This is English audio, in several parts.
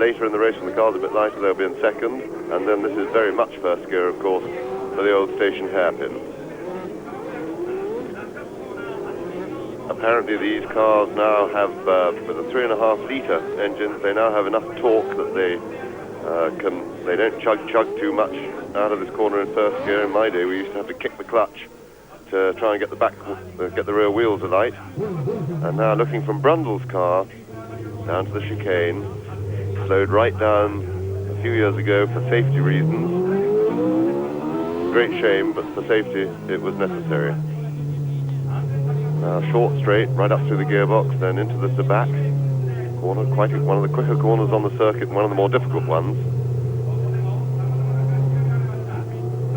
later in the race when the car's a bit lighter, they'll be in second. And then this is very much first gear, of course, for the old station hairpin. Apparently these cars now have, with a 3.5-litre engine, they now have enough torque that they don't chug too much out of this corner in first gear. In my day, we used to have to kick the clutch to try and get the rear wheels alight. And now looking from Brundle's car down to the chicane, slowed right down a few years ago for safety reasons. Great shame, but for safety it was necessary. Now short straight, right up through the gearbox, then into the Sabac corner, one of the quicker corners on the circuit, one of the more difficult ones.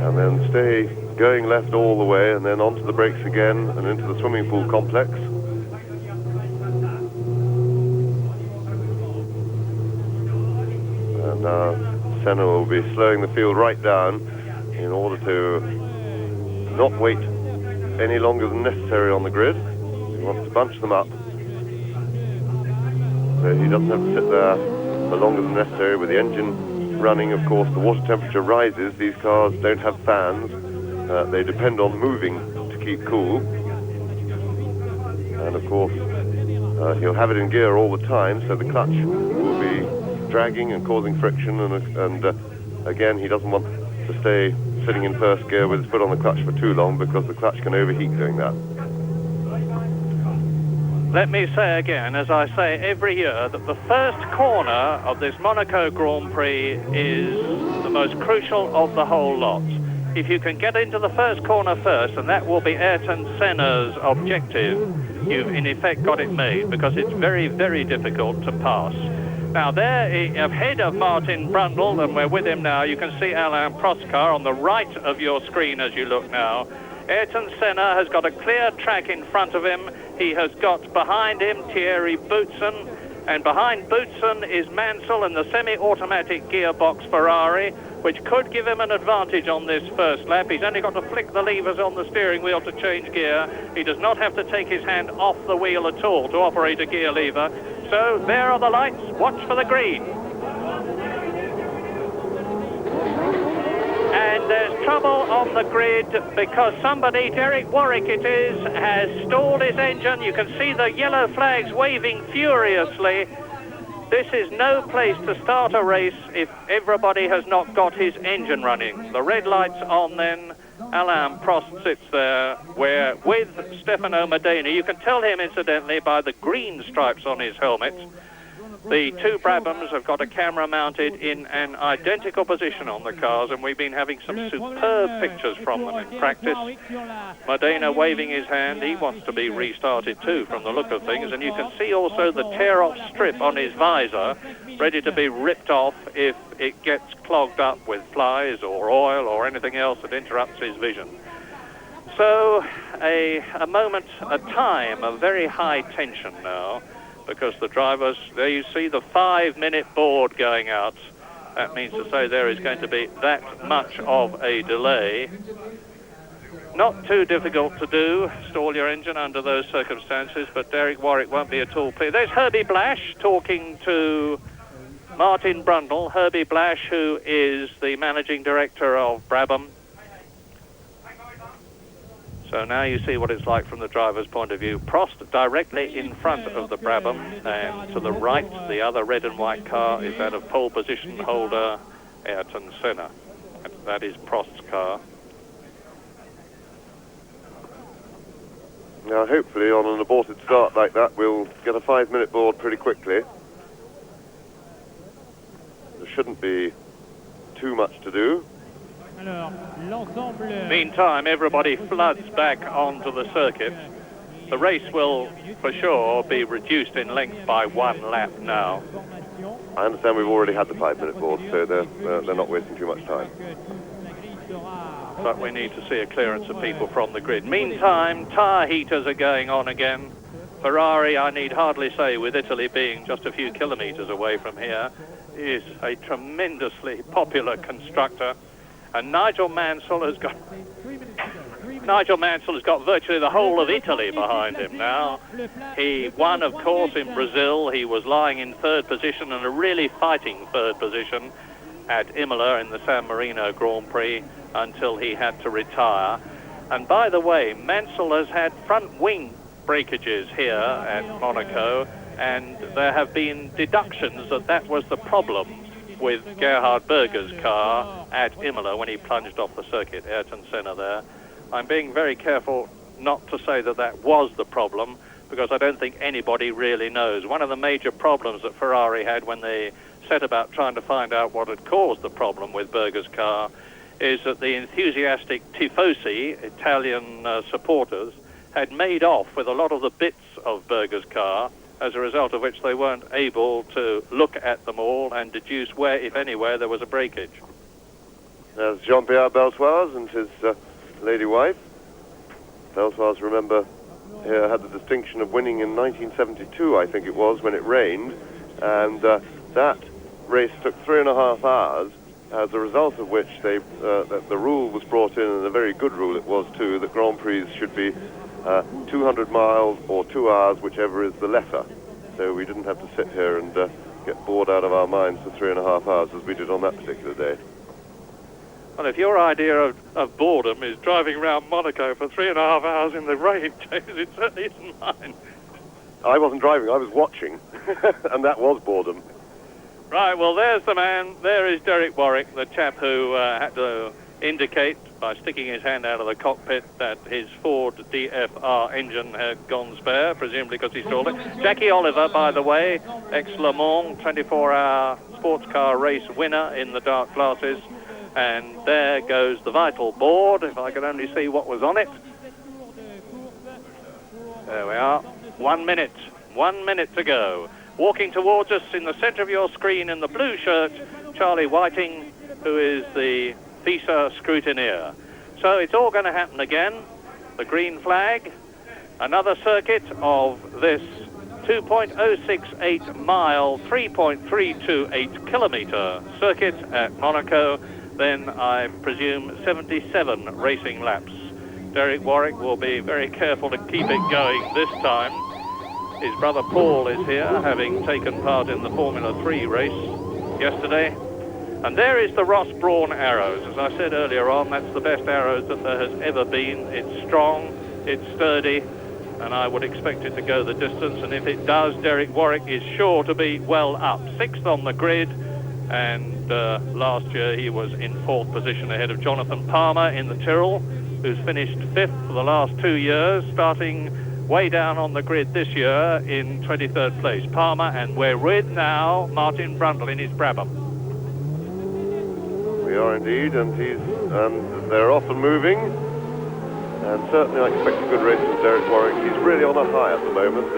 And then stay going left all the way, and then onto the brakes again, and into the swimming pool complex. And now Senna will be slowing the field right down in order to not wait any longer than necessary on the grid. He wants to bunch them up, so he doesn't have to sit there for longer than necessary with the engine running. Of course, the water temperature rises. These cars don't have fans. They depend on moving to keep cool. And of course, he'll have it in gear all the time, so the clutch will be dragging and causing friction. And again, he doesn't want to stay sitting in first gear with his foot on the clutch for too long, because the clutch can overheat doing that. Let me say again, as I say every year, that the first corner of this Monaco Grand Prix is the most crucial of the whole lot. If you can get into the first corner first, and that will be Ayrton Senna's objective, you've in effect got it made, because it's very, very difficult to pass. Now there, ahead of Martin Brundle, and we're with him now, you can see Alain Prost's car on the right of your screen as you look now. Ayrton Senna has got a clear track in front of him. He has got behind him Thierry Boutsen, and behind Boutsen is Mansell and the semi-automatic gearbox Ferrari, which could give him an advantage on this first lap. He's only got to flick the levers on the steering wheel to change gear. He does not have to take his hand off the wheel at all to operate a gear lever. So there are the lights. Watch for the green. And there's trouble on the grid because somebody, Derek Warwick it is, has stalled his engine. You can see the yellow flags waving furiously. This is no place to start a race if everybody has not got his engine running. The red light's on then. Alain Prost sits there with Stefano Medina. You can tell him, incidentally, by the green stripes on his helmet. The two Brabhams have got a camera mounted in an identical position on the cars, and we've been having some superb pictures from them in practice. Medina waving his hand. He wants to be restarted too from the look of things, and you can see also the tear-off strip on his visor ready to be ripped off if it gets clogged up with flies or oil or anything else that interrupts his vision. So a time of very high tension now, because the drivers, there you see the 5-minute board going out. That means to say there is going to be that much of a delay. Not too difficult to do, stall your engine under those circumstances, but Derek Warwick won't be at all pleased. There's Herbie Blash talking to Martin Brundle. Herbie Blash, who is the managing director of Brabham. So now you see what it's like from the driver's point of view. Prost directly in front of the Brabham, and to the right, the other red and white car is that of pole position holder Ayrton Senna. That is Prost's car. Now hopefully on an aborted start like that we'll get a 5-minute board pretty quickly. There shouldn't be too much to do. Meantime, everybody floods back onto the circuit. The race will, for sure, be reduced in length by 1 lap now. I understand we've already had the 5-minute board, so they're not wasting too much time. But we need to see a clearance of people from the grid. Meantime, tyre heaters are going on again. Ferrari, I need hardly say, with Italy being just a few kilometres away from here, is a tremendously popular constructor. And Nigel Mansell has got Nigel Mansell has got virtually the whole of Italy behind him now. He won, of course, in Brazil. He was lying in third position and a really fighting third position at Imola in the San Marino Grand Prix until he had to retire. And by the way, Mansell has had front wing breakages here at Monaco, and there have been deductions that that was the problem with Gerhard Berger's car at Imola when he plunged off the circuit, Ayrton Senna there. I'm being very careful not to say that that was the problem, because I don't think anybody really knows. One of the major problems that Ferrari had when they set about trying to find out what had caused the problem with Berger's car is that the enthusiastic tifosi, Italian supporters, had made off with a lot of the bits of Berger's car, as a result of which they weren't able to look at them all and deduce where, if anywhere, there was a breakage. There's Jean-Pierre Belsoise and his lady wife. Belsoise, remember, had the distinction of winning in 1972, I think it was, when it rained, and that race took 3.5 hours, as a result of which the rule was brought in, and a very good rule it was too, that Grand Prix should be 200 miles or 2 hours, whichever is the lesser. So we didn't have to sit here and get bored out of our minds for 3.5 hours as we did on that particular day. Well, if your idea of boredom is driving around Monaco for 3.5 hours in the rain, James, it certainly isn't mine. I wasn't driving, I was watching, and that was boredom. Right, well, there's the man. There is Derek Warwick, the chap who had to indicate by sticking his hand out of the cockpit that his Ford DFR engine had gone spare, presumably because he stalled it. Jackie Oliver, by the way, ex-Le Mans 24-hour sports car race winner in the dark glasses. And there goes the vital board, if I could only see what was on it. There we are. 1 minute. 1 minute to go. Walking towards us in the centre of your screen in the blue shirt, Charlie Whiting, who is the FISA scrutineer. So it's all going to happen again. The green flag. Another circuit of this 2.068 mile, 3.328 kilometre circuit at Monaco. Then I presume 77 racing laps. Derek Warwick will be very careful to keep it going this time. His brother Paul is here, having taken part in the Formula 3 race yesterday. And there is the Ross Brawn Arrows. As I said earlier on, that's the best Arrows that there has ever been. It's strong, it's sturdy, and I would expect it to go the distance. And if it does, Derek Warwick is sure to be well up. 6th on the grid. And last year he was in 4th position ahead of Jonathan Palmer in the Tyrrell, who's finished 5th for the last 2 years, starting way down on the grid this year in 23rd place. Palmer, and we're with now Martin Brundle in his Brabham. We are indeed, and they're off and moving, and certainly I expect a good race from Derek Warwick. He's really on a high at the moment.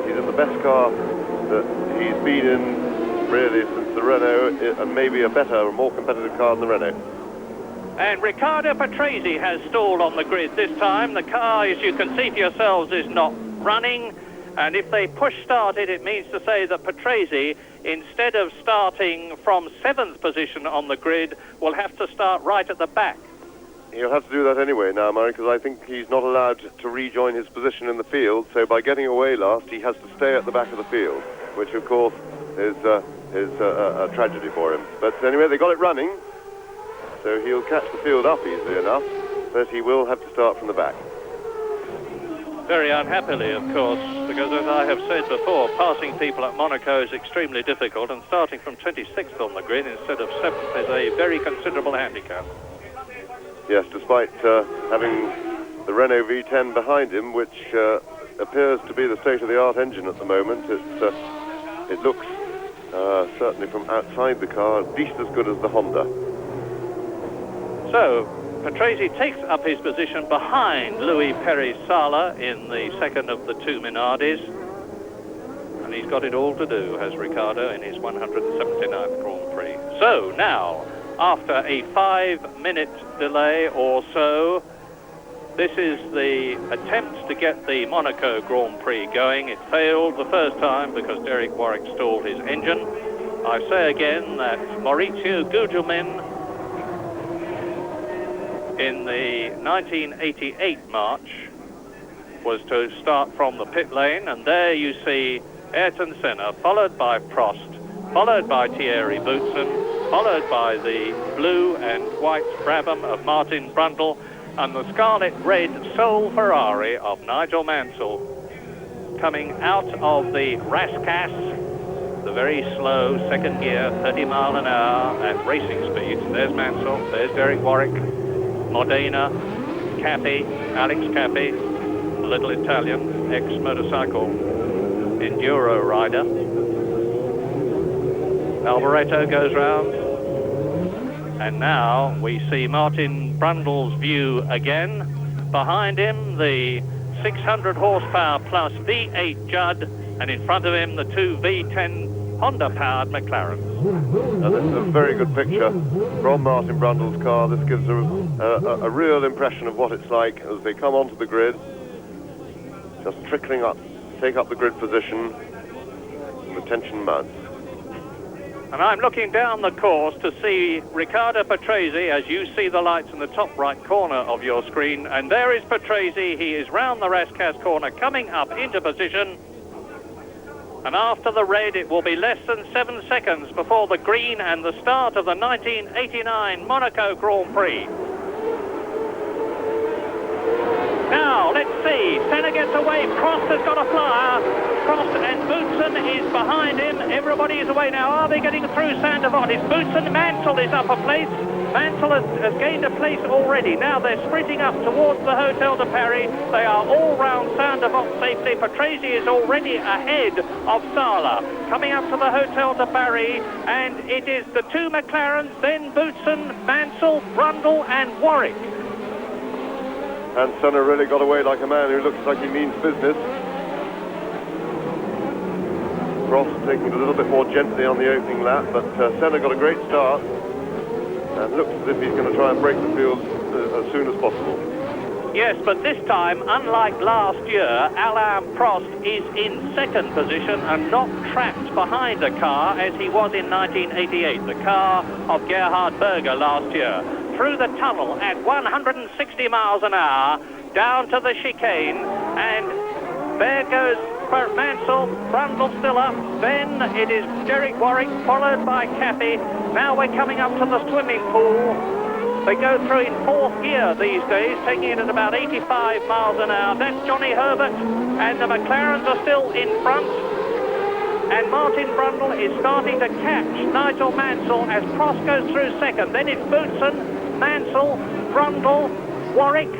He's in the best car that he's been in really since the Renault, and maybe a better, more competitive car than the Renault. And Riccardo Patrese has stalled on the grid this time. The car, as you can see for yourselves, is not running. And if they push start it means to say that Patrese, instead of starting from 7th position on the grid, will have to start right at the back. He'll have to do that anyway now, Murray, because I think he's not allowed to rejoin his position in the field. So by getting away last, he has to stay at the back of the field, which of course is a tragedy for him. But anyway, they got it running, so he'll catch the field up easily enough, but he will have to start from the back. Very unhappily, of course, because as I have said before, passing people at Monaco is extremely difficult, and starting from 26th on the grid instead of 7th is a very considerable handicap. Yes, despite having the Renault V10 behind him, which appears to be the state-of-the-art engine at the moment. It looks, certainly from outside the car, at least as good as the Honda. So, Patrese takes up his position behind Louis Perez-Sala in the second of the two Minardis. And he's got it all to do, has Riccardo, in his 179th Grand Prix. So, now, after a 5-minute delay or so, this is the attempt to get the Monaco Grand Prix going. It failed the first time because Derek Warwick stalled his engine. I say again that Maurizio Gugelmin in the 1988 March was to start from the pit lane, and there you see Ayrton Senna, followed by Prost, followed by Thierry Boutsen, followed by the blue and white Brabham of Martin Brundle, and the scarlet red Soul Ferrari of Nigel Mansell, coming out of the Rascasse, the very slow second gear, 30 mile an hour at racing speeds. There's Mansell, there's Derek Warwick, Modena, Cappy, Alex Cappy, a little Italian ex-motorcycle enduro rider. Alboreto goes round, and now we see Martin Brundle's view again. Behind him, the 600 horsepower plus V8 Judd, and in front of him, the two V10 Honda-powered McLarens. Now, this is a very good picture from Martin Brundle's car. This gives a real impression of what it's like as they come onto the grid, just trickling up, take up the grid position, and the tension mounts. And I'm looking down the course to see Riccardo Patrese, as you see the lights in the top right corner of your screen. And there is Patrese. He is round the Rascasse corner, coming up into position. And after the red, it will be less than 7 seconds before the green and the start of the 1989 Monaco Grand Prix. Now, let's see. Senna gets away. Prost has got a flyer. Prost and Boutsen is behind him. Everybody is away now. Are they getting through Saint-Devant? It's Boutsen. Mansell is up a place. Mansell has gained a place already. Now they're sprinting up towards the Hotel de Paris. They are all round Saint-Devant safely. Patrese is already ahead of Sala. Coming up to the Hotel de Paris, and it is the two McLarens, then Boutsen, Mansell, Brundle and Warwick. And Senna really got away like a man who looks like he means business. Prost taking it a little bit more gently on the opening lap, but Senna got a great start and looks as if he's going to try and break the field as soon as possible. Yes, but this time, unlike last year, Alain Prost is in second position and not trapped behind a car as he was in 1988, the car of Gerhard Berger last year. Through the tunnel at 160 miles an hour, down to the chicane, and there goes Mansell, Brundle still up, then it is Derek Warwick, followed by Cappy. Now we're coming up to the swimming pool. They go through in fourth gear these days, taking it at about 85 miles an hour. That's Johnny Herbert, and the McLarens are still in front. And Martin Brundle is starting to catch Nigel Mansell as Prost goes through second. Then it's Boutsen, Mansell, Brundle, Warwick,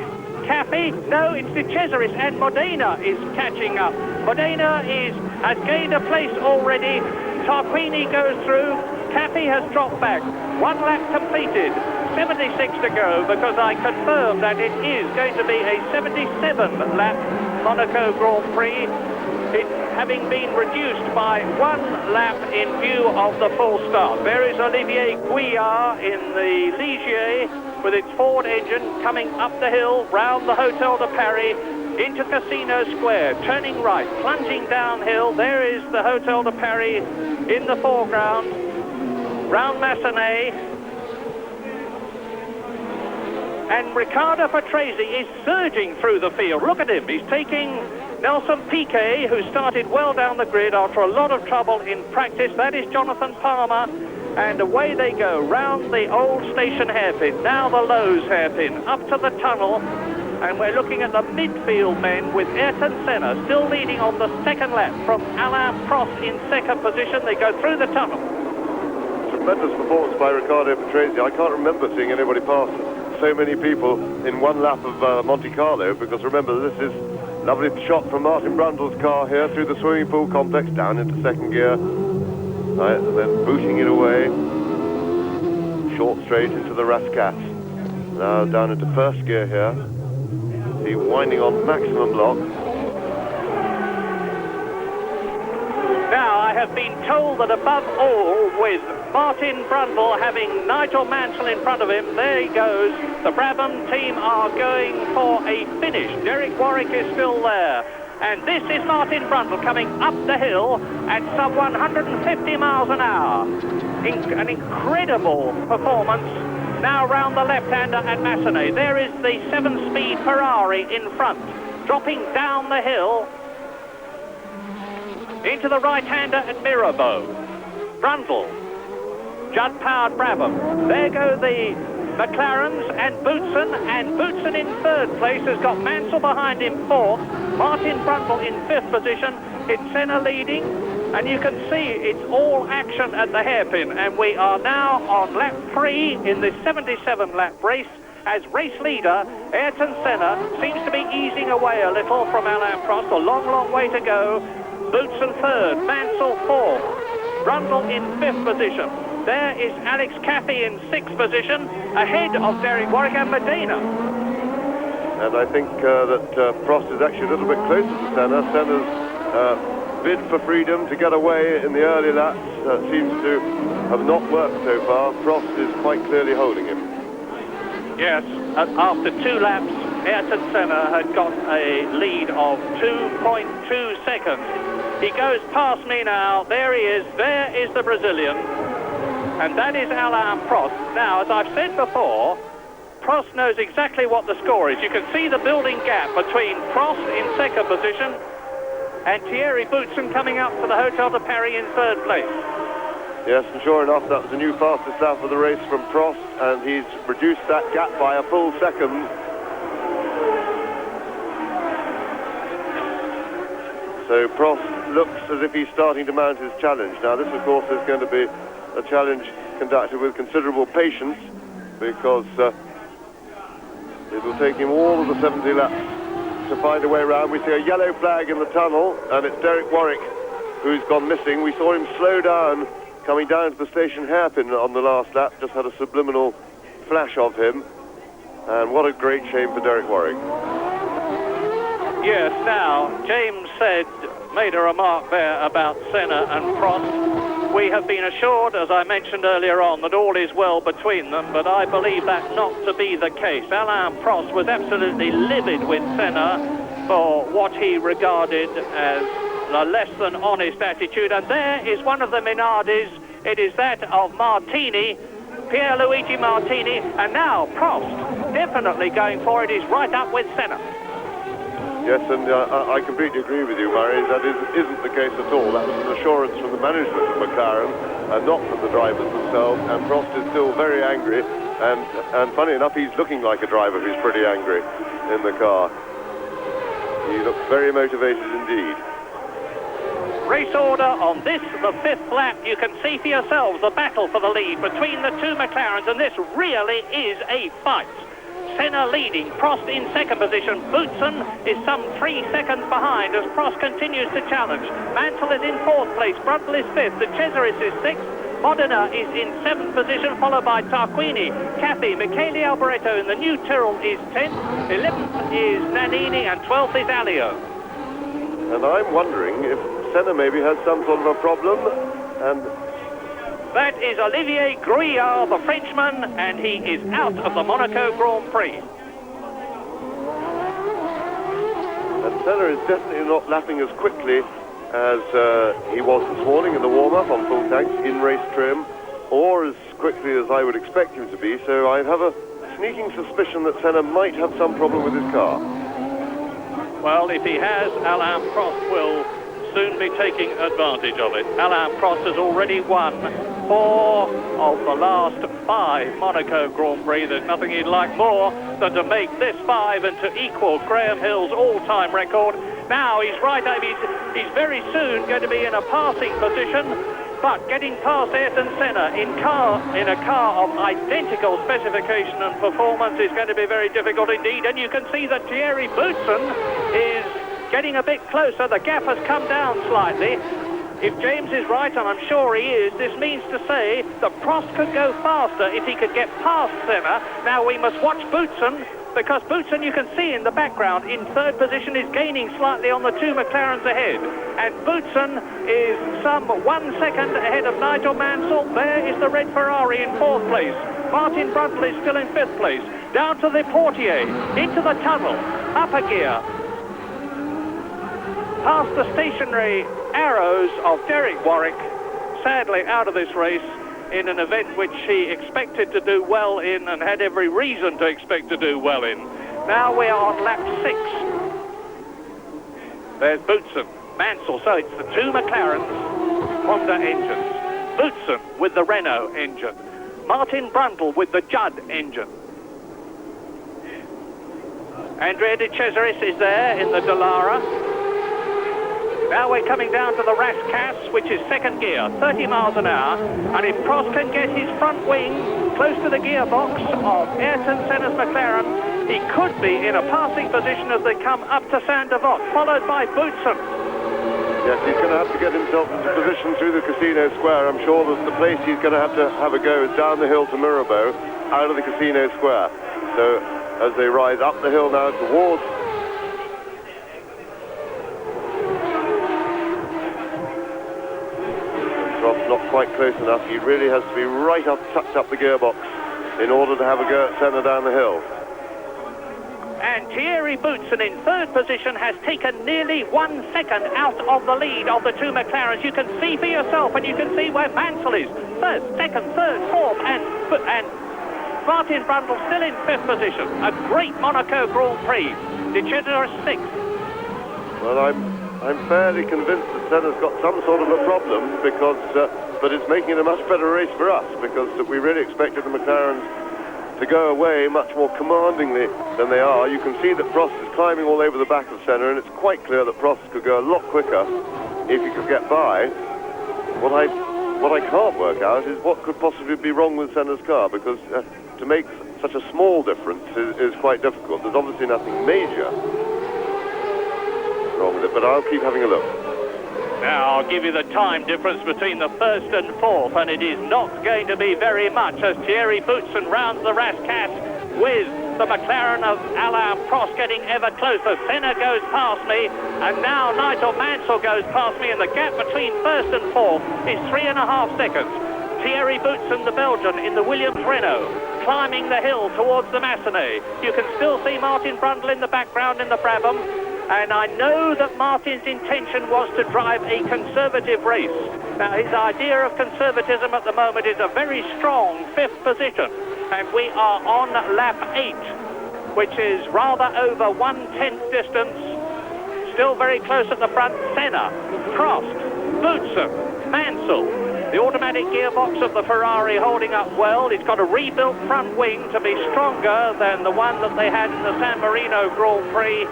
Cappy. No, it's De Cesaris, and Modena is catching up. Modena has gained a place already. Tarquini goes through. Cappy has dropped back. 1 lap completed. 76 to go, because I confirm that it is going to be a 77-lap Monaco Grand Prix. It having been reduced by 1 lap in view of the full start. There is Olivier Gouillard in the Ligier with its Ford engine coming up the hill, round the Hotel de Paris, into Casino Square, turning right, plunging downhill. There is the Hotel de Paris in the foreground, round Massenet. And Riccardo Patrese is surging through the field. Look at him, he's taking Nelson Piquet, who started well down the grid after a lot of trouble in practice. That is Jonathan Palmer, and away they go, round the old station hairpin, now the Lowe's hairpin, up to the tunnel, and we're looking at the midfield men with Ayrton Senna still leading on the second lap from Alain Prost in second position. They go through the tunnel. Tremendous performance by Riccardo Patrese. I can't remember seeing anybody pass so many people in 1 lap of Monte Carlo, because remember, this is a lovely shot from Martin Brundle's car here through the swimming pool complex down into second gear, right, and then booting it away short straight into the Rascasse. Now down into first gear here, see winding on maximum lock. Now I have been told that above all, with Martin Brundle having Nigel Mansell in front of him, there he goes. The Brabham team are going for a finish. Derek Warwick is still there. And this is Martin Brundle coming up the hill at some 150 miles an hour. An incredible performance Now round the left-hander at Massenet. There is the 7-speed Ferrari in front, dropping down the hill into the right-hander at Mirabeau. Brundle, Judd-powered Brabham. There go the McLarens and Boutsen in third place has got Mansell behind him fourth, Martin Brundle in fifth position, it's Senna leading, and you can see it's all action at the hairpin, and we are now on lap 3 in the 77-lap race, as race leader Ayrton Senna seems to be easing away a little from Alain Prost. A long way to go. Boutsen third, Mansell fourth, Brundle in fifth position. There is Alex Caffey in sixth position, ahead of Derek Warwick and Medina. And I think that Prost is actually a little bit closer to Senna. Senna's bid for freedom to get away in the early laps seems to have not worked so far. Prost is quite clearly holding him. Yes, after 2 laps, Ayrton Senna had got a lead of 2.2 seconds. He goes past me now. There he is. There is the Brazilian. And that is Alain Prost. Now, as I've said before, Prost knows exactly what the score is. You can see the building gap between Prost in second position and Thierry Boutsen coming up to the Hotel de Paris in third place. Yes, and sure enough, that was the new fastest lap of the race from Prost, and he's reduced that gap by a full second. So Prost looks as if he's starting to mount his challenge. Now, this, of course, is going to be a challenge conducted with considerable patience, because it will take him all of the 70 laps to find a way around. We see a yellow flag in the tunnel, and it's Derek Warwick who's gone missing. We saw him slow down coming down to the station hairpin on the last lap, just had a subliminal flash of him, and what a great shame for Derek Warwick. Yes, now, James made a remark there about Senna and Prost. We have been assured, as I mentioned earlier on, that all is well between them, but I believe that not to be the case. Alain Prost was absolutely livid with Senna for what he regarded as a less than honest attitude, and there is one of the Minardis. It is that of Martini, Pierluigi Martini, and now Prost definitely going for it. He's right up with Senna. Yes, and I completely agree with you, Murray. That isn't the case at all. That was an assurance from the management of McLaren and not from the drivers themselves, and Prost is still very angry, and funny enough, he's looking like a driver who's pretty angry in the car. He looks very motivated indeed. Race order on this, the 5th lap. You can see for yourselves the battle for the lead between the 2 McLarens, and this really is a fight. Senna leading, Prost in second position. Boutsen is some 3 seconds behind as Prost continues to challenge. Mansell is in 4th place, Brundle is 5th, De Cesaris is 6th, Modena is in 7th position, followed by Tarquini, Caffey, Michele Alboreto in the new Tyrrell is 10th, 11th is Nannini, and 12th is Alio. And I'm wondering if Senna maybe has some sort of a problem, and that is Olivier Grouillard, the Frenchman, and he is out of the Monaco Grand Prix. And Senna is definitely not lapping as quickly as he was this morning in the warm-up on full tanks in race trim, or as quickly as I would expect him to be, so I have a sneaking suspicion that Senna might have some problem with his car. Well, if he has, Alain Prost will soon be taking advantage of it. Alain Prost has already won 4 of the last 5 Monaco Grand Prix. There's nothing he'd like more than to make this 5 and to equal Graham Hill's all-time record. Now he's right over, he's very soon going to be in a passing position, but getting past Ayrton Senna in a car of identical specification and performance is going to be very difficult indeed. And you can see that Thierry Boutsen is getting a bit closer. The gap has come down slightly. If James is right, and I'm sure he is, this means to say that Prost could go faster if he could get past Senna. Now we must watch Boutsen, because Boutsen, you can see in the background, in 3rd position, is gaining slightly on the 2 McLarens ahead. And Boutsen is some 1 second ahead of Nigel Mansell. There is the red Ferrari in 4th place. Martin Brundle is still in 5th place. Down to the Portier, into the tunnel, upper gear. Past the stationary arrows of Derek Warwick, sadly out of this race. in an event which he expected to do well in and had every reason to expect to do well in. Now we are on lap 6. There's Boutsen, Mansell, so it's the two McLarens, Honda engines. Boutsen with the Renault engine. Martin Brundle with the Judd engine. Andrea De Cesaris is there in the Dallara. Now we're coming down to the Rascasse, which is second gear, 30 miles an hour. And if Prost can get his front wing close to the gearbox of Ayrton Senna's McLaren, he could be in a passing position as they come up to Saint-Devote, followed by Boutsen. Yes, he's going to have to get himself into position through the Casino Square. I'm sure that the place he's going to have a go is down the hill to Mirabeau, out of the Casino Square. So as they rise up the hill now towards Prost, not quite close enough. He really has to be right up, tucked up the gearbox in order to have a go at Senna down the hill. And Thierry Boutsen in third position has taken nearly 1 second out of the lead of the two McLarens. You can see for yourself, and you can see where Mansell is. First, second, third, fourth, and Martin Brundle still in fifth position. A great Monaco Grand Prix. De Cesaris sixth. Well, I'm fairly convinced that Senna's got some sort of a problem, because, but it's making it a much better race for us, because we really expected the McLarens to go away much more commandingly than they are. You can see that Prost is climbing all over the back of Senna, and it's quite clear that Prost could go a lot quicker if he could get by. What I can't work out is what could possibly be wrong with Senna's car, because to make such a small difference is quite difficult. There's obviously nothing major wrong with it, but I'll keep having a look. Now I'll give you the time difference between the first and fourth, and it is not going to be very much as Thierry Boutsen rounds the Rascasse with the McLaren of Alain Prost getting ever closer. Senna goes past me, and now Nigel Mansell goes past me, and the gap between first and fourth is 3.5 seconds. Thierry Boutsen, the Belgian, in the Williams Renault, climbing the hill towards the Massenet. You can still see Martin Brundle in the background in the Brabham. And I know that Martin's intention was to drive a conservative race. Now, his idea of conservatism at the moment is a very strong fifth position. And we are on lap 8, which is rather over 1/10 distance. Still very close at the front. Senna, Prost, Boutsen, Mansell. The automatic gearbox of the Ferrari holding up well. It's got a rebuilt front wing to be stronger than the one that they had in the San Marino Grand Prix.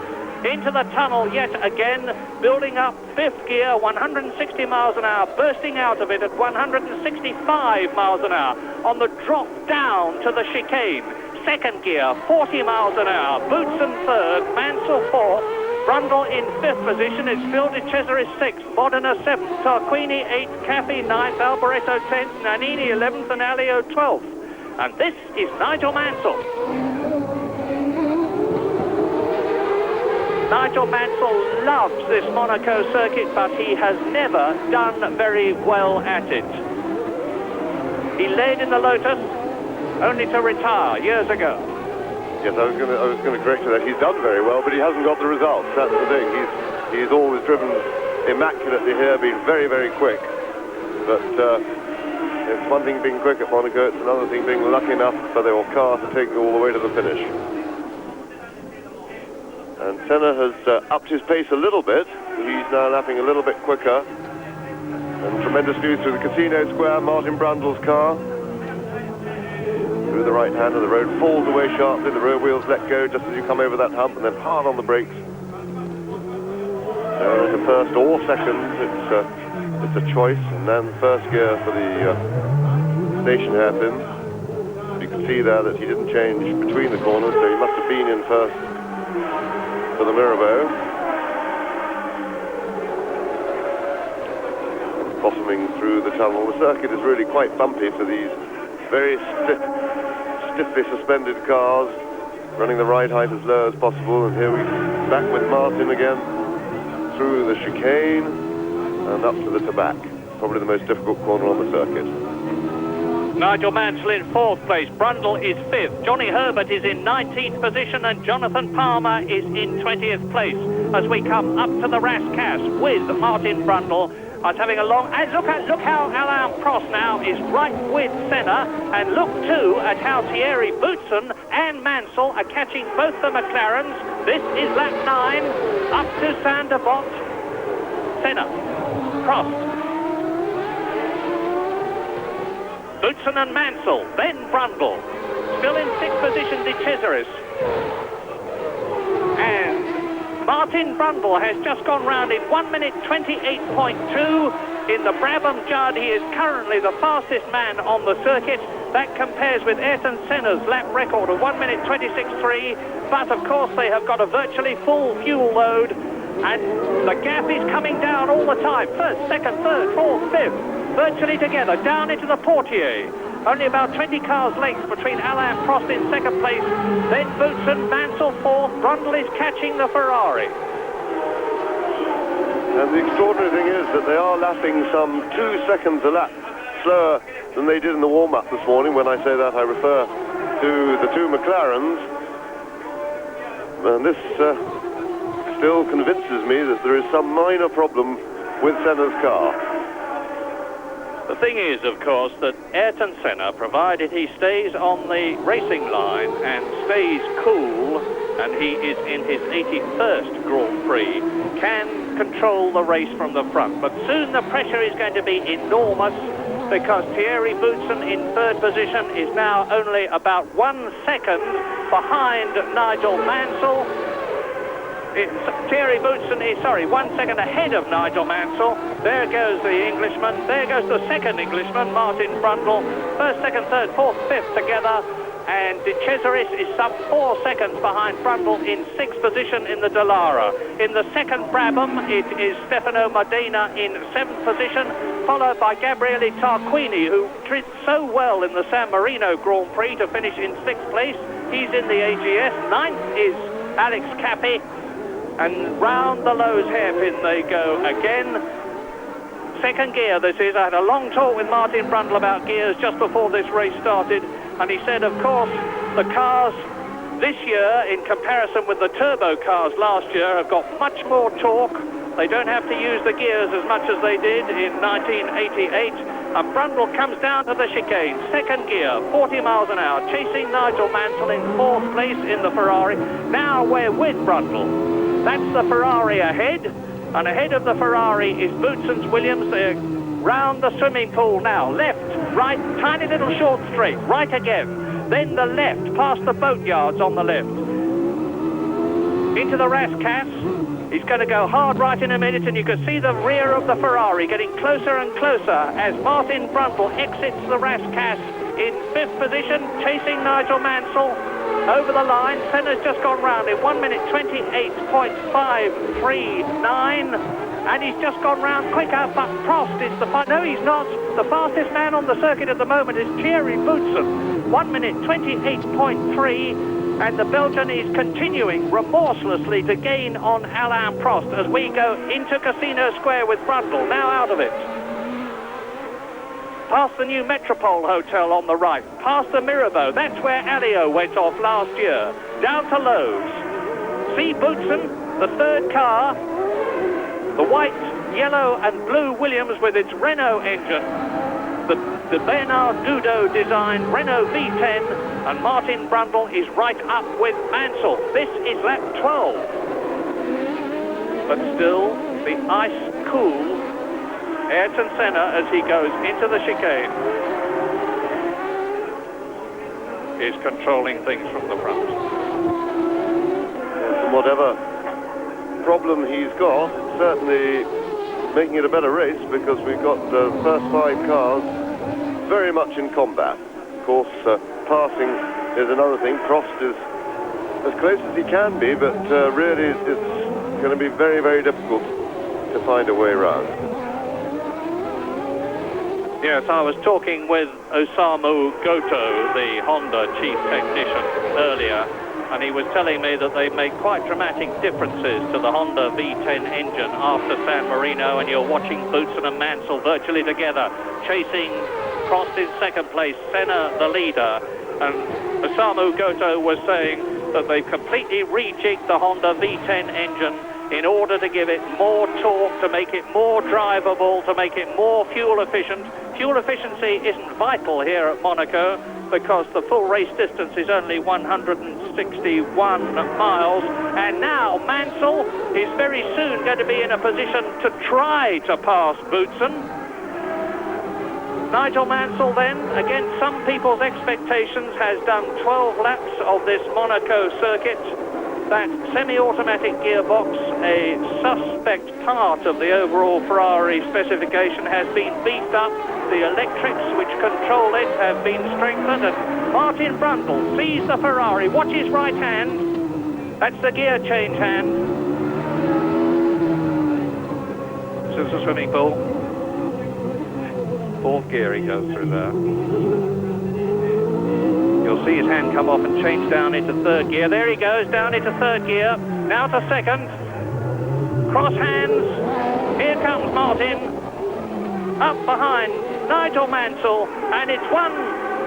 Into the tunnel yet again, building up fifth gear, 160 miles an hour, bursting out of it at 165 miles an hour on the drop down to the chicane. Second gear, 40 miles an hour, Boutsen third, Mansell fourth, Brundle in fifth position. It's Phil De Cesaris sixth, Modena seventh, Tarquini eighth, Caffey ninth, Alboreto 10th, Nannini 11th, and Alio 12th. And this is Nigel Mansell. Nigel Mansell loves this Monaco circuit, but he has never done very well at it. He led in the Lotus, only to retire years ago. Yes, I was going to correct you that. He's done very well, but he hasn't got the results. That's the thing. He's always driven immaculately here, been very, very quick. But it's one thing being quick at Monaco, it's another thing being lucky enough for their car to take you all the way to the finish. And Senna has upped his pace a little bit. He's now lapping a little bit quicker. And tremendous views through the Casino Square, Martin Brundle's car. Through the right hand of the road, falls away sharply, the rear wheels let go just as you come over that hump, and then hard on the brakes. So into first or second, it's a choice, and then first gear for the station hairpins. You can see there that he didn't change between the corners, so he must have been in first for the Mirabeau. Bottoming through the tunnel. The circuit is really quite bumpy for these very stiffly suspended cars, running the ride height as low as possible. And here we're back with Martin again through the chicane and up to the Tabac. Probably the most difficult corner on the circuit. Nigel Mansell in fourth place, Brundle is fifth, Johnny Herbert is in 19th position, and Jonathan Palmer is in 20th place as we come up to the Rascasse with Martin Brundle I was having a long... And look how Alain Prost now is right with Senna. And look, too, at how Thierry Boutsen and Mansell are catching both the McLarens. This is lap 9, up to Saint-Devant. Senna, Prost, Boutsen and Mansell, then Brundle. Still in 6th position, De Cesaris. And Martin Brundle has just gone round in 1 minute 28.2. In the Brabham Judd, he is currently the fastest man on the circuit. That compares with Ayrton Senna's lap record of 1 minute 26.3. But of course, they have got a virtually full fuel load. And the gap is coming down all the time. First, second, third, fourth, fifth. Virtually together, down into the Portier. Only about 20 cars length between Alain Prost in second place. Then Boutsen, Mansell fourth. Brundle is catching the Ferrari. And the extraordinary thing is that they are lapping some 2 seconds a lap slower than they did in the warm-up this morning. When I say that, I refer to the 2 McLarens. And this still convinces me that there is some minor problem with Senna's car. The thing is, of course, that Ayrton Senna, provided he stays on the racing line and stays cool, and he is in his 81st Grand Prix, can control the race from the front. But soon the pressure is going to be enormous, because Thierry Boutsen in 3rd position is now only about 1 second behind Nigel Mansell. Thierry Boutsen is, 1 second ahead of Nigel Mansell. There goes the Englishman. There goes the second Englishman, Martin Brundle. 1st, 2nd, 3rd, 4th, 5th together. And De Cesaris is some 4 seconds behind Brundle in 6th position in the Dallara. In the second Brabham, it is Stefano Modena in 7th position, followed by Gabriele Tarquini, who did so well in the San Marino Grand Prix to finish in 6th place. He's in the AGS. 9th is Alex Cappi. And round the Lowe's hairpin they go again. Second gear this is. I had a long talk with Martin Brundle about gears just before this race started, and he said, of course, the cars this year, in comparison with the turbo cars last year, have got much more torque. They don't have to use the gears as much as they did in 1988. And Brundle comes down to the chicane, second gear, 40 miles an hour, chasing Nigel Mansell in 4th place in the Ferrari. Now we're with Brundle. That's the Ferrari ahead, and ahead of the Ferrari is Boutsen's Williams. They're round the swimming pool now. Left, right, tiny little short straight, right again. Then the left, past the boatyards on the left. Into the Rascasse. He's going to go hard right in a minute, and you can see the rear of the Ferrari getting closer and closer as Martin Brundle exits the Rascasse in 5th position, chasing Nigel Mansell. Over the line, Senna's just gone round in 1 minute 28.539, and he's just gone round quicker, but Prost is no, he's not. The fastest man on the circuit at the moment is Thierry Boutsen, 1 minute 28.3, and the Belgian is continuing remorselessly to gain on Alain Prost as we go into Casino Square with Brundle, now out of it. Past the new Metropole Hotel on the right, past the Mirabeau, that's where Alio went off last year, down to Lowe's. See Boutsen, the 3rd car, the white, yellow and blue Williams with its Renault engine, the Bernard Dudo designed Renault V10, and Martin Brundle is right up with Mansell. This is lap 12. But still, the ice-cool Ayrton Senna, as he goes into the chicane, is controlling things from the front. And whatever problem he's got, certainly making it a better race, because we've got the first 5 cars very much in combat. Of course, passing is another thing. Prost is as close as he can be, but really it's going to be very, very difficult to find a way around. Yes, I was talking with Osamu Goto, the Honda chief technician, earlier, and he was telling me that they make quite dramatic differences to the Honda V10 engine after San Marino, and you're watching Boutsen and Mansell virtually together, chasing Prost in 2nd place, Senna the leader, and Osamu Goto was saying that they've completely rejigged the Honda V10 engine in order to give it more torque, to make it more drivable, to make it more fuel efficient. Fuel efficiency isn't vital here at Monaco because the full race distance is only 161 miles. And now Mansell is very soon going to be in a position to try to pass Boutsen. Nigel Mansell then, against some people's expectations, has done 12 laps of this Monaco circuit. That semi-automatic gearbox, a suspect part of the overall Ferrari specification, has been beefed up. The electrics which control it have been strengthened, and Martin Brundle sees the Ferrari. Watch his right hand. That's the gear change hand. This is the swimming pool. Fourth gear he goes through there. You'll see his hand come off and change down into third gear. There he goes, down into third gear. Now to second. Cross hands. Here comes Martin. Up behind Nigel Mansell. And it's 1,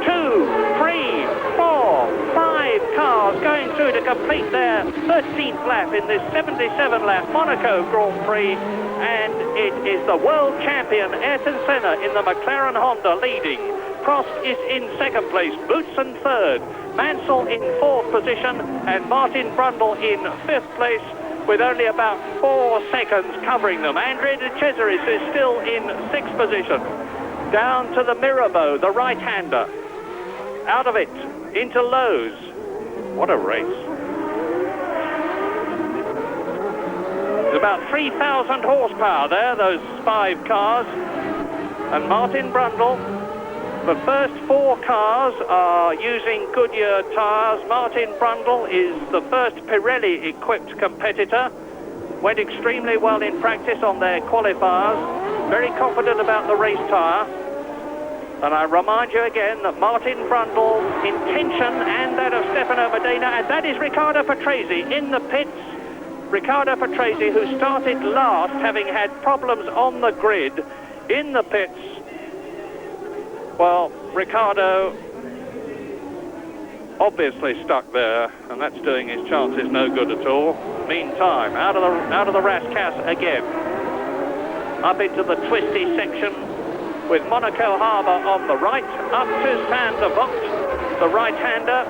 2, 3, 4, 5 cars going through to complete their 13th lap in this 77-lap Monaco Grand Prix. And it is the world champion Ayrton Senna in the McLaren Honda leading. Prost is in second place, Boutsen third, Mansell in fourth position, and Martin Brundle in fifth place with only about 4 seconds covering them. Andrea de Cesaris is still in sixth position. Down to the Mirabeau, the right-hander. Out of it, into Lowe's. What a race. There's about 3,000 horsepower there, those 5 cars. And Martin Brundle, the first 4 cars are using Goodyear tyres. Martin Brundle is the first Pirelli-equipped competitor. Went extremely well in practice on their qualifiers. Very confident about the race tyre. And I remind you again that Martin Brundle's intention and that of Stefano Medina, and that is Riccardo Patrese in the pits. Riccardo Patrese, who started last, having had problems on the grid in the pits. Well, Riccardo obviously stuck there, and that's doing his chances no good at all. Meantime, out of the Rascasse again, up into the twisty section with Monaco Harbour on the right, up to Saint-Devote, the right-hander,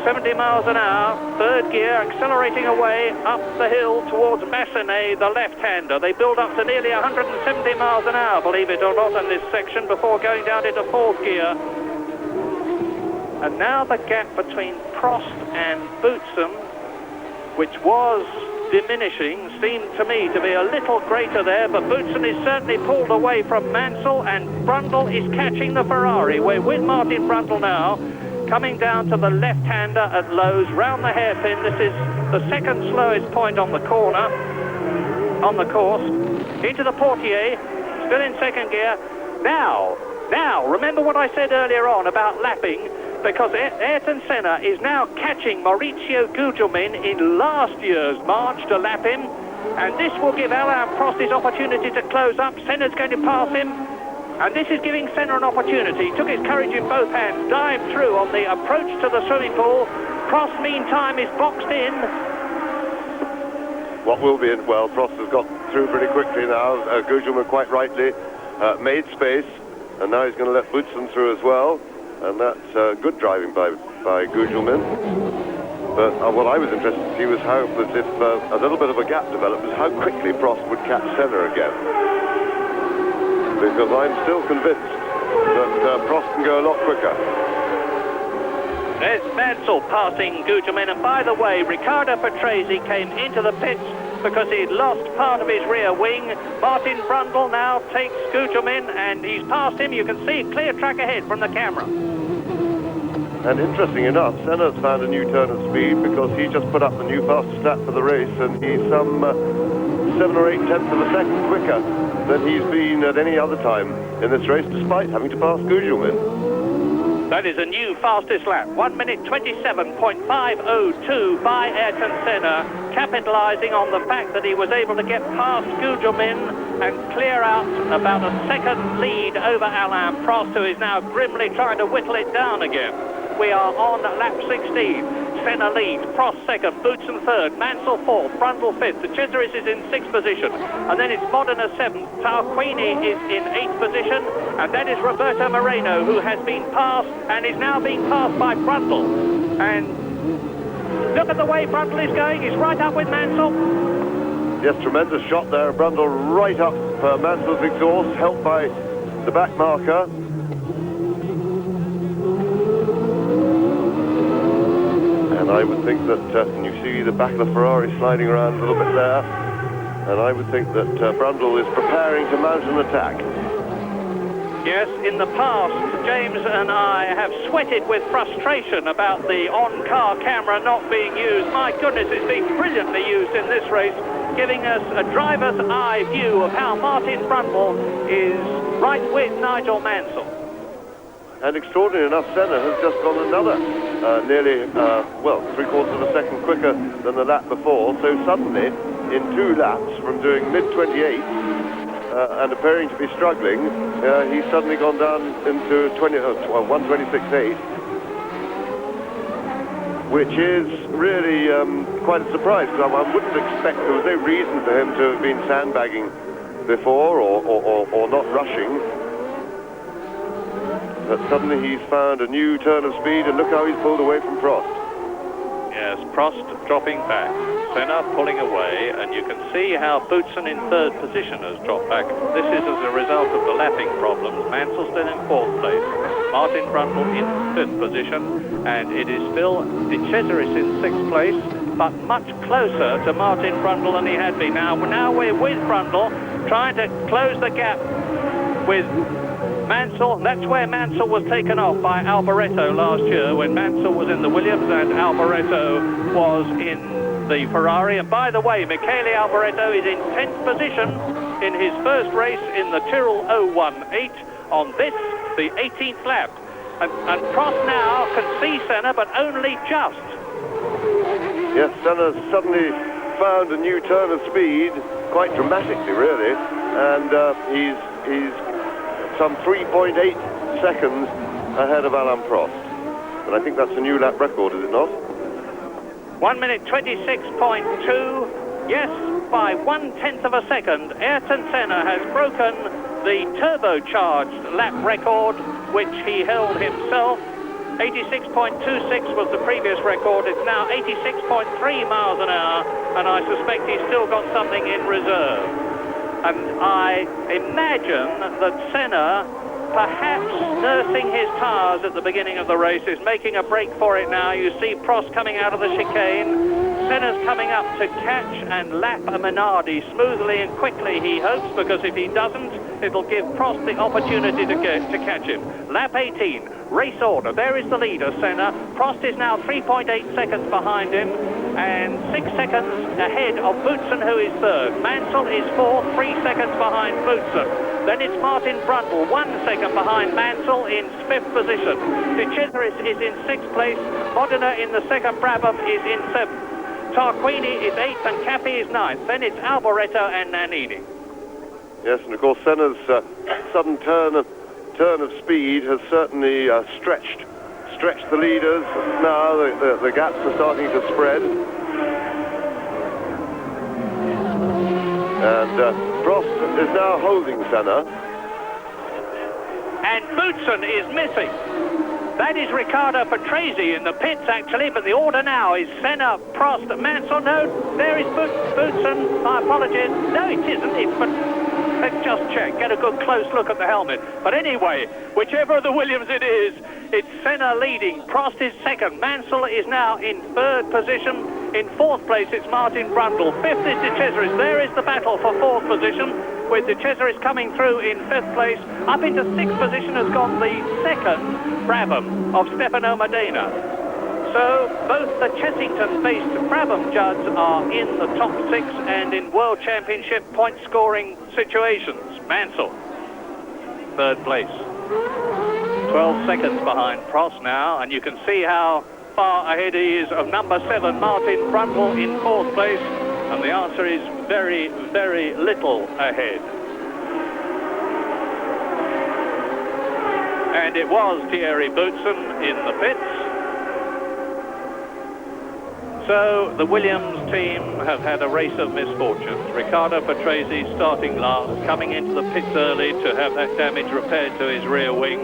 70 miles an hour, third gear, accelerating away up the hill towards Massenet, the left-hander. They build up to nearly 170 miles an hour, believe it or not, in this section before going down into fourth gear. And now the gap between Prost and Boutsen, which was diminishing, seemed to me to be a little greater there, but Boutsen is certainly pulled away from Mansell, and Brundle is catching the Ferrari. We're with Martin Brundle now, coming down to the left-hander at Lowe's, round the hairpin. This is the second slowest point on the corner, on the course. Into the Portier, still in second gear. Now, remember what I said earlier on about lapping, because Ayrton Senna is now catching Maurizio Gugelmin in last year's March to lap him, and this will give Alain Prost his opportunity to close up. Senna's going to pass him. And this is giving Senna an opportunity. Took his courage in both hands, dived through on the approach to the swimming pool. Prost, meantime, is boxed in. What will be in? Well, Prost has got through pretty quickly now. Gugelmin quite rightly made space, and now he's going to let Boutsen through as well. And that's good driving by Gugelmin. But what I was interested to see was how, as if a little bit of a gap developed, was how quickly Prost would catch Senna again. Because I'm still convinced that Prost can go a lot quicker. There's Mansell passing Gugelmin, and by the way, Riccardo Patrese came into the pits because he'd lost part of his rear wing. Martin Brundle now takes Gugelmin, and he's passed him. You can see clear track ahead from the camera. And interesting enough, Senna's found a new turn of speed because he just put up the new fastest lap for the race, and he's some 7 or 8 tenths of a second quicker than he's been at any other time in this race, despite having to pass Gugelmin. That is a new fastest lap, 1 minute 27.502 by Ayrton Senna, capitalizing on the fact that he was able to get past Gugelmin and clear out about a second lead over Alain Prost, who is now grimly trying to whittle it down again. We are on lap 16. Senna leads, Prost second, Boutsen third, Mansell fourth, Brundle fifth. De Cesaris is in sixth position, and then it's Modena seventh. Tarquini is in eighth position, and that is Roberto Moreno, who has been passed and is now being passed by Brundle. And look at the way Brundle is going. He's right up with Mansell. Yes, tremendous shot there. Brundle right up for Mansell's exhaust, helped by the back marker. And I would think that, and you see the back of the Ferrari sliding around a little bit there, and I would think that Brundle is preparing to mount an attack. Yes, in the past, James and I have sweated with frustration about the on-car camera not being used. My goodness, it's been brilliantly used in this race, giving us a driver's eye view of how Martin Brundle is right with Nigel Mansell. And extraordinary enough, Senna has just gone another nearly, well, 3/4 of a second quicker than the lap before. So suddenly, in 2 laps, from doing mid-28 and appearing to be struggling, he's suddenly gone down into 1:26.8, which is really quite a surprise, because I wouldn't expect, there was no reason for him to have been sandbagging before or not rushing. But suddenly he's found a new turn of speed, and look how he's pulled away from Prost. Yes, Prost dropping back, Senna pulling away, and you can see how Boutsen in third position has dropped back. This is as a result of the lapping problems. Mansell still in fourth place, Martin Brundle in fifth position, and it is still De Cesaris in sixth place, but much closer to Martin Brundle than he had been. Now we're with Brundle, trying to close the gap with Mansell. That's where Mansell was taken off by Alboreto last year, when Mansell was in the Williams and Alboreto was in the Ferrari. And by the way, Michele Alboreto is in 10th position in his first race in the Tyrrell 018 on this, the 18th lap. And Prost now can see Senna, but only just. Yes, Senna suddenly found a new turn of speed, quite dramatically, really, and he's some 3.8 seconds ahead of Alain Prost. And I think that's a new lap record, is it not? 1:26.2. Yes, by 1/10 of a second, Ayrton Senna has broken the turbocharged lap record, which he held himself. 86.26 was the previous record. It's now 86.3 miles an hour, and I suspect he's still got something in reserve. And I imagine that Senna, perhaps nursing his tires at the beginning of the race, is making a break for it now. You see Prost coming out of the chicane. Senna's coming up to catch and lap a Minardi smoothly and quickly, he hopes, because if he doesn't, it'll give Prost the opportunity to catch him. Lap 18, race order. There is the leader, Senna. Prost is now 3.8 seconds behind him, and 6 seconds ahead of Boutsen, who is third. Mansell is fourth, 3 seconds behind Boutsen. Then it's Martin Brundle, 1 second behind Mansell in fifth position. De Cesaris is in sixth place. Modena in the second. Brabham is in seventh. Tarquini is eighth, and Capi is ninth. Then it's Alboreto and Nannini. Yes, and of course Senna's sudden turn of speed has certainly stretched the leaders. Now the gaps are starting to spread. And Prost is now holding Senna. And Boutsen is missing. That is Riccardo Patrese in the pits, actually, but the order now is Senna, Prost, Mansell. No, there is Boutsen. My apologies. No, it isn't. Let's just check, get a good close look at the helmet. But anyway, whichever of the Williams it is, it's Senna leading. Prost is second. Mansell is now in third position. In fourth place, it's Martin Brundle. Fifth is De Cesaris. There is the battle for fourth position, with De Cesaris coming through in fifth place. Up into sixth position has gone the second Brabham of Stefano Modena. So both the Chessington-based Brabham judges are in the top six and in World Championship point-scoring situations. Mansell, third place. 12 seconds behind Prost now, and you can see how far ahead he is of number 7, Martin Brundle, in fourth place. And the answer is very, very little ahead. And it was Thierry Boutsen in the pits. So the Williams team have had a race of misfortunes. Riccardo Patrese starting last, coming into the pits early to have that damage repaired to his rear wing.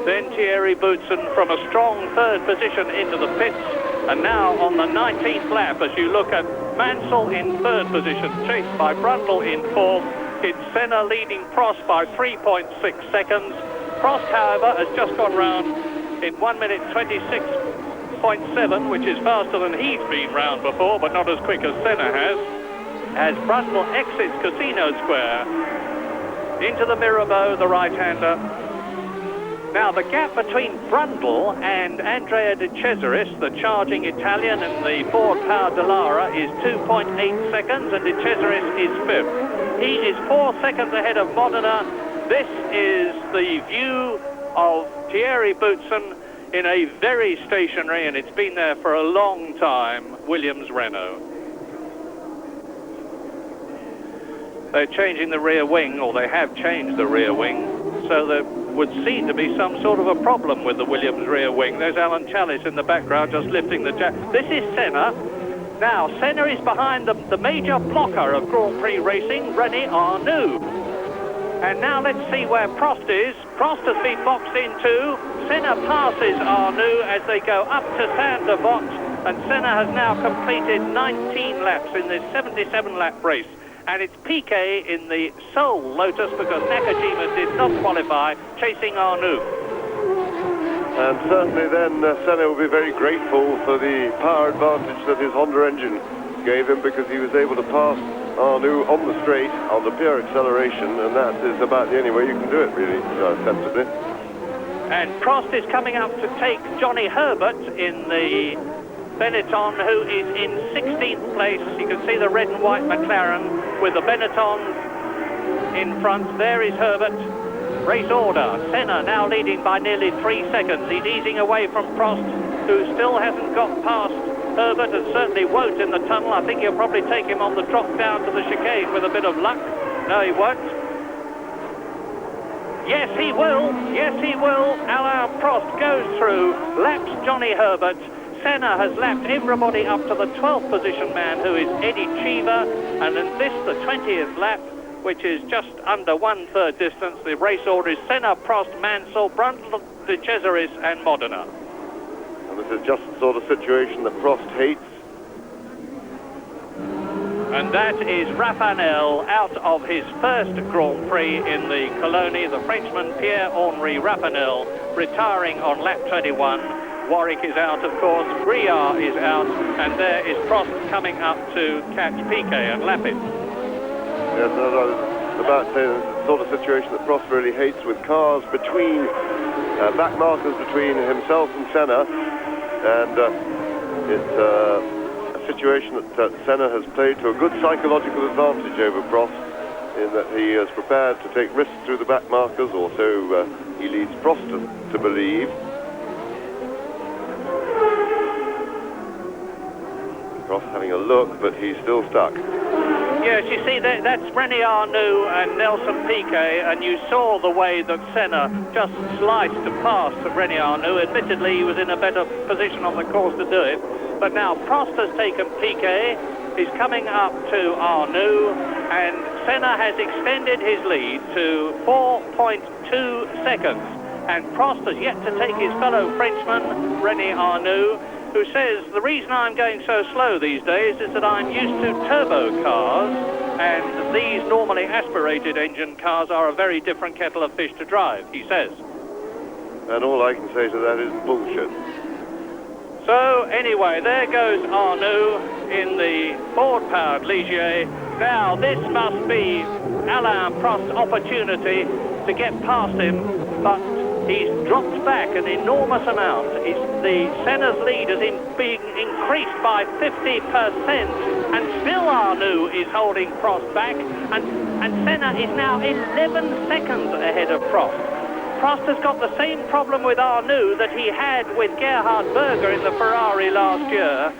Then Thierry Boutsen from a strong third position into the pits. And now on the 19th lap, as you look at Mansell in third position, chased by Brundle in fourth. It's Senna leading Prost by 3.6 seconds. Prost, however, has just gone round in 1 minute 26.7, which is faster than he's been round before, but not as quick as Senna has. As Brundle exits Casino Square into the Mirabeau, the right-hander. Now, the gap between Brundle and Andrea De Cesaris, the charging Italian in the Ford-powered Dallara, is 2.8 seconds, and De Cesaris is fifth. He is 4 seconds ahead of Modena. This is the view of Thierry Boutsen in a very stationary, and it's been there for a long time, Williams Renault. They're changing the rear wing, or they have changed the rear wing, so there would seem to be some sort of a problem with the Williams rear wing. There's Alan Chalice in the background just lifting the jack. This is Senna. Now, Senna is behind the major blocker of Grand Prix racing, René Arnoux. And now let's see where Prost is. Prost has been boxed in too. Senna passes Arnoux as they go up to Sainte-Devote, and Senna has now completed 19 laps in this 77-lap race. And it's Piquet in the sole Lotus because Nakajima did not qualify, chasing Arnoux. And certainly then Senna will be very grateful for the power advantage that his Honda engine gave him, because he was able to pass Arnoux on the straight on the pure acceleration, and that is about the only way you can do it, really, sensibly. And Prost is coming up to take Johnny Herbert in the Benetton, who is in 16th place. You can see the red and white McLaren with the Benetton in front. There is Herbert. Race order. Senna now leading by nearly 3 seconds. He's easing away from Prost, who still hasn't got past Herbert and certainly won't in the tunnel. I think he'll probably take him on the drop down to the chicane with a bit of luck. No, he won't. Yes, he will. Yes, he will. Alain Prost goes through, laps Johnny Herbert. Senna has lapped everybody up to the 12th position man, who is Eddie Cheever, and in this, the 20th lap, which is just under 1/3 distance. The race order is Senna, Prost, Mansell, Brundle, De Cesaris, and Modena. And this is just the sort of situation that Prost hates. And that is Raphanel out of his first Grand Prix in the Colony. The Frenchman Pierre-Henri Raphanel retiring on lap 21. Warwick is out, of course. Briard is out, and there is Prost coming up to catch Piquet and lap it. Yes, I was about to say the sort of situation that Prost really hates, with cars between, back markers between himself and Senna, and it's a situation that Senna has played to a good psychological advantage over Prost, in that he is prepared to take risks through the back markers, or so he leads Prost to believe. Prost having a look, but he's still stuck. Yes, you see, that's René Arnoux and Nelson Piquet, and you saw the way that Senna just sliced past René Arnoux. Admittedly, he was in a better position on the course to do it. But now Prost has taken Piquet, he's coming up to Arnoux, and Senna has extended his lead to 4.2 seconds. And Prost has yet to take his fellow Frenchman, René Arnoux, who says, the reason I'm going so slow these days is that I'm used to turbo cars, and these normally aspirated engine cars are a very different kettle of fish to drive, he says. And all I can say to that is bullshit. So, anyway, there goes Arnoux in the Ford-powered Ligier. Now, this must be Alain Prost's opportunity to get past him, but he's dropped back an enormous amount. The Senna's lead has been increased by 50%, and still Arnoux is holding Prost back, and Senna is now 11 seconds ahead of Prost. Prost has got the same problem with Arnoux that he had with Gerhard Berger in the Ferrari last year,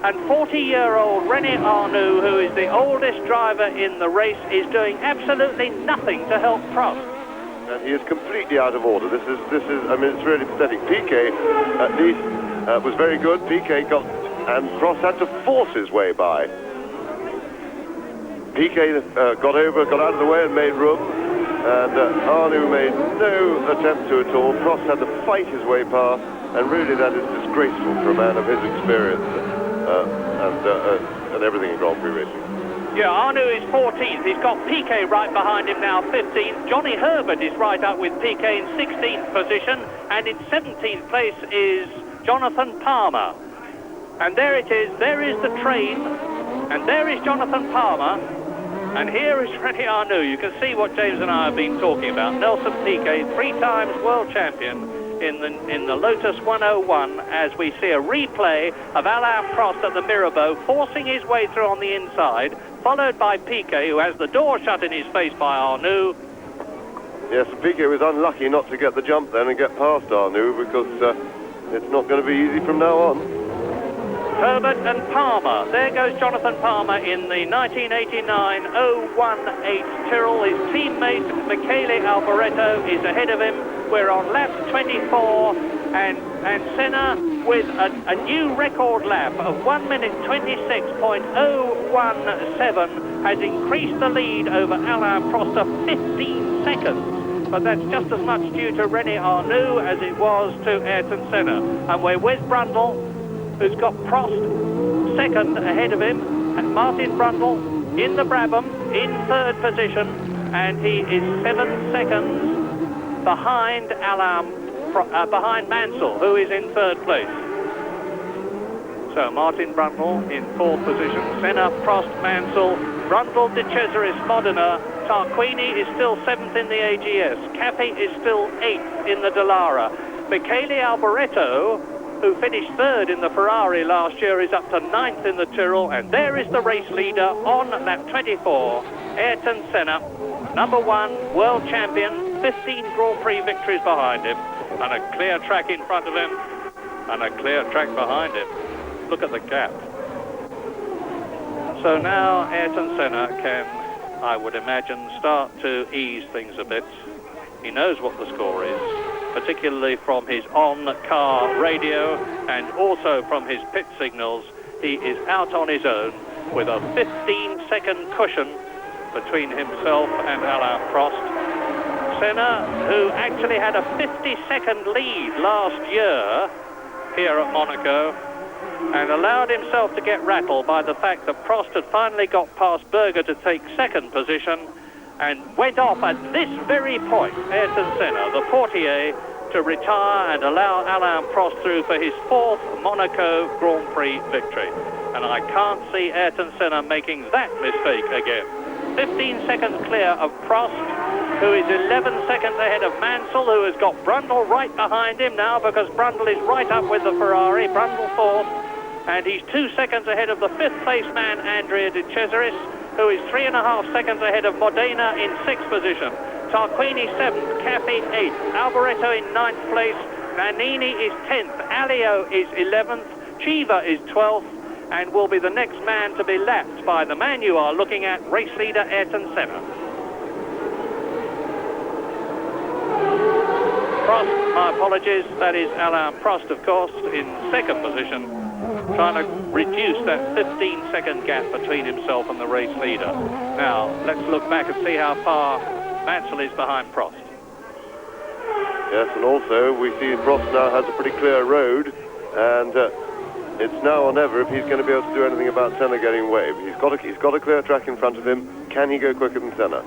and 40-year-old René Arnoux, who is the oldest driver in the race, is doing absolutely nothing to help Prost. And he is completely out of order. This is, I mean, it's really pathetic. Piquet, at least, was very good. Piquet got and Prost had to force his way by. Piquet got out of the way and made room, and Arnoux made no attempt to at all. Prost had to fight his way past, and really that is disgraceful for a man of his experience and everything in Grand Prix racing. Yeah, Arnoux is 14th. He's got Piquet right behind him now, 15th. Johnny Herbert is right up with Piquet in 16th position, and in 17th place is Jonathan Palmer. And there it is, there is the train, and there is Jonathan Palmer, and here is René Arnoux. You can see what James and I have been talking about. Nelson Piquet, 3 times world champion in the Lotus 101, as we see a replay of Alain Prost at the Mirabeau, forcing his way through on the inside, followed by Piquet, who has the door shut in his face by Arnoux. Yes, Piquet was unlucky not to get the jump then and get past Arnoux, because it's not going to be easy from now on. Herbert and Palmer. There goes Jonathan Palmer in the 1989 018 Tyrrell. His teammate Michele Alboreto is ahead of him. We're on lap 24, and Senna with a new record lap of 1 minute 26.017 has increased the lead over Alain Prost to 15 seconds. But that's just as much due to René Arnoux as it was to Ayrton Senna. And we're with Brundle, who's got Prost second ahead of him, and Martin Brundle in the Brabham in 3rd position, and he is 7 seconds behind behind Mansell, who is in 3rd place. So Martin Brundle in 4th position, Senna, Prost, Mansell, Brundle, De Cesaris, Modena. Tarquini is still 7th in the AGS. Cappy is still 8th in the Dallara. Michele Alboreto, who finished 3rd in the Ferrari last year, is up to 9th in the Tyrrell, and there is the race leader on lap 24, Ayrton Senna, number 1 world champion, 15 Grand Prix victories behind him, and a clear track in front of him, and a clear track behind him. Look at the gap. So now Ayrton Senna can, I would imagine, start to ease things a bit. He knows what the score is, particularly from his on-car radio and also from his pit signals. He is out on his own with a 15-second cushion between himself and Alain Prost. Senna, who actually had a 50-second lead last year here at Monaco, and allowed himself to get rattled by the fact that Prost had finally got past Berger to take 2nd position, and went off at this very point, Ayrton Senna, the portier, to retire and allow Alain Prost through for his 4th Monaco Grand Prix victory. And I can't see Ayrton Senna making that mistake again. 15 seconds clear of Prost, who is 11 seconds ahead of Mansell, who has got Brundle right behind him now, because Brundle is right up with the Ferrari. Brundle 4th, and he's 2 seconds ahead of the 5th place man, Andrea De Cesaris, who is 3.5 seconds ahead of Modena in 6th position. Tarquini 7th, Cappy 8th, Alboreto in 9th place, Nannini is 10th, Alio is 11th, Chiva is 12th, and will be the next man to be lapped by the man you are looking at, race leader Ayrton Senna. Prost, my apologies, that is Alain Prost, of course, in 2nd position, trying to reduce that 15-second gap between himself and the race leader. Now, let's look back and see how far Mansell is behind Prost. Yes, and also we see Prost now has a pretty clear road, and it's now or never if he's going to be able to do anything about Senna getting away. He's got a clear track in front of him. Can he go quicker than Senna?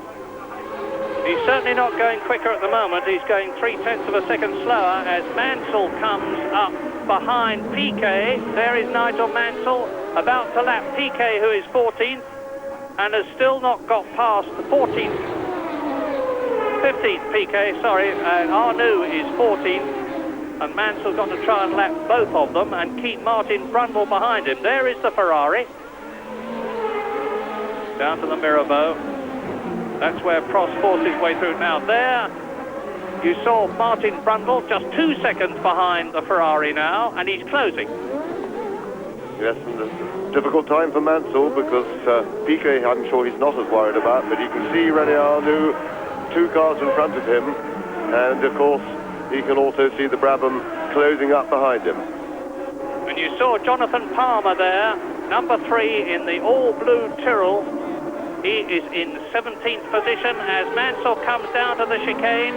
He's certainly not going quicker at the moment. He's going 0.3 of a second slower as Mansell comes up behind Piquet. There is Nigel Mansell about to lap Piquet, who is 14th, and has still not got past the 15th Piquet, sorry, and Arnoux is 14th, and Mansell's got to try and lap both of them and keep Martin Brundle behind him. There is the Ferrari. Down to the Mirabeau. That's where Prost forced his way through. Now there, you saw Martin Brundle just 2 seconds behind the Ferrari now, and he's closing. Yes, and a difficult time for Mansell, because Piquet I'm sure he's not as worried about, but you can see René Arnoux 2 cars in front of him, and of course he can also see the Brabham closing up behind him. And And you saw Jonathan Palmer there, number 3 in the all-blue Tyrrell. He is in 17th position as Mansell comes down to the chicane.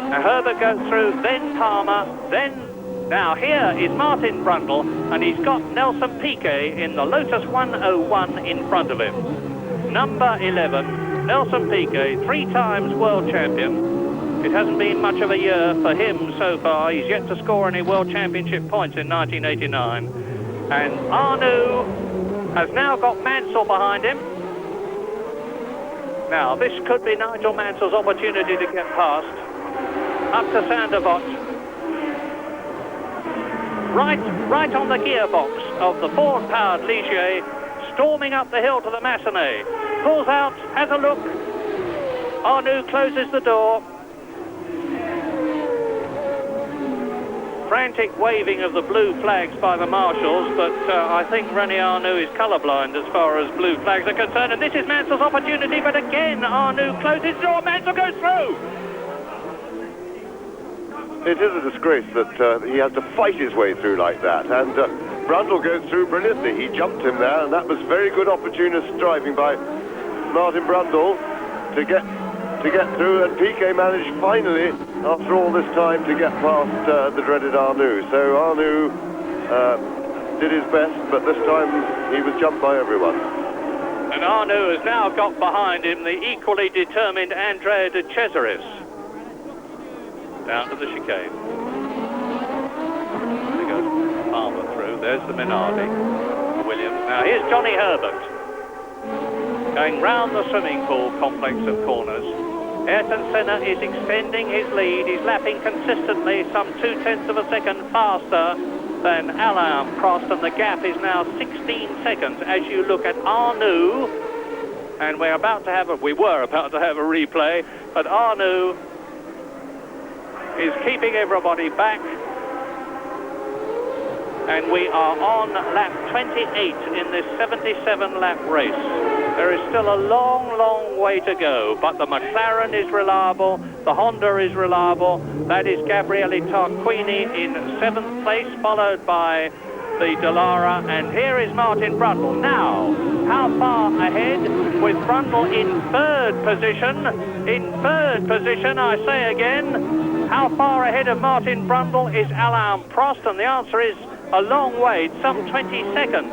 Now Herbert goes through, then Palmer, then... Now here is Martin Brundle, and he's got Nelson Piquet in the Lotus 101 in front of him. Number 11, Nelson Piquet, 3 times world champion. It hasn't been much of a year for him so far. He's yet to score any World Championship points in 1989. And Arnoux has now got Mansell behind him. Now, this could be Nigel Mansell's opportunity to get past. Up to Sandervot. Right on the gearbox of the Ford-powered Ligier, storming up the hill to the Massenet. Pulls out, has a look. Arnoux closes the door. Frantic waving of the blue flags by the marshals, but I think René Arnoux is colourblind as far as blue flags are concerned, and this is Mansell's opportunity, but again Arnoux closes the door, Mansell goes through! It is a disgrace that he has to fight his way through like that, and Brundle goes through brilliantly. He jumped him there, and that was very good opportunist driving by Martin Brundle to get through, and Piquet managed finally, after all this time, to get past the dreaded Arnoux. So Arnoux did his best, but this time he was jumped by everyone. And Arnoux has now got behind him the equally determined Andrea de Cesaris. Down to the chicane. There goes Palmer through. There's the Minardi. Williams. Now here's Johnny Herbert. Going round the swimming pool complex of corners. Ayrton Senna is extending his lead. He's lapping consistently some 0.2 of a second faster than Alain Prost, and the gap is now 16 seconds as you look at Arnoux. And we were about to have a replay, but Arnoux is keeping everybody back, and we are on lap 28 in this 77 lap race. There is still a long way to go, but the McLaren is reliable, the Honda is reliable. That is Gabriele Tarquini in 7th place, followed by the Dallara, and here is Martin Brundle. Now, how far ahead with Brundle in 3rd position? In 3rd position, I say again. How far ahead of Martin Brundle is Alain Prost? And the answer is a long way, some 20 seconds.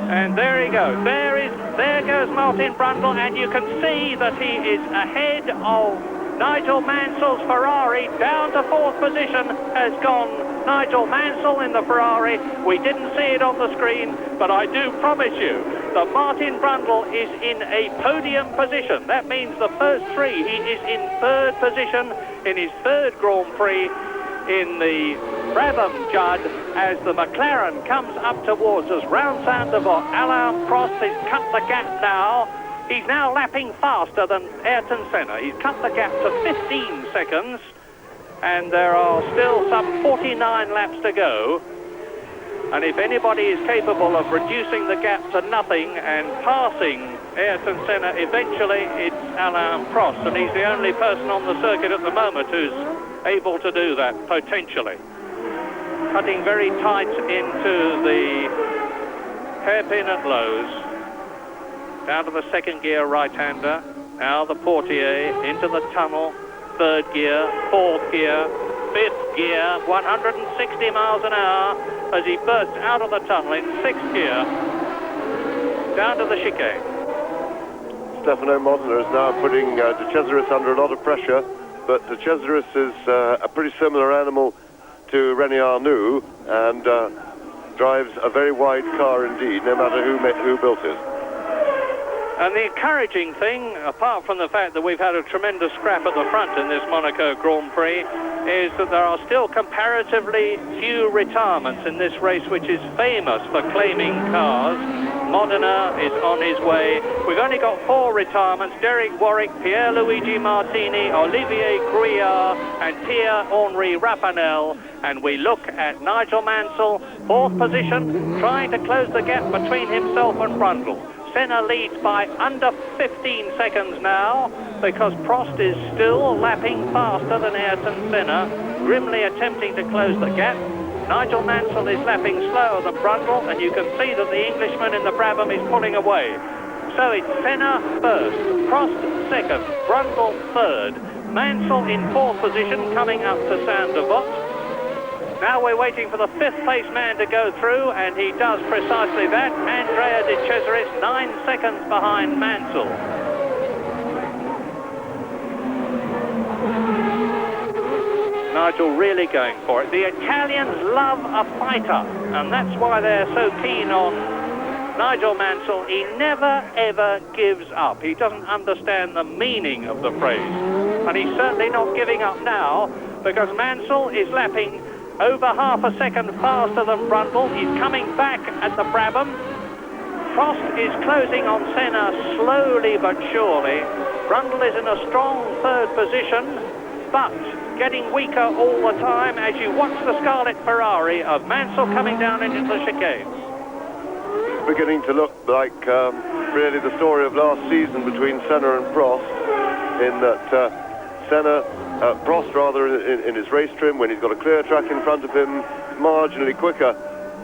And there he goes. There goes Martin Brundle, and you can see that he is ahead of Nigel Mansell's Ferrari. Down to 4th position has gone Nigel Mansell in the Ferrari. We didn't see it on the screen, but I do promise you that Martin Brundle is in a podium position. That means the first 3. He is in 3rd position in his 3rd Grand Prix in the Brabham Judd as the McLaren comes up towards us round Sandervot. Alain Prost has cut the gap now. He's now lapping faster than Ayrton Senna. He's cut the gap to 15 seconds, and there are still some 49 laps to go. And if anybody is capable of reducing the gap to nothing and passing Ayrton Senna, eventually it's Alain Prost, and he's the only person on the circuit at the moment who's able to do that, potentially. Cutting very tight into the hairpin at Lowe's. Down to the 2nd gear right-hander. Now the Portier into the tunnel. 3rd gear, 4th gear, 5th gear, 160 miles an hour as he bursts out of the tunnel in 6th gear. Down to the chicane. Stefano Modena is now putting De Cesaris under a lot of pressure, but De Cesaris is a pretty similar animal to René Arnoux, and drives a very wide car indeed, no matter who built it. And the encouraging thing, apart from the fact that we've had a tremendous scrap at the front in this Monaco Grand Prix, is that there are still comparatively few retirements in this race, which is famous for claiming cars. Modena is on his way. We've only got 4 retirements: Derek Warwick, Pierluigi Martini, Olivier Grouillard and Pierre-Henri Rapinel. And we look at Nigel Mansell, 4th position, trying to close the gap between himself and Brundle. Senna leads by under 15 seconds now. because Prost is still lapping faster than Ayrton Senna, grimly attempting to close the gap. Nigel Mansell is lapping slower than Brundle, and you can see that the Englishman in the Brabham is pulling away. So it's Senna first, Prost second, Brundle third, Mansell in fourth position coming up to Sainte-Devote. Now we're waiting for the fifth place man to go through, and he does precisely that. Andrea De Cesaris 9 seconds behind Mansell. Nigel really going for it. The Italians love a fighter, and that's why they're so keen on Nigel Mansell. He never ever gives up. He doesn't understand the meaning of the phrase, and he's certainly not giving up now, because Mansell is lapping over half a second faster than Brundle. He's coming back at the Brabham. Prost is closing on Senna slowly but surely. Brundle is in a strong third position, but getting weaker all the time as you watch the Scarlet Ferrari of Mansell coming down into the chicane. It's beginning to look like really the story of last season between Senna and Prost, in that Prost rather in his race trim, when he's got a clear track in front of him, marginally quicker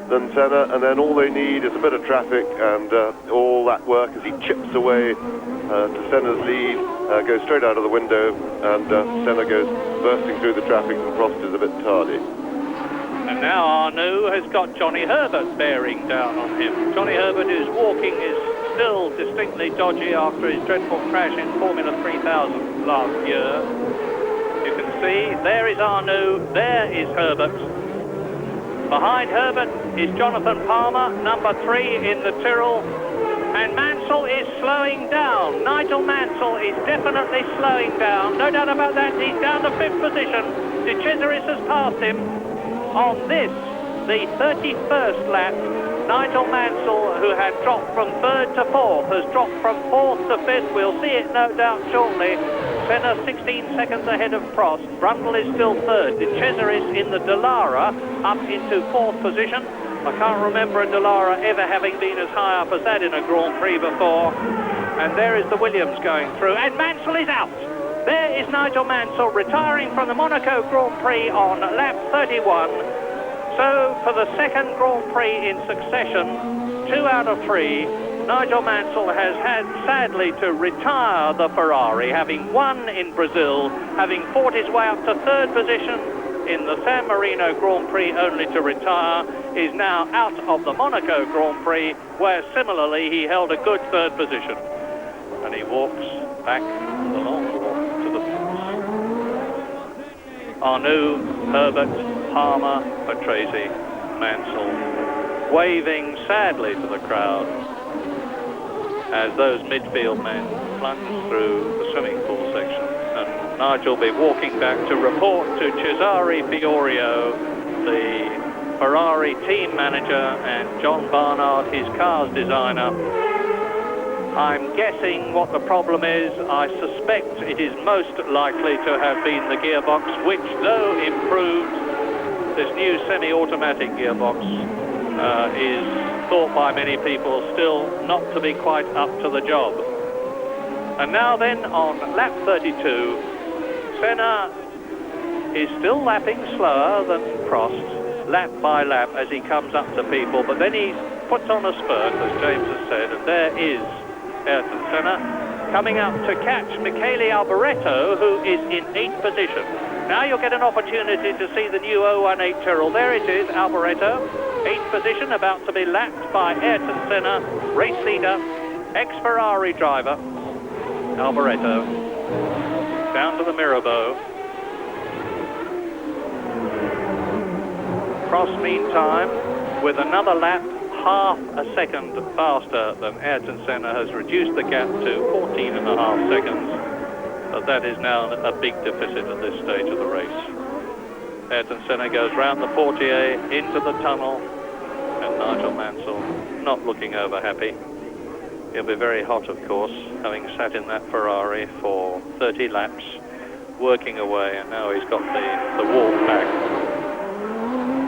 than Senna, and then all they need is a bit of traffic, and all that work as he chips away to Senna's lead, goes straight out of the window, and Senna goes bursting through the traffic, and Prost is a bit tardy. And now Arnoux has got Johnny Herbert bearing down on him. Johnny Herbert, whose walking is still distinctly dodgy after his dreadful crash in Formula 3000 last year. You can see, there is Arnoux, there is Herbert. Behind Herbert is Jonathan Palmer, number 3 in the Tyrrell. And Mansell is slowing down. Nigel Mansell is definitely slowing down. No doubt about that. He's down to 5th position. De Cesaris has passed him. On this, the 31st lap, Nigel Mansell, who had dropped from 3rd to 4th, has dropped from 4th to 5th. We'll see it no doubt shortly. Senna 16 seconds ahead of Prost. Brundle is still 3rd. De Cesaris in the Dallara up into 4th position. I can't remember a Dallara ever having been as high up as that in a Grand Prix before. And there is the Williams going through, and Mansell is out. There is Nigel Mansell retiring from the Monaco Grand Prix on lap 31. So for the second Grand Prix in succession, 2 out of 3, Nigel Mansell has had sadly to retire the Ferrari, having won in Brazil, having fought his way up to 3rd position in the San Marino Grand Prix, only to retire. Is now out of the Monaco Grand Prix, where similarly he held a good 3rd position. And he walks back the long walk to the fence. Arnoux, Herbert, Palmer, Patrese, Mansell, waving sadly to the crowd as those midfield men plunge through the swimming pool section. And Nigel will be walking back to report to Cesare Fiorio, the Ferrari team manager, and John Barnard, his car's designer. I'm guessing what the problem is. I suspect it is most likely to have been the gearbox, which, though improved, this new semi-automatic gearbox is thought by many people still not to be quite up to the job. And now then, on lap 32, Senna is still lapping slower than Prost, lap by lap as he comes up to people, but then he puts on a spurt, as James has said, and there is Ayrton Senna coming up to catch Michele Alboreto, who is in 8th position. Now you'll get an opportunity to see the new 018 Tyrrell. There it is, Alboreto, 8th position, about to be lapped by Ayrton Senna, race leader, ex-Ferrari driver, Alboreto, down to the Mirabeau. Prost, meantime, with another lap, half a second faster than Ayrton Senna, has reduced the gap to 14.5 seconds. But that is now a big deficit at this stage of the race. Ayrton Senna goes round the portiere into the tunnel, and Nigel Mansell not looking over happy. He'll be very hot, of course, having sat in that Ferrari for 30 laps, working away, and now he's got the walk back.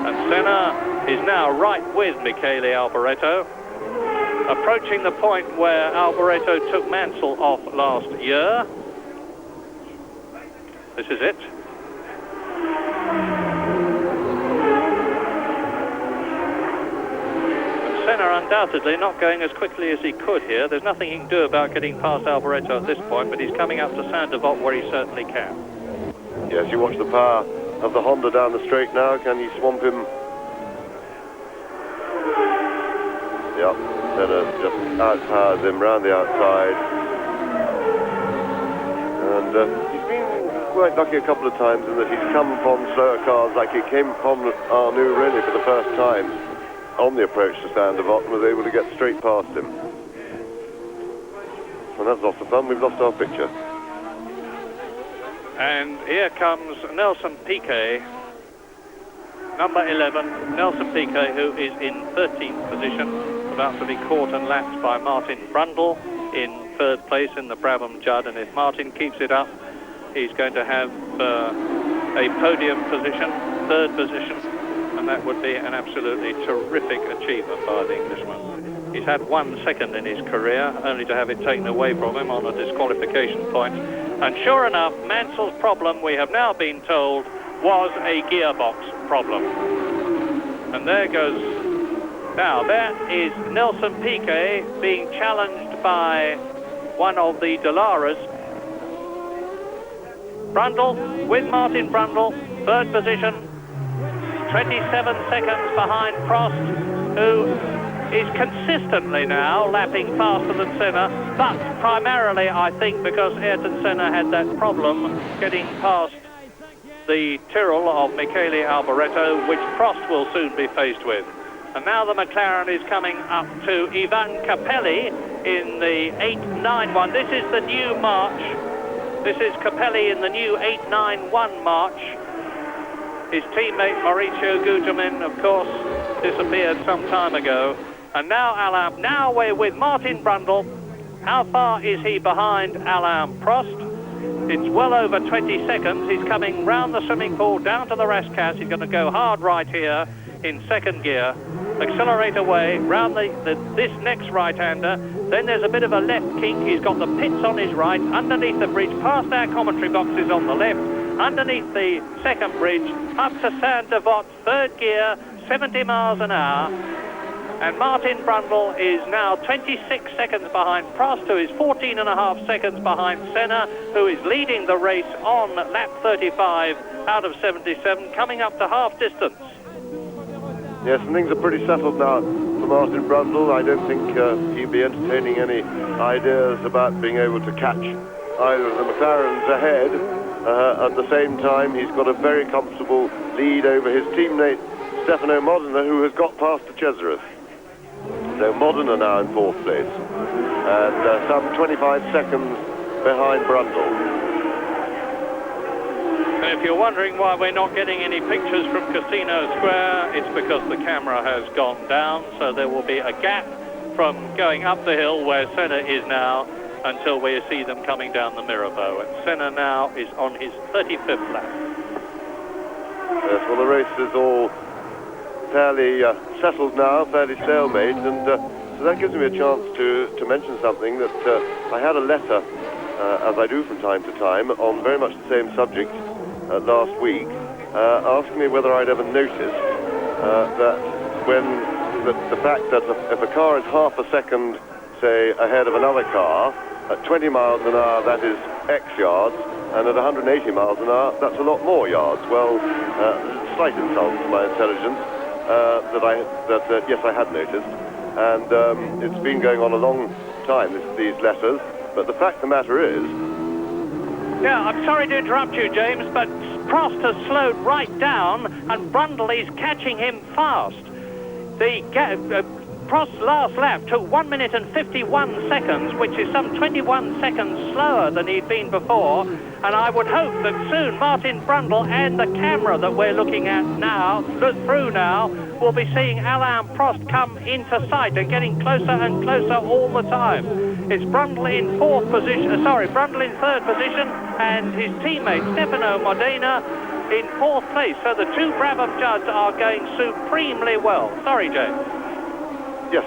And Senna is now right with Michele Alboreto, approaching the point where Alboreto took Mansell off last year. This is it. Senna undoubtedly not going as quickly as he could here. There's nothing he can do about getting past Alboreto at this point, but he's coming up to Saint-Devote where he certainly can. Yes, you watch the power of the Honda down the straight now. Can he swamp him? Yep, Senna just outpowers him round the outside. And he's been quite lucky a couple of times in that he's come from slower cars, like he came from Arnoux really for the first time on the approach to Saint-Devote and was able to get straight past him. And that's lost the fun. We've lost our picture. And here comes Nelson Piquet, number 11, Nelson Piquet, who is in 13th position, about to be caught and lapped by Martin Brundle in third place in the Brabham Judd. And if Martin keeps it up, he's going to have a podium position, third position, and that would be an absolutely terrific achievement by the Englishman. He's had 1 second in his career, only to have it taken away from him on a disqualification point. And sure enough, Mansell's problem, we have now been told, was a gearbox problem. And there goes... Now, there is Nelson Piquet being challenged by one of the Delaras. Brundle, with Martin Brundle, third position, 27 seconds behind Prost, who is consistently now lapping faster than Senna, but primarily, I think, because Ayrton Senna had that problem getting past the Tyrrell of Michele Alboreto, which Prost will soon be faced with. And now the McLaren is coming up to Ivan Capelli in the 891. This is the new march. This is Capelli in the new 891 march. His teammate Mauricio Gugelmin, of course, disappeared some time ago. And now Alain, now we're with Martin Brundle. How far is he behind Alain Prost? It's well over 20 seconds. He's coming round the swimming pool, down to the Rascasse. He's going to go hard right here in second gear. Accelerate away, round this next right-hander. Then there's a bit of a left kink. He's got the pits on his right, underneath the bridge, past our commentary boxes on the left, underneath the second bridge, up to Saint-Devote, third gear, 70 miles an hour. And Martin Brundle is now 26 seconds behind Prost, who is 14.5 seconds behind Senna, who is leading the race on lap 35 out of 77, coming up to half distance. Yes, and things are pretty settled now for Martin Brundle. I don't think he'd be entertaining any ideas about being able to catch either of the McLarens ahead. At the same time, he's got a very comfortable lead over his teammate Stefano Modena, who has got past the Cesaris. So Modena now in fourth place, and some 25 seconds behind Brundle. And if you're wondering why we're not getting any pictures from Casino Square, it's because the camera has gone down, so there will be a gap from going up the hill where Senna is now until we see them coming down the Mirabeau. And Senna now is on his 35th lap. Yes, well, the race is all fairly settled now, fairly stalemate, and so that gives me a chance to mention something that I had a letter, as I do from time to time, on very much the same subject last week, asking me whether I'd ever noticed that when the fact that if a car is half a second, say, ahead of another car, at 20 miles an hour that is X yards, and at 180 miles an hour that's a lot more yards. Well, slight insult to my intelligence that yes, I had noticed, and it's been going on a long time, these letters, but the fact of the matter is... Yeah, I'm sorry to interrupt you, James, but Prost has slowed right down and Brundle is catching him fast. Prost's last lap took 1 minute and 51 seconds, which is some 21 seconds slower than he'd been before, and I would hope that soon Martin Brundle and the camera that we're looking at now, through now, will be seeing Alain Prost come into sight and getting closer and closer all the time. It's Brundle in Brundle in third position, and his teammate Stefano Modena in fourth place. So the two Brabham Judds are going supremely well. Sorry, James. Yes,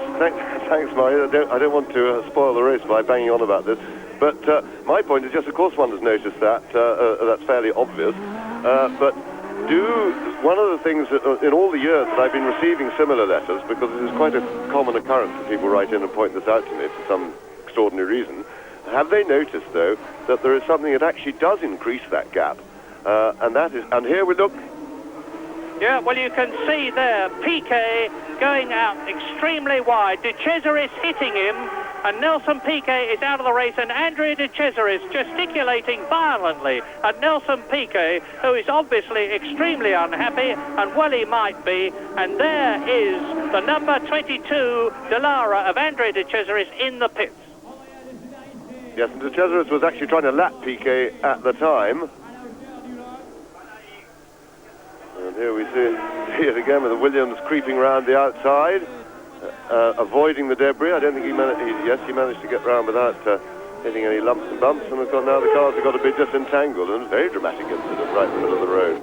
thanks, Murray. I don't want to spoil the race by banging on about this. But my point is, yes, of course one has noticed that. That's fairly obvious. But one of the things that, in all the years that I've been receiving similar letters, because it is quite a common occurrence that people write in and point this out to me for some extraordinary reason, have they noticed, though, that there is something that actually does increase that gap? And here we look. Yeah, well, you can see there, Piquet going out extremely wide. De Cesaris hitting him, and Nelson Piquet is out of the race, and Andrea De Cesaris gesticulating violently at Nelson Piquet, who is obviously extremely unhappy, and well he might be. And there is the number 22 Dallara of Andrea De Cesaris in the pits. Yes, and De Cesaris was actually trying to lap Piquet at the time. And here we see it again with the Williams creeping round the outside, avoiding the debris. I don't think he managed to get round without hitting any lumps and bumps. And of course now the cars have got to be disentangled, and a very dramatic incident right in the middle of the road.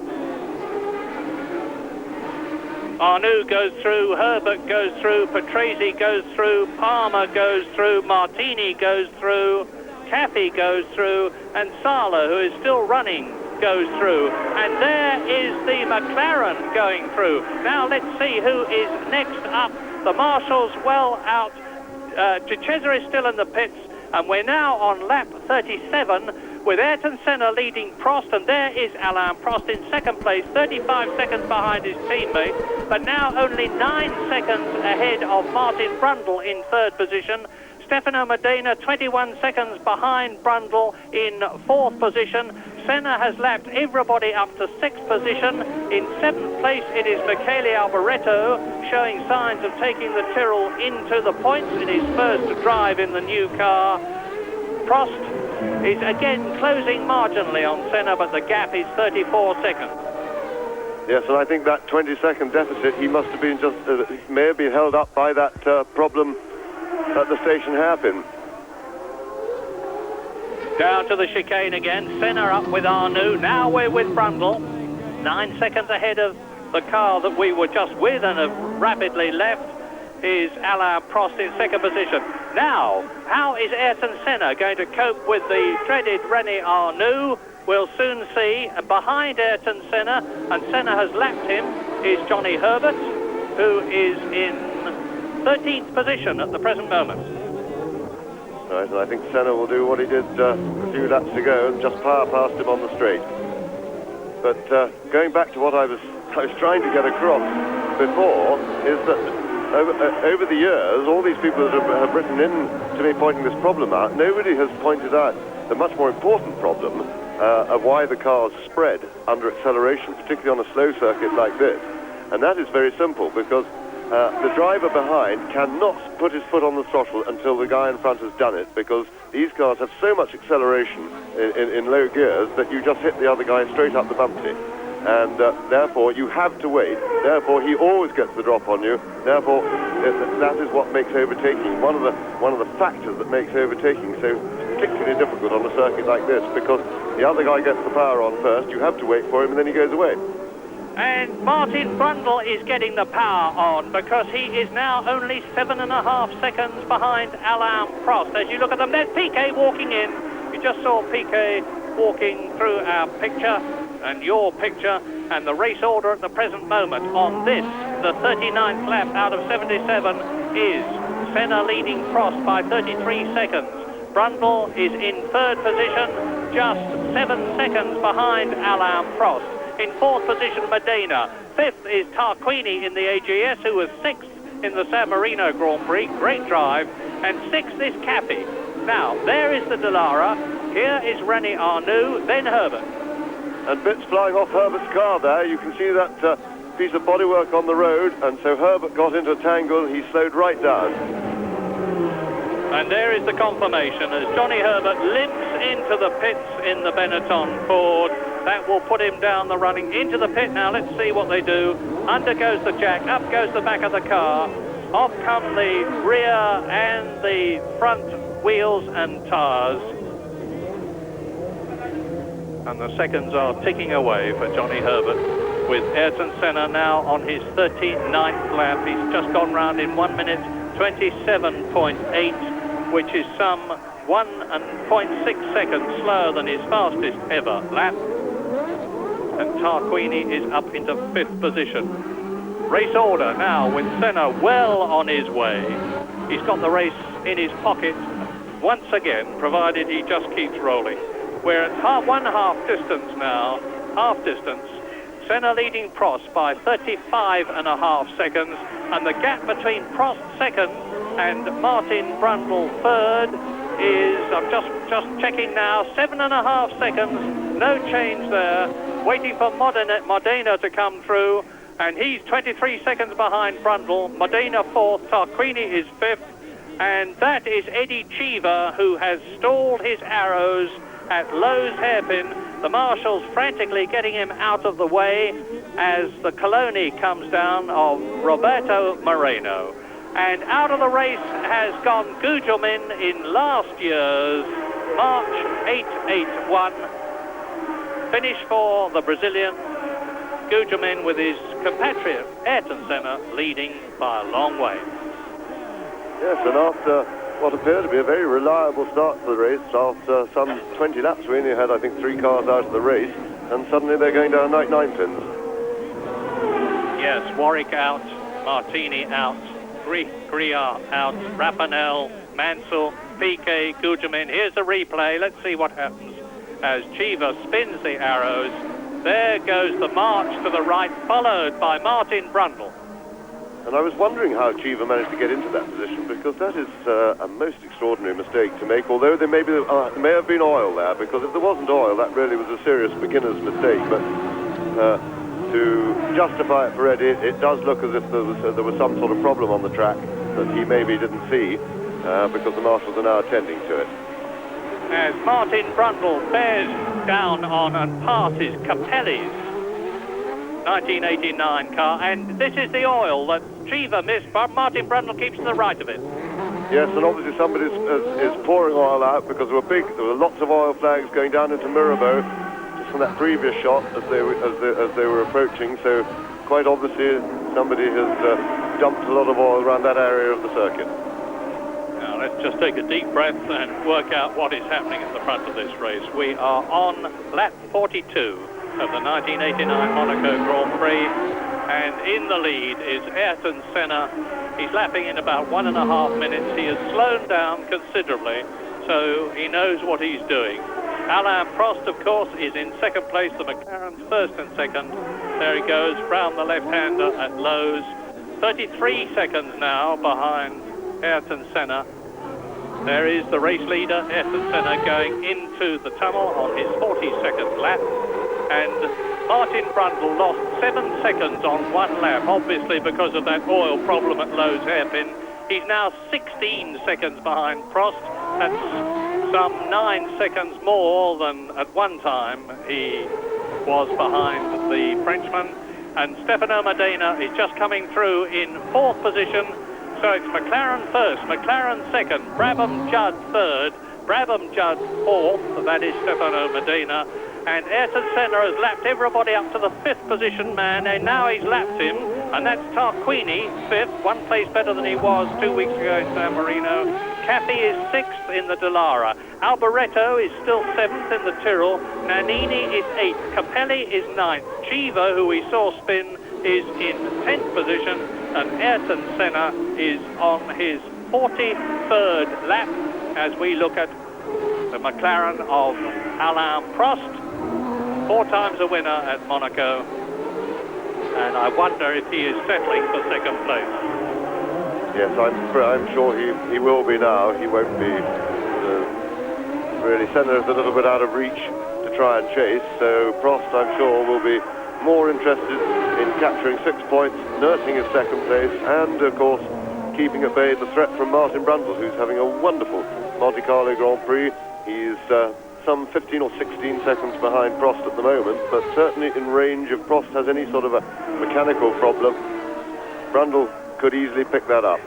Arnoux goes through, Herbert goes through, Patrese goes through, Palmer goes through, Martini goes through, Caffey goes through, and Sala, who is still running, goes through. And there is the McLaren going through. Now let's see who is next up. The marshals well out. De Cesaris still in the pits, and we're now on lap 37 with Ayrton Senna leading Prost, and there is Alain Prost in second place, 35 seconds behind his teammate, but now only 9 seconds ahead of Martin Brundle in third position. Stefano Medina 21 seconds behind Brundle in fourth position. Senna has lapped everybody up to sixth position. In seventh place it is Michele Alboreto, showing signs of taking the Tyrrell into the points in his first drive in the new car. Prost is again closing marginally on Senna, but the gap is 34 seconds. Yes, and I think that 20-second deficit, he must have been may have been held up by that problem at the station hairpin. Down to the chicane again, Senna up with Arnoux. Now we're with Brundle, 9 seconds ahead of the car that we were just with and have rapidly left is Alain Prost in second position. Now, how is Ayrton Senna going to cope with the dreaded René Arnoux? We'll soon see. Behind Ayrton Senna, and Senna has lapped him, is Johnny Herbert, who is in 13th position at the present moment. Right, and I think Senna will do what he did a few laps ago and just power past him on the straight. But going back to what I was trying to get across before, is that over the years, all these people that have written in to me pointing this problem out, nobody has pointed out the much more important problem of why the cars spread under acceleration, particularly on a slow circuit like this. And that is very simple, because the driver behind cannot put his foot on the throttle until the guy in front has done it, because these cars have so much acceleration in low gears that you just hit the other guy straight up the bumpy. And therefore you have to wait. Therefore he always gets the drop on you. Therefore that is what makes overtaking one of the factors that makes overtaking so particularly difficult on a circuit like this, because the other guy gets the power on first, you have to wait for him, and then he goes away. And Martin Brundle is getting the power on, because he is now only 7.5 seconds behind Alain Prost. As you look at them, there's Piquet walking in. You just saw Piquet walking through our picture and your picture, and the race order at the present moment on this, the 39th lap out of 77, is Senna leading Prost by 33 seconds. Brundle is in third position, just 7 seconds behind Alain Prost. In fourth position, Medina. Fifth is Tarquini in the AGS, who was sixth in the San Marino Grand Prix. Great drive. And sixth is Cappy. Now, there is the Dallara. Here is René Arnoux, then Herbert. And bits flying off Herbert's car there. You can see that piece of bodywork on the road. And so Herbert got into a tangle. He slowed right down. And there is the confirmation as Johnny Herbert limps into the pits in the Benetton Ford. That will put him down the running into the pit. Now let's see what they do. Under goes the jack, up goes the back of the car. Off come the rear and the front wheels and tyres. And the seconds are ticking away for Johnny Herbert, with Ayrton Senna now on his 39th lap. He's just gone round in 1 minute 27.8, which is some 1.6 seconds slower than his fastest ever lap. And Tarquini is up into 5th position. Race order now with Senna well on his way. He's got the race in his pocket once again, provided he just keeps rolling. We're at one half distance now, half distance. Senna leading Prost by 35.5 seconds, and the gap between Prost second and Martin Brundle third is, I'm just checking now, 7.5 seconds, no change there. Waiting for Modena to come through, and he's 23 seconds behind Brundle. Modena 4th, Tarquini is 5th, and that is Eddie Cheever, who has stalled his arrows at Lowe's hairpin. The marshals frantically getting him out of the way as the Coloni comes down of Roberto Moreno. And out of the race has gone Gugelmin in last year's March 881. Finish for the Brazilian. Gugelmin with his compatriot Ayrton Senna leading by a long way. Yes, and after what appeared to be a very reliable start to the race, after some 20 laps, we only had, I think, 3 cars out of the race, and suddenly they're going down 9 pins. Yes, Warwick out, Martini out, Griard out, Rapinel, Mansell, Piquet, Gugelmin. Here's the replay. Let's see what happens as Cheever spins the arrows. There goes the march to the right, followed by Martin Brundle. And I was wondering how Cheever managed to get into that position, because that is a most extraordinary mistake to make, although there may have been oil there, because if there wasn't oil, that really was a serious beginner's mistake. But to justify it for Eddie, it does look as if there was some sort of problem on the track that he maybe didn't see, because the marshals are now attending to it. As Martin Brundle bears down on and passes Capelli's 1989 car, and this is the oil that Cheever missed, but Martin Brundle keeps to the right of it. Yes, and obviously somebody is pouring oil out, because there were lots of oil flags going down into Mirabeau just from that previous shot as they were approaching. So quite obviously somebody has dumped a lot of oil around that area of the circuit. Now let's just take a deep breath and work out what is happening at the front of this race. We are on lap 42 of the 1989 Monaco Grand Prix, and in the lead is Ayrton Senna. He's lapping in about 1.5 minutes. He has slowed down considerably, so he knows what he's doing. Alain Prost, of course, is in second place. The McLaren's first and second. There he goes, Brown the left-hander at Lowe's. 33 seconds now behind Ayrton Senna. There is the race leader, Ayrton Senna, going into the tunnel on his 42nd lap. And Martin Brundle lost 7 seconds on 1 lap, obviously because of that oil problem at Lowe's hairpin. He's now 16 seconds behind Prost. That's some 9 seconds more than at one time he was behind the Frenchman. And Stefano Modena is just coming through in 4th position. So it's McLaren first, McLaren second, Brabham Judd third, Brabham Judd fourth, that is Stefano Modena. And Ayrton Senna has lapped everybody up to the 5th position man, and now he's lapped him, and that's Tarquini, 5th, 1 place better than he was 2 weeks ago in San Marino. Caffey is 6th in the Dallara. Alboreto is still 7th in the Tyrrell. Nannini is 8th. Capelli is 9th. Cheever, who we saw spin, is in 10th position, and Ayrton Senna is on his 43rd lap as we look at the McLaren of Alain Prost, 4 times a winner at Monaco, and I wonder if he is settling for second place. Yes, I'm sure he will be now. He won't be. Really, Senna is a little bit out of reach to try and chase, so Prost, I'm sure, will be more interested in capturing 6 points, nursing his second place, and, of course, keeping at bay the threat from Martin Brundle, who's having a wonderful Monte Carlo Grand Prix. He's some 15 or 16 seconds behind Prost at the moment, but certainly in range if Prost has any sort of a mechanical problem. Brundle could easily pick that up.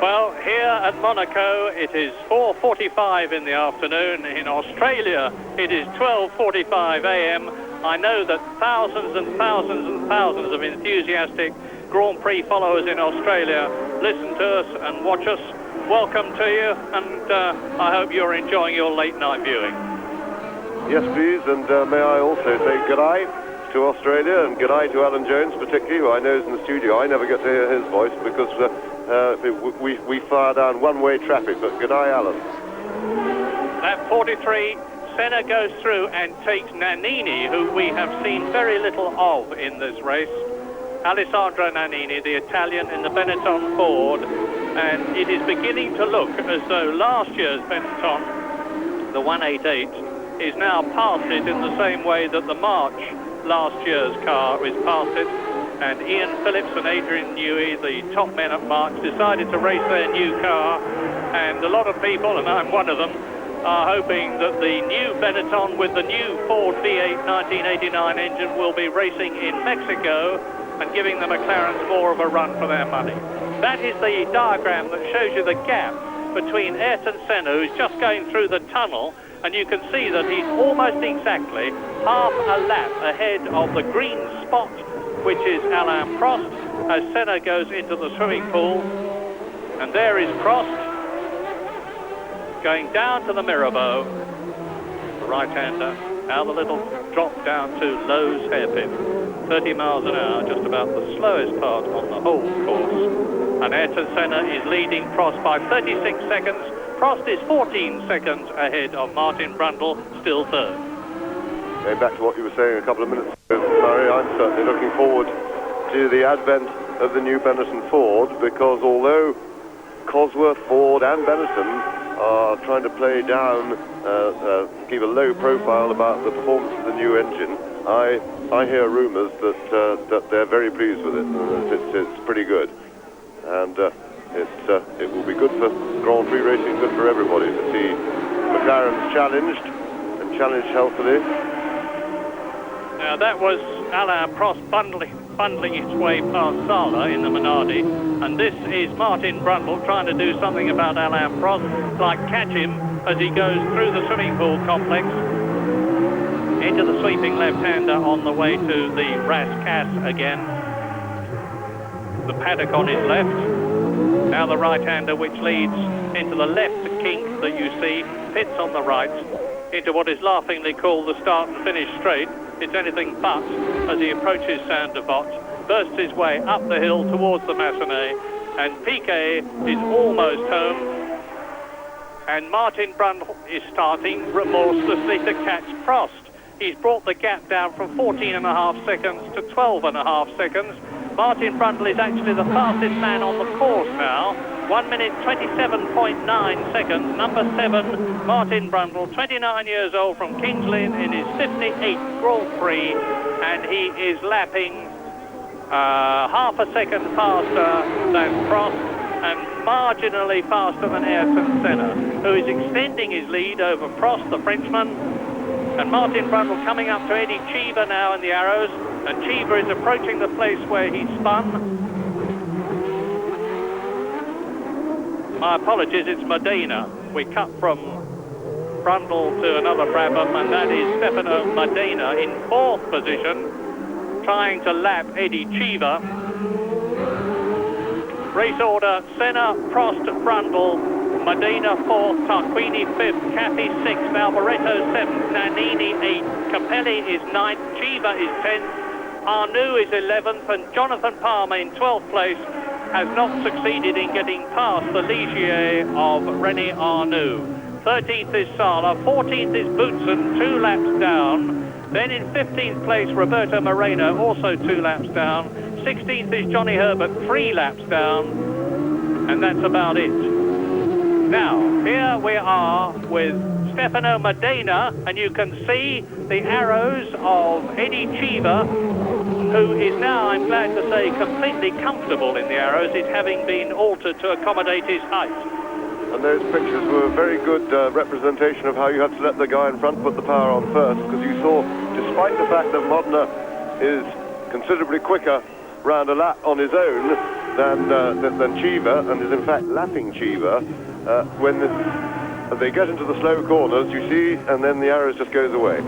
Well, here at Monaco, it is 4:45 in the afternoon. In Australia, it is 12:45 a.m. I know that thousands and thousands and thousands of enthusiastic Grand Prix followers in Australia listen to us and watch us. welcome to you, and I hope you're enjoying your late night viewing. Yes, please, and may I also say good-eye to Australia, and good-eye to Alan Jones particularly, who I know is in the studio. I never get to hear his voice because we fire down one-way traffic, but good-eye, Alan. Lap 43, Senna goes through and takes Nannini, who we have seen very little of in this race. Alessandro Nannini, the Italian in the Benetton Ford, and it is beginning to look as though last year's Benetton, the 188, is now past it in the same way that the March last year's car is past it, and Ian Phillips and Adrian Newey, the top men at March, decided to race their new car, and a lot of people, and I'm one of them, are hoping that the new Benetton with the new Ford V8 1989 engine will be racing in Mexico and giving the McLarens more of a run for their money. That is the diagram that shows you the gap between Ayrton Senna, who's just going through the tunnel, and you can see that he's almost exactly half a lap ahead of the green spot, which is Alain Prost, as Senna goes into the swimming pool. And there is Prost going down to the Mirabeau, the right-hander. Now the little drop down to Lowe's hairpin, 30 miles an hour, just about the slowest part on the whole course. And Ayrton Senna is leading Prost by 36 seconds. Prost is 14 seconds ahead of Martin Brundle, still third. Going back to what you were saying a couple of minutes ago, Murray, I'm certainly looking forward to the advent of the new Benetton Ford, because although Cosworth, Ford and Benetton are trying to play down, keep a low profile about the performance of the new engine, I hear rumours that they're very pleased with it. It's pretty good, and it will be good for Grand Prix racing, good for everybody to see McLaren's challenged and challenged healthily. Now that was Alain Prost bundling its way past Sala in the Minardi, and this is Martin Brundle trying to do something about Alain Prost, like catch him as he goes through the swimming pool complex into the sweeping left-hander on the way to the Rascasse again. The paddock on his left. Now the right-hander, which leads into the left kink that you see, pits on the right into what is laughingly called the start and finish straight. It's anything but as he approaches Saint-Devote, bursts his way up the hill towards the Massenet, and Piquet is almost home, and Martin Brundle is starting remorselessly to catch Prost. He's brought the gap down from 14.5 seconds to 12.5 seconds. Martin Brundle is actually the fastest man on the course now. 1 minute 27.9 seconds. Number 7, Martin Brundle, 29 years old, from Kings Lynn, in his 58th Grand Prix, and he is lapping half a second faster than Prost and marginally faster than Ayrton Senna, who is extending his lead over Prost, the Frenchman. And Martin Brundle coming up to Eddie Cheever now in the Arrows, and Cheever is approaching the place where he spun. My apologies, it's Modena. We cut from Brundle to another Brabham, and that is Stefano Modena in 4th position, trying to lap Eddie Cheever. Race order: Senna, Prost, Brundle, Modena 4th, Tarquini 5th, Capi 6th, Alboreto 7th, Nannini 8th, Capelli is 9th, Cheever is 10th, Arnoux is 11th, and Jonathan Palmer in 12th place has not succeeded in getting past the Ligier of René Arnoux. 13th is Sala, 14th is Boutsen, 2 laps down. Then in 15th place, Roberto Moreno, also 2 laps down. 16th is Johnny Herbert, 3 laps down. And that's about it. Now, here we are with Stefano Modena, and you can see the arrows of Eddie Cheever, who is now, I'm glad to say, completely comfortable in the arrows, it having been altered to accommodate his height. And those pictures were a very good representation of how you have to let the guy in front put the power on first, because you saw, despite the fact that Modena is considerably quicker round a lap on his own than Cheever, and is in fact lapping Cheever, when they get into the slow corners, you see, and then the arrows just goes away.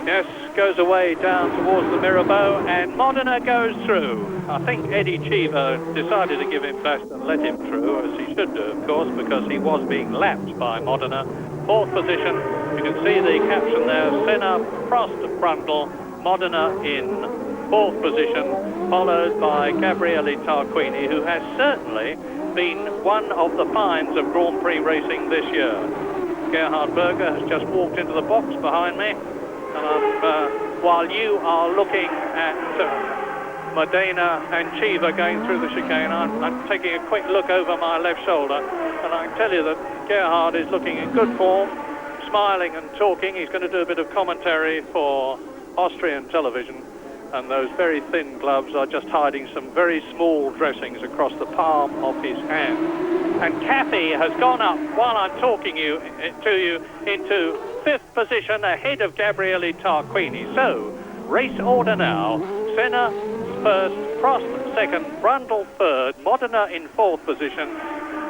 Yes, goes away down towards the Mirabeau, and Modena goes through. I think Eddie Cheever decided to give him best and let him through, as he should do, of course, because he was being lapped by Modena. Fourth position, you can see the caption there, Senna, Prost, Brundle, Modena in fourth position, followed by Gabriele Tarquini, who has certainly been one of the finds of Grand Prix racing this year. Gerhard Berger has just walked into the box behind me, and while you are looking at Modena and Cheever going through the chicane, I'm taking a quick look over my left shoulder, and I can tell you that Gerhard is looking in good form, smiling and talking. He's going to do a bit of commentary for Austrian television, and those very thin gloves are just hiding some very small dressings across the palm of his hand. And Cathy has gone up, while I'm talking to you, into fifth position ahead of Gabriele Tarquini. So, race order now. Senna first, Prost second, Brundle third, Modena in fourth position.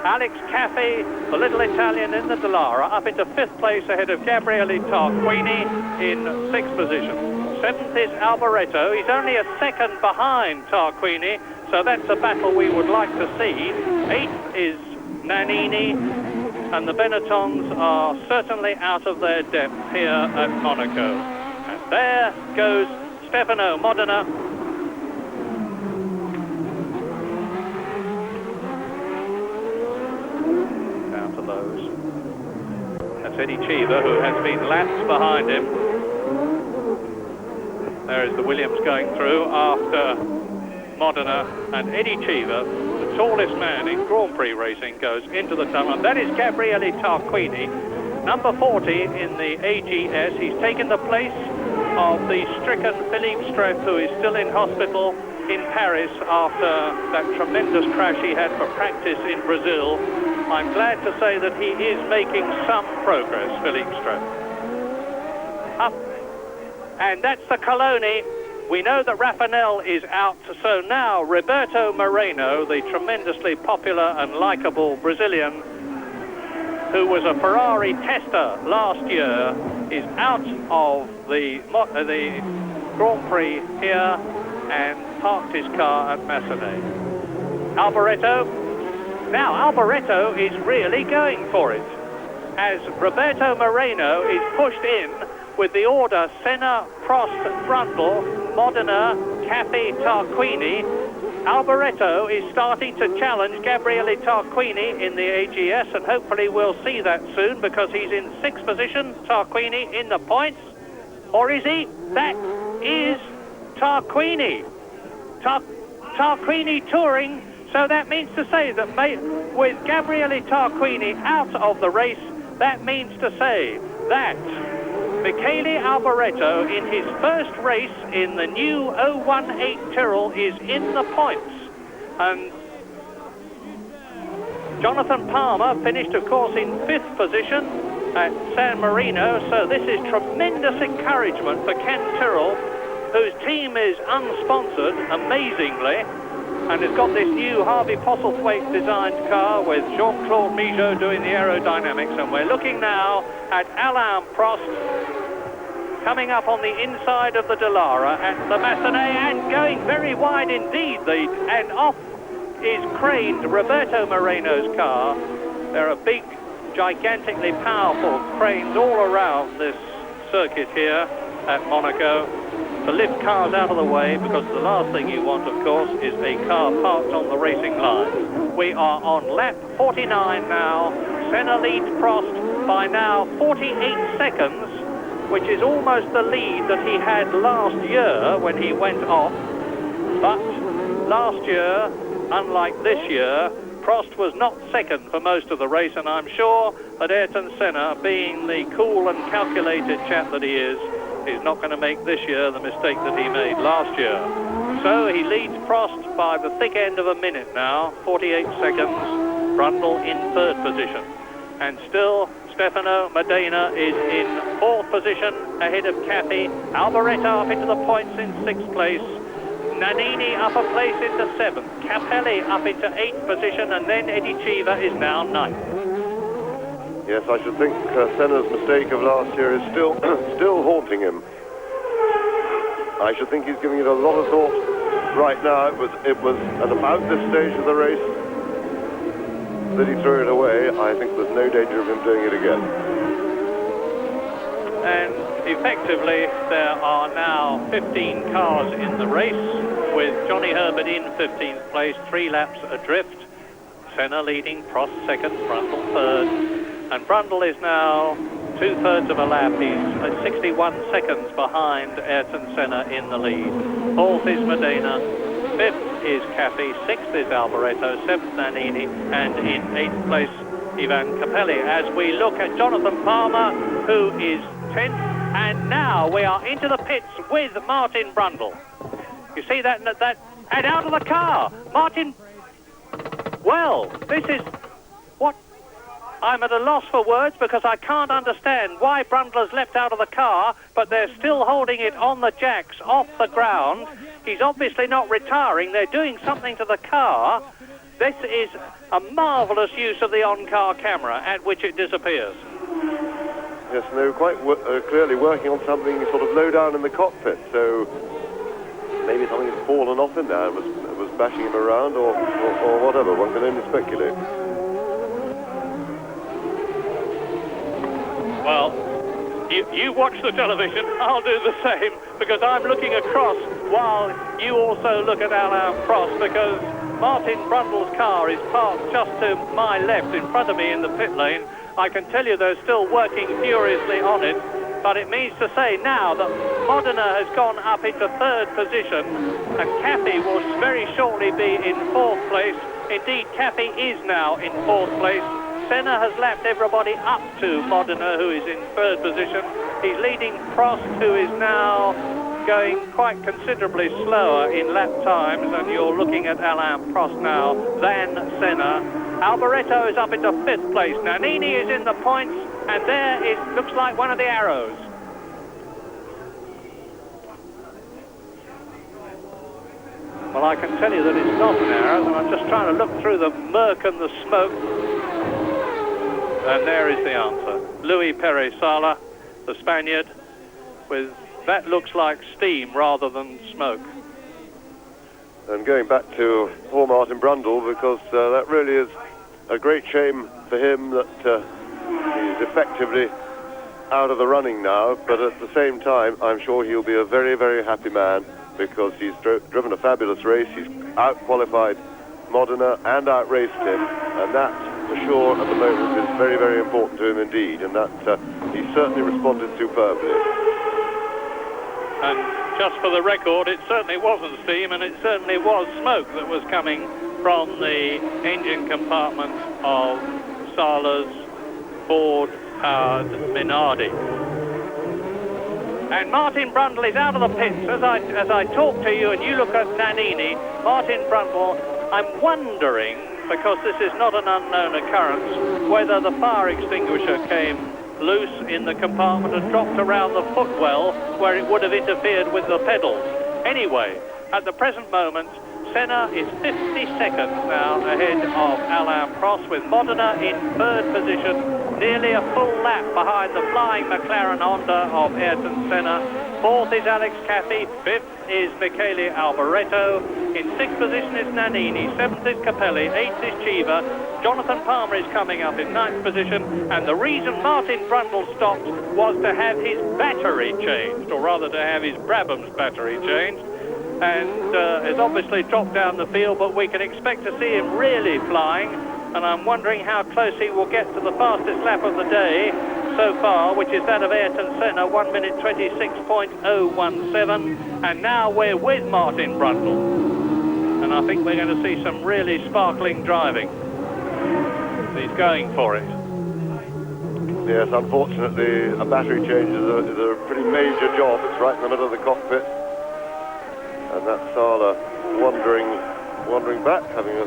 Alex Cathy, the little Italian in the Dallara, up into fifth place ahead of Gabriele Tarquini in sixth position. Seventh is Alboreto. He's only a second behind Tarquini, so that's a battle we would like to see. Eighth is Nannini, and the Benettons are certainly out of their depth here at Monaco. And there goes Stefano Modena. Down to those. That's Eddie Cheever, who has been lapped behind him. There is the Williams going through after Modena, and Eddie Cheever, the tallest man in Grand Prix racing, goes into the tunnel. And that is Gabriele Tarquini, number 40 in the AGS. He's taken the place of the stricken Philippe Streff, who is still in hospital in Paris after that tremendous crash he had for practice in Brazil. I'm glad to say that he is making some progress, Philippe Streff. Up. And that's the Coloni. We know that Raffanel is out, so now Roberto Moreno, the tremendously popular and likable Brazilian, who was a Ferrari tester last year, is out of the Grand Prix here and parked his car at Massenet. Alboreto. Now Alboreto is really going for it, as Roberto Moreno is pushed in with the order Senna, Prost, Brundle, Modena, Cathy, Tarquini. Alboreto is starting to challenge Gabriele Tarquini in the AGS, and hopefully we'll see that soon, because he's in sixth position, Tarquini in the points. Or is he? That is Tarquini. Tarquini touring, so that means to say that with Gabriele Tarquini out of the race, that means to say that Michele Alboreto, in his first race in the new 018 Tyrrell, is in the points. And Jonathan Palmer finished, of course, in fifth position at San Marino, so this is tremendous encouragement for Ken Tyrrell, whose team is unsponsored, amazingly, and has got this new Harvey Postlethwaite designed car with Jean-Claude Migeot doing the aerodynamics. And we're looking now at Alain Prost coming up on the inside of the Dallara at the Massenet, and going very wide indeed. And off is craned Roberto Moreno's car. There are big, gigantically powerful cranes all around this circuit here at Monaco to lift cars out of the way, because the last thing you want, of course, is a car parked on the racing line. We are on lap 49 now. Senna leads Prost by now 48 seconds, which is almost the lead that he had last year when he went off. But last year, unlike this year, Prost was not second for most of the race, and I'm sure that Ayrton Senna, being the cool and calculated chap that he is not going to make this year the mistake that he made last year. So he leads Prost by the thick end of a minute now, 48 seconds. Brundle in third position. And still, Stefano Modena is in fourth position ahead of Cathy. Alboreto up into the points in sixth place. Nannini up a place into seventh. Capelli up into eighth position, and then Eddie Cheever is now ninth. Yes, I should think Senna's mistake of last year is still haunting him. I should think he's giving it a lot of thought right now. It was at about this stage of the race that he threw it away. I think there's no danger of him doing it again. And effectively, there are now 15 cars in the race, with Johnny Herbert in 15th place, 3 laps adrift. Senna leading, Prost second, Brundle third. And Brundle is now 2/3 of a lap. He's 61 seconds behind Ayrton Senna in the lead. 4th is Modena, 5th is Caffey, 6th is Alboreto, 7th Nannini, and in 8th place Ivan Capelli. As we look at Jonathan Palmer, who is 10th, and now we are into the pits with Martin Brundle. You see that, and out of the car, Martin. Well, this is what I'm at a loss for words, because I can't understand why Brundle has leapt out of the car, but they're still holding it on the jacks off the ground. He's obviously not retiring. They're doing something to the car. This is a marvellous use of the on-car camera at which it disappears. Yes, and they were quite clearly working on something sort of low down in the cockpit, so maybe something has fallen off in there. It was bashing him around or whatever. One can only speculate. Well, you watch the television, I'll do the same, because I'm looking across while you also look at Alain Prost, because Martin Brundle's car is parked just to my left in front of me in the pit lane. I can tell you they're still working furiously on it, but it means to say now that Modena has gone up into 3rd position, and Caffey will very shortly be in 4th place. Indeed, Caffey is now in 4th place. Senna has lapped everybody up to Modena, who is in 3rd position. He's leading Prost, who is now going quite considerably slower in lap times, and you're looking at Alain Prost now than Senna. Alboreto is up into 5th place. Nannini is in the points, and there it looks like one of the arrows. Well, I can tell you that it's not an arrow, and I'm just trying to look through the murk and the smoke. And there is the answer. Luis Perez Sala, the Spaniard, with that looks like steam rather than smoke. And going back to poor Martin Brundle, because that really is a great shame for him that he's effectively out of the running now, but at the same time, I'm sure he'll be a very, very happy man, because he's driven a fabulous race. He's out-qualified Modena and out-raced him, and that, for sure, at the moment, is very, very important to him indeed, and that he certainly responded superbly. And just for the record, it certainly wasn't steam, and it certainly was smoke that was coming from the engine compartment of Sala's Ford-powered Minardi. And Martin Brundle is out of the pits. As I talk to you and you look at Nannini, Martin Brundle, I'm wondering, because this is not an unknown occurrence, whether the fire extinguisher came loose in the compartment and dropped around the footwell where it would have interfered with the pedals. Anyway, at the present moment, Senna is 50 seconds now ahead of Alain Prost, with Modena in 3rd position, nearly a full lap behind the flying McLaren Honda of Ayrton Senna. 4th is Alex Caffey, 5th is Michele Alboreto, in 6th position is Nannini, 7th is Capelli, 8th is Chiva, Jonathan Palmer is coming up in 9th position, and the reason Martin Brundle stopped was to have his battery changed, or rather to have his Brabham's battery changed, and has obviously dropped down the field, but we can expect to see him really flying, and I'm wondering how close he will get to the fastest lap of the day so far, which is that of Ayrton Senna, 1 minute 26.017, and now we're with Martin Brundle, and I think we're going to see some really sparkling driving. He's going for it. Yes, unfortunately, a battery change is a pretty major job. It's right in the middle of the cockpit. And that's Sala wandering back, having a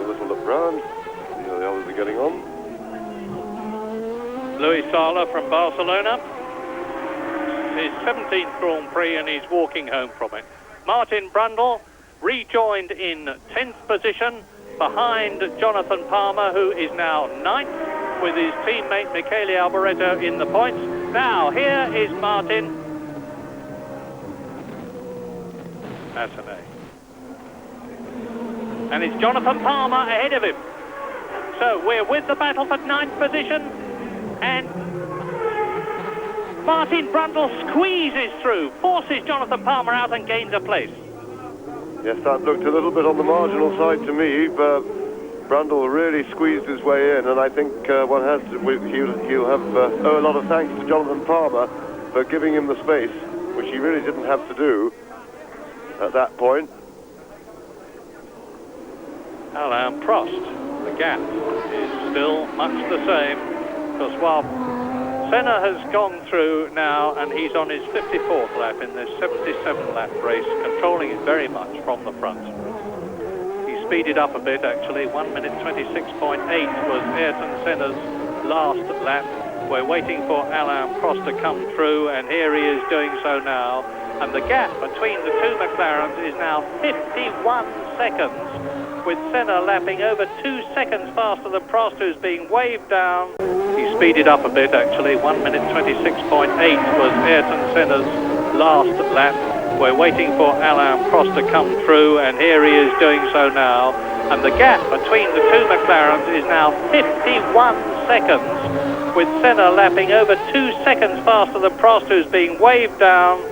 little look round, see how the others are getting on. Luis Sala from Barcelona, his 17th Grand Prix, and he's walking home from it. Martin Brundle rejoined in 10th position behind Jonathan Palmer, who is now 9th, with his teammate Michele Alboreto in the points. Now, here is Martin. Massenet. And it's Jonathan Palmer ahead of him. So we're with the battle for 9th position, and Martin Brundle squeezes through, forces Jonathan Palmer out and gains a place. Yes, that looked a little bit on the marginal side to me, but Brundle really squeezed his way in, and I think he'll owe a lot of thanks to Jonathan Palmer for giving him the space, which he really didn't have to do at that point. Alain Prost, the gap is still much the same, because while Senna has gone through now, and he's on his 54th lap in this 77-lap race, controlling it very much from the front. He speeded up a bit, actually. 1 minute 26.8 was Ayrton Senna's last lap. We're waiting for Alain Prost to come through, and here he is doing so now. And the gap between the two McLarens is now 51 seconds, with Senna lapping over 2 seconds faster than Prost, who's being waved down. He speeded up a bit, actually. 1 minute 26.8 was Ayrton Senna's last lap. We're waiting for Alain Prost to come through, and here he is doing so now. And the gap between the two McLarens is now 51 seconds, with Senna lapping over 2 seconds faster than Prost, who's being waved down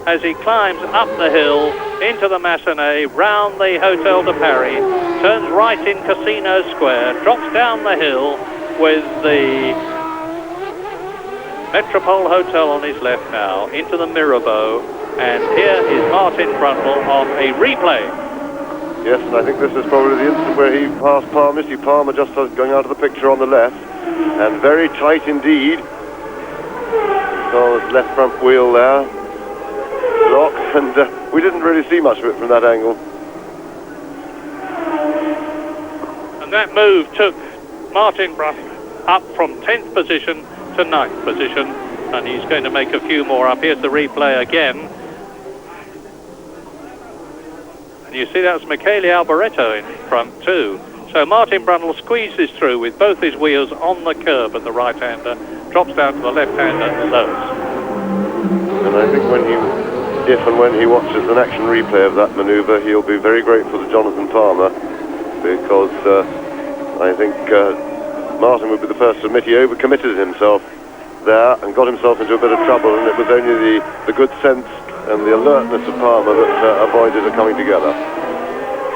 as he climbs up the hill into the Massenet, round the Hotel de Paris, turns right in Casino Square, drops down the hill with the Metropole Hotel on his left now, into the Mirabeau, and here is Martin Brundle on a replay. Yes, and I think this is probably the instant where he passed Palmer. You see Palmer just going out of the picture on the left, and very tight indeed. So his left front wheel there, lock, and we didn't really see much of it from that angle. And that move took Martin Brundle up from 10th position to 9th position, and he's going to make a few more up. Here's the replay again. And you see that's Michele Alboreto in front too. So Martin Brundle squeezes through with both his wheels on the curb at the right-hander, drops down to the left-hander, lows. And I think if and when he watches an action replay of that manoeuvre, he'll be very grateful to Jonathan Palmer, because I think Martin would be the first to admit he overcommitted himself there and got himself into a bit of trouble, and it was only the good sense and the alertness of Palmer that avoided it coming together.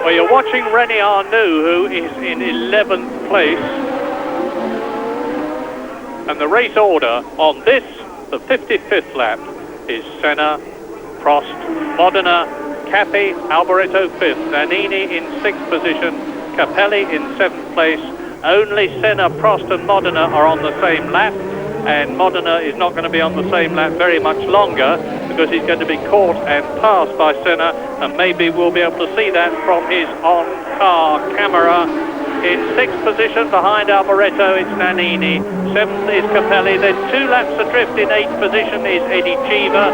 Well, you're watching René Arnoux, who is in 11th place, and the race order on this, the 55th lap, is Senna, Prost, Modena, Cappi, Alboreto 5th, Nannini in 6th position, Capelli in 7th place. Only Senna, Prost and Modena are on the same lap, and Modena is not going to be on the same lap very much longer, because he's going to be caught and passed by Senna, and maybe we'll be able to see that from his on-car camera. In 6th position behind Alboreto, it's Nannini. 7th is Capelli. Then 2 laps adrift in 8th position is Eddie Cheever,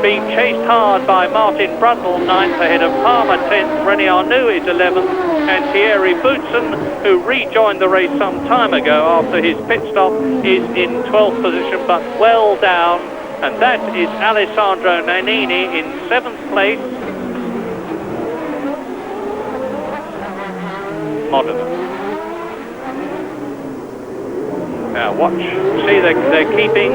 being chased hard by Martin Brundle, 9th, ahead of Palmer, 10th. René Arnoux is 11th, and Thierry Boutsen, who rejoined the race some time ago after his pit stop, is in 12th position, but well down. And that is Alessandro Nannini in 7th place. Modena. Now watch, see they're keeping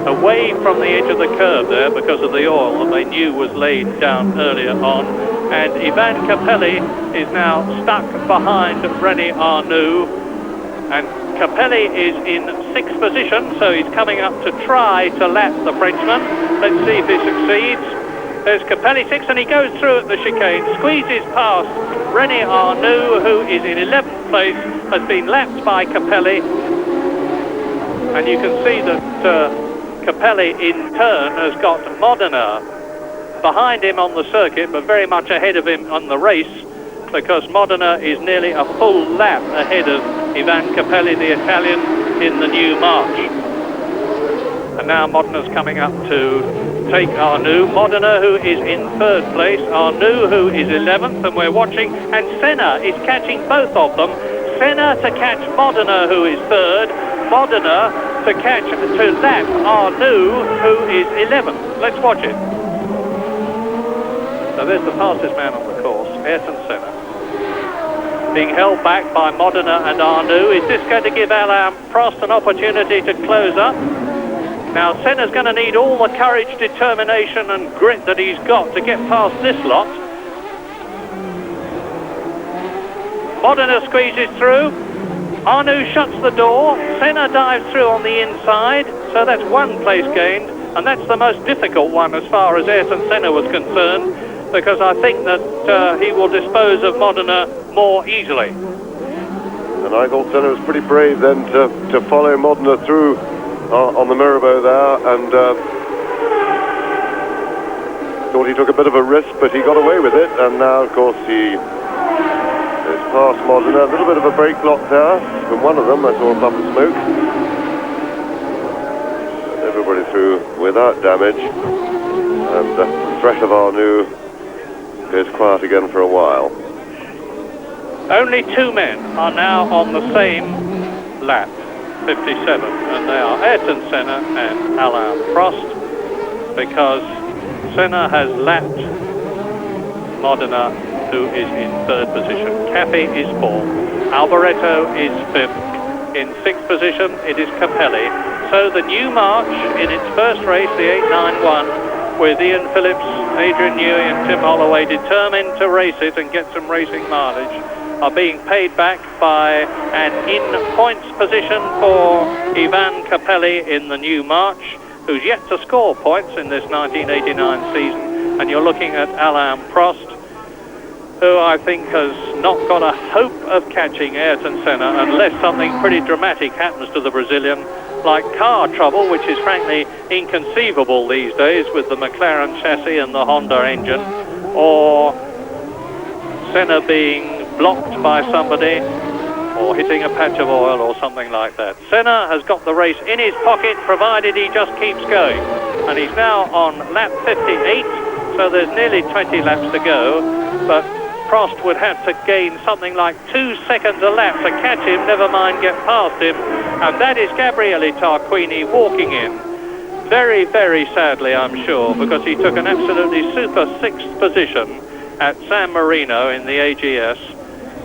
away from the edge of the curb there because of the oil that they knew was laid down earlier on. And Ivan Capelli is now stuck behind René Arnoux. And Capelli is in 6th position, so he's coming up to try to lap the Frenchman. Let's see if he succeeds. There's Capelli 6, and he goes through at the chicane, squeezes past René Arnoux, who is in 11th place, has been lapped by Capelli. And you can see that Capelli in turn has got Modena behind him on the circuit, but very much ahead of him on the race, because Modena is nearly a full lap ahead of Ivan Capelli, the Italian, in the new March. And now Modena's coming up to take Arnoux. Modena, who is in 3rd place, Arnoux, who is 11th, and we're watching, and Senna is catching both of them. Senna to catch Modena, who is 3rd, Modena to lap Arnoux, who is 11th. Let's watch it. So there's the fastest man on the course, Ayrton Senna. Being held back by Modena and Arnoux. Is this going to give Alain Prost an opportunity to close up? Now, Senna's going to need all the courage, determination and grit that he's got to get past this lot. Modena squeezes through. Arnoux shuts the door. Senna dives through on the inside. So that's one place gained. And that's the most difficult one as far as Ayrton Senna was concerned, because I think that he will dispose of Modena more easily. And I thought Senna was pretty brave then to follow Modena through on the Mirabeau there, and thought he took a bit of a risk, but he got away with it. And now, of course, he is past Modena. A little bit of a brake block there from one of them. I saw a puff of smoke. Everybody through without damage, and the threat of Arnoux is quiet again for a while. Only two men are now on the same lap, 57, and they are Ayrton Senna and Alain Prost, because Senna has lapped Modena, who is in third position. Cafe is fourth. Alboreto is fifth. In sixth position, it is Capelli. So the new march in its first race, the 891, with Ian Phillips, Adrian Newey and Tim Holloway determined to race it and get some racing mileage, are being paid back by an in-points position for Ivan Capelli in the new march, who's yet to score points in this 1989 season. And you're looking at Alain Prost, who I think has not got a hope of catching Ayrton Senna unless something pretty dramatic happens to the Brazilian, like car trouble, which is frankly inconceivable these days with the McLaren chassis and the Honda engine, or Senna being blocked by somebody, or hitting a patch of oil or something like that. Senna has got the race in his pocket, provided he just keeps going. And he's now on lap 58, so there's nearly 20 laps to go, but Prost would have to gain something like 2 seconds a lap to catch him, never mind get past him. And that is Gabriele Tarquini walking in. Very, very sadly, I'm sure, because he took an absolutely super sixth position at San Marino in the AGS,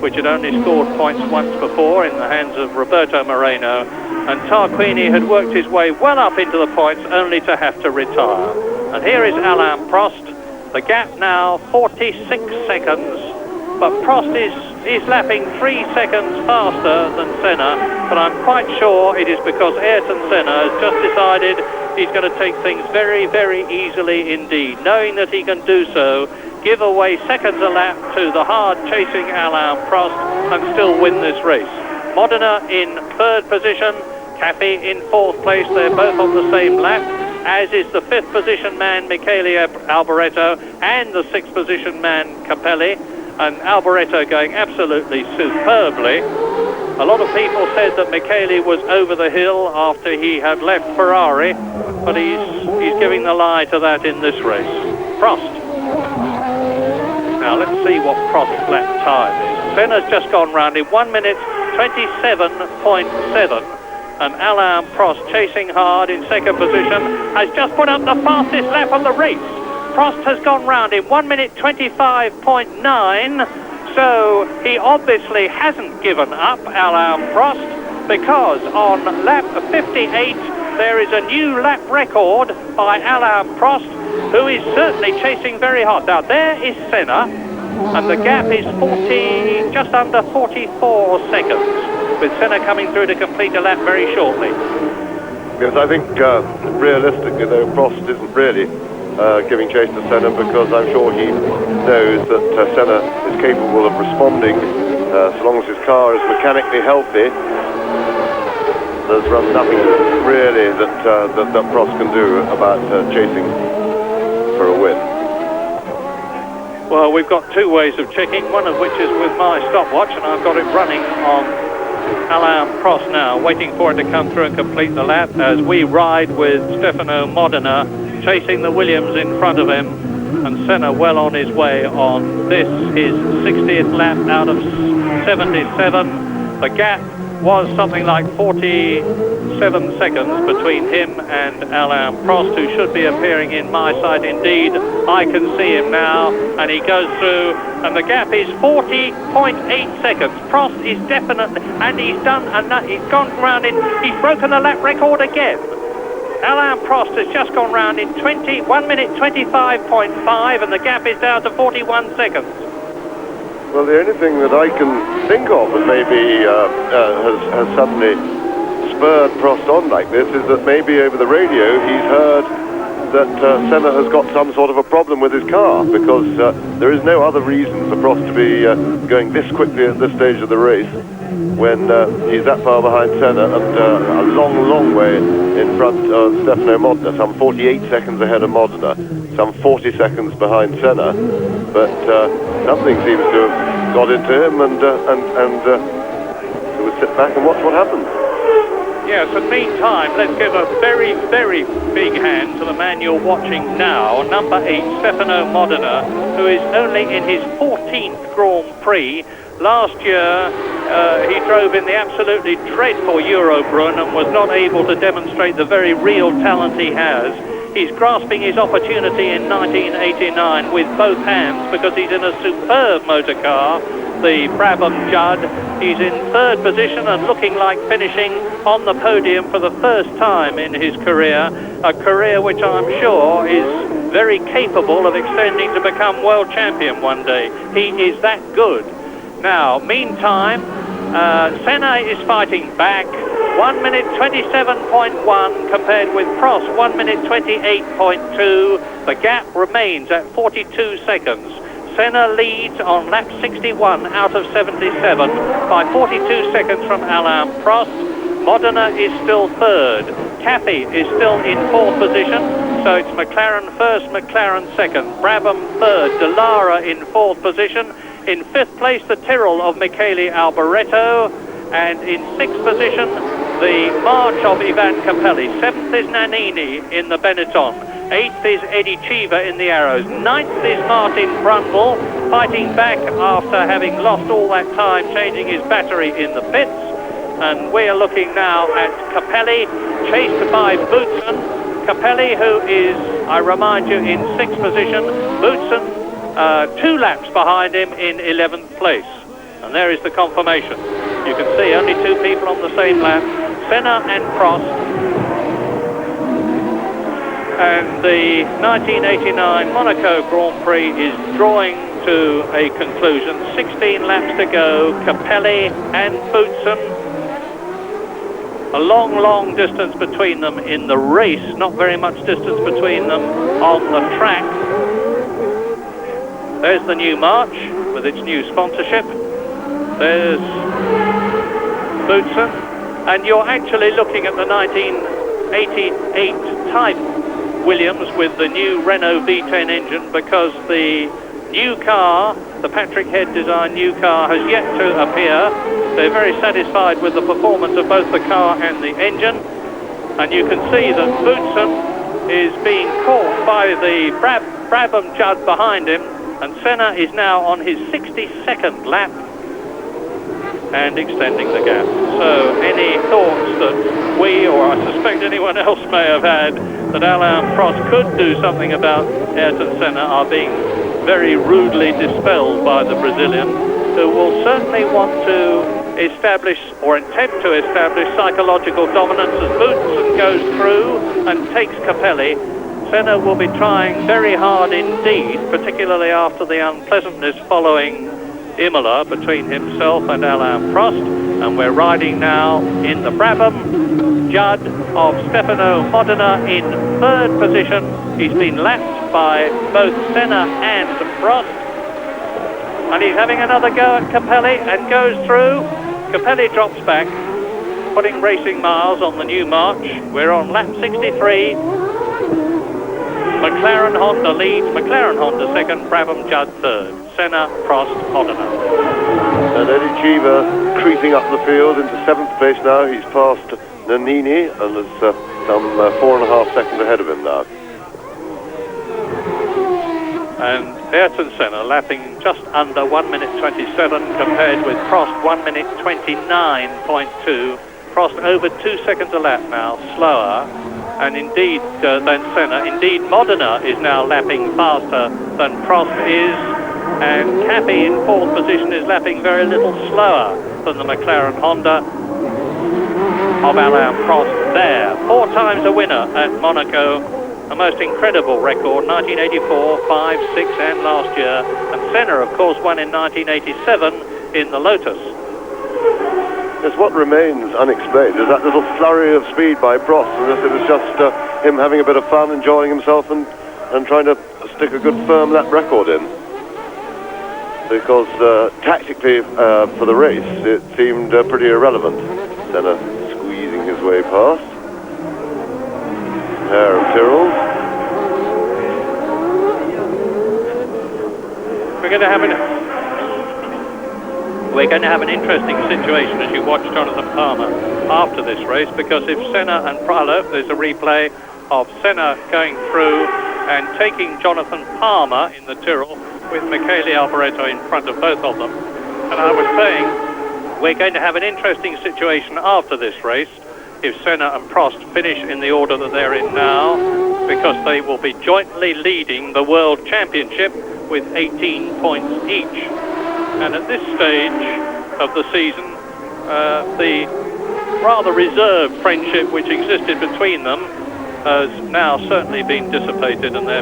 which had only scored points once before in the hands of Roberto Moreno. And Tarquini had worked his way well up into the points only to have to retire. And here is Alain Prost. The gap now 46 seconds, but Prost is lapping 3 seconds faster than Senna, but I'm quite sure it is because Ayrton Senna has just decided he's going to take things very, very easily indeed, knowing that he can do so, give away seconds a lap to the hard-chasing Alain Prost and still win this race. Modena in third position, Cafe in fourth place, they're both on the same lap, as is the fifth position man Michele Alboreto and the sixth position man Capelli, and Alboreto going absolutely superbly. A lot of people said that Michele was over the hill after he had left Ferrari, but he's giving the lie to that in this race. Prost. Now let's see what Prost's lap time is. Senna's just gone round in 1 minute 27.7. And Alain Prost, chasing hard in second position, has just put up the fastest lap of the race. Prost has gone round in 1 minute 25.9, so he obviously hasn't given up, Alain Prost, because on lap 58 there is a new lap record by Alain Prost, who is certainly chasing very hard. Now there is Senna, and the gap is just under 44 seconds. With Senna coming through to complete a lap very shortly. Yes, I think realistically, though, Prost isn't really giving chase to Senna, because I'm sure he knows that Senna is capable of responding so long as his car is mechanically healthy. There's nothing really that Prost can do about chasing for a win. Well, we've got two ways of checking, one of which is with my stopwatch, and I've got it running on Alain Prost now, waiting for it to come through and complete the lap as we ride with Stefano Modena chasing the Williams in front of him, and Senna well on his way on this, his 60th lap out of 77. The gap was something like 47 seconds between him and Alain Prost, who should be appearing in my sight. Indeed, I can see him now, and he goes through, and the gap is 40.8 seconds. Prost is definitely, and he's gone round he's broken the lap record again. Alain Prost has just gone round in 1 minute 25.5, and the gap is down to 41 seconds. Well, the only thing that I can think of that maybe has suddenly spurred Prost on like this is that maybe over the radio he's heard that Senna has got some sort of a problem with his car, because there is no other reason for Prost to be going this quickly at this stage of the race when he's that far behind Senna and a long, long way in front of Stefano Modena, some 48 seconds ahead of Modena, some 40 seconds behind Senna. But something seems to have got into him, and we'll sit back and watch what happens. Yes, and meantime, let's give a very, very big hand to the man you're watching now, number 8, Stefano Modena, who is only in his 14th Grand Prix. Last year, he drove in the absolutely dreadful Eurobrunn and was not able to demonstrate the very real talent he has. He's grasping his opportunity in 1989 with both hands because he's in a superb motor car, the Brabham Judd. He's in 3rd position and looking like finishing on the podium for the first time in his career, a career which I'm sure is very capable of extending to become world champion one day. He is that good. Now, meantime, Senna is fighting back. 1 minute 27.1 compared with Prost 1 minute 28.2. The gap remains at 42 seconds. Senna leads on lap 61 out of 77 by 42 seconds from Alain Prost. Modena is still 3rd. Cathy is still in 4th position, so it's McLaren 1st, McLaren 2nd, Brabham 3rd, Dallara in 4th position. In 5th place, the Tyrrell of Michele Alboreto, and in 6th position, the March of Ivan Capelli. 7th is Nannini in the Benetton. 8th is Eddie Cheever in the Arrows. 9th is Martin Brundle, fighting back after having lost all that time changing his battery in the pits. And we are looking now at Capelli, chased by Boutsen. Capelli, who is, I remind you, in 6th position. Boutsen, 2 laps behind him in 11th place. And there is the confirmation. You can see only 2 people on the same lap, Senna and Prost. And the 1989 Monaco Grand Prix is drawing to a conclusion. 16 laps to go. Capelli and Boutsen. A long, long distance between them in the race. Not very much distance between them on the track. There's the new March with its new sponsorship. There's Boutsen, and you're actually looking at the 1988 type Williams with the new Renault V10 engine, because the new car, the Patrick Head design new car, has yet to appear. They're very satisfied with the performance of both the car and the engine, and you can see that Boutsen is being caught by the Brabham Judd behind him, and Senna is now on his 62nd lap and extending the gap. So any thoughts that we, or I suspect anyone else may have had, that Alain Prost could do something about Ayrton Senna are being very rudely dispelled by the Brazilian, who will certainly want to establish or attempt to establish psychological dominance as Boutsen goes through and takes Capelli. Senna will be trying very hard indeed, particularly after the unpleasantness following Imola between himself and Alain Prost. And we're riding now in the Brabham Judd of Stefano Modena in 3rd position. He's been lapped by both Senna and Prost. And he's having another go at Capelli and goes through. Capelli drops back, putting racing miles on the new March. We're on lap 63. McLaren Honda leads, McLaren Honda 2nd, Brabham Judd 3rd, Senna, Prost, Modena. And Eddie Cheever creeping up the field into 7th place now. He's passed Nannini and is some 4.5 seconds ahead of him now. And Ayrton Senna lapping just under 1 minute 27 compared with Prost 1 minute 29.2. Prost over 2 seconds a lap now, slower, and indeed than Senna. Indeed, Modena is now lapping faster than Prost is, and Cappy in fourth position is lapping very little slower than the McLaren Honda of Alain Prost there. 4 times a winner at Monaco, a most incredible record, 1984, 5, 6 and last year. And Senna, of course, won in 1987 in the Lotus. Yes, what remains unexplained is that little flurry of speed by Prost, as if it was just him having a bit of fun, enjoying himself and trying to stick a good firm lap record in. Because tactically for the race, it seemed pretty irrelevant. Senna squeezing his way past. Pair of Tyrrells. We're going to have an interesting situation as you watch Jonathan Palmer after this race, because if Senna and Pralov, there's a replay of Senna going through and taking Jonathan Palmer in the Tyrrell with Michele Alboreto in front of both of them. And I was saying we're going to have an interesting situation after this race if Senna and Prost finish in the order that they're in now, because they will be jointly leading the World Championship with 18 points each. And at this stage of the season, the rather reserved friendship which existed between them has now certainly been dissipated, and they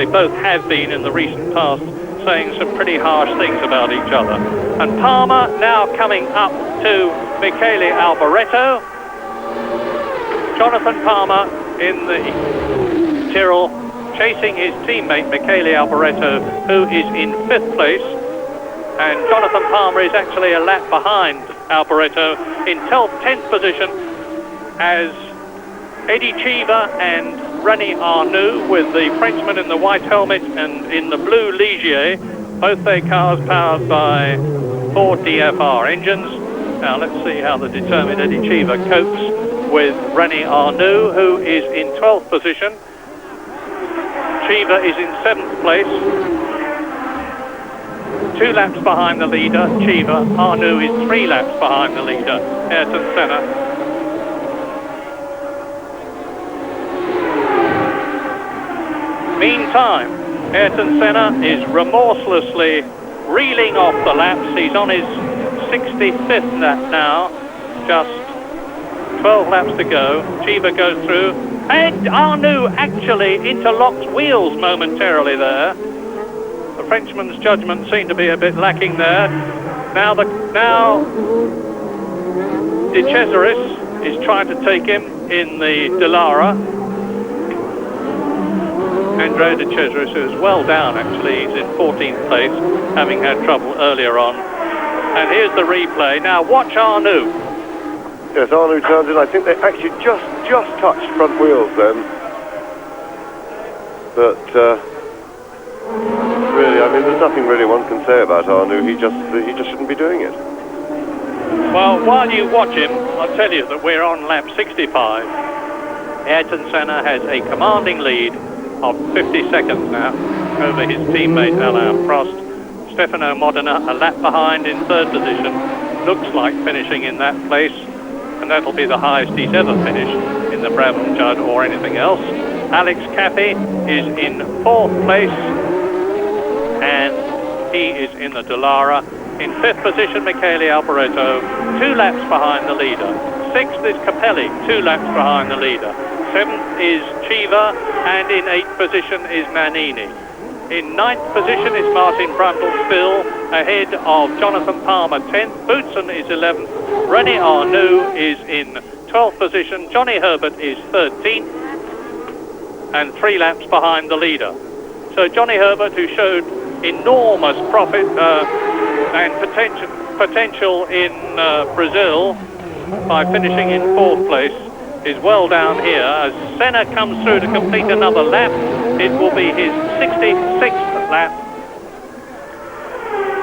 both have been in the recent past saying some pretty harsh things about each other. And Palmer now coming up to Michele Alboreto. Jonathan Palmer in the Tyrrell chasing his teammate Michele Alboreto, who is in 5th place. And Jonathan Palmer is actually a lap behind Alboreto in 10th position, as Eddie Cheever and René Arnoux, with the Frenchman in the white helmet and in the blue Ligier, both their cars powered by Ford DFR engines. Now let's see how the determined Eddie Cheever copes with René Arnoux, who is in 12th position. Cheever is in 7th place. 2 laps behind the leader, Cheever. Arnoux is 3 laps behind the leader, Ayrton Senna. Meantime, Ayrton Senna is remorselessly reeling off the laps. He's on his 65th lap now, just 12 laps to go. Cheever goes through, and Arnoux actually interlocks wheels momentarily there. The Frenchman's judgment seemed to be a bit lacking there. Now De Cesaris is trying to take him in the Dallara. Andrea De Cesaris, who is well down actually, he's in 14th place, having had trouble earlier on. And here's the replay. Now watch Arnoux. Yes, Arnoux turns in. I think they actually just touched front wheels then. But really, I mean, there's nothing really one can say about Arnoux. He just shouldn't be doing it. Well, while you watch him, I'll tell you that we're on lap 65. Ayrton Senna has a commanding lead of 50 seconds now over his teammate Alain Prost. Stefano Modena a lap behind in 3rd position. Looks like finishing in that place, and that'll be the highest he's ever finished in the Brabham Judd or anything else. Alex Cappy is in 4th place, and he is in the Dallara. In 5th position, Michele Alboreto, 2 laps behind the leader. 6th is Capelli, 2 laps behind the leader. 7th is Cheever, and in 8th position is Nannini. In 9th position is Martin Brundle, still ahead of Jonathan Palmer, 10th. Boutsen is 11th. René Arnoux is in 12th position. Johnny Herbert is 13th, and 3 laps behind the leader. So Johnny Herbert, who showed enormous profit and potential in Brazil by finishing in 4th place, is well down here. As Senna comes through to complete another lap, it will be his 66th lap.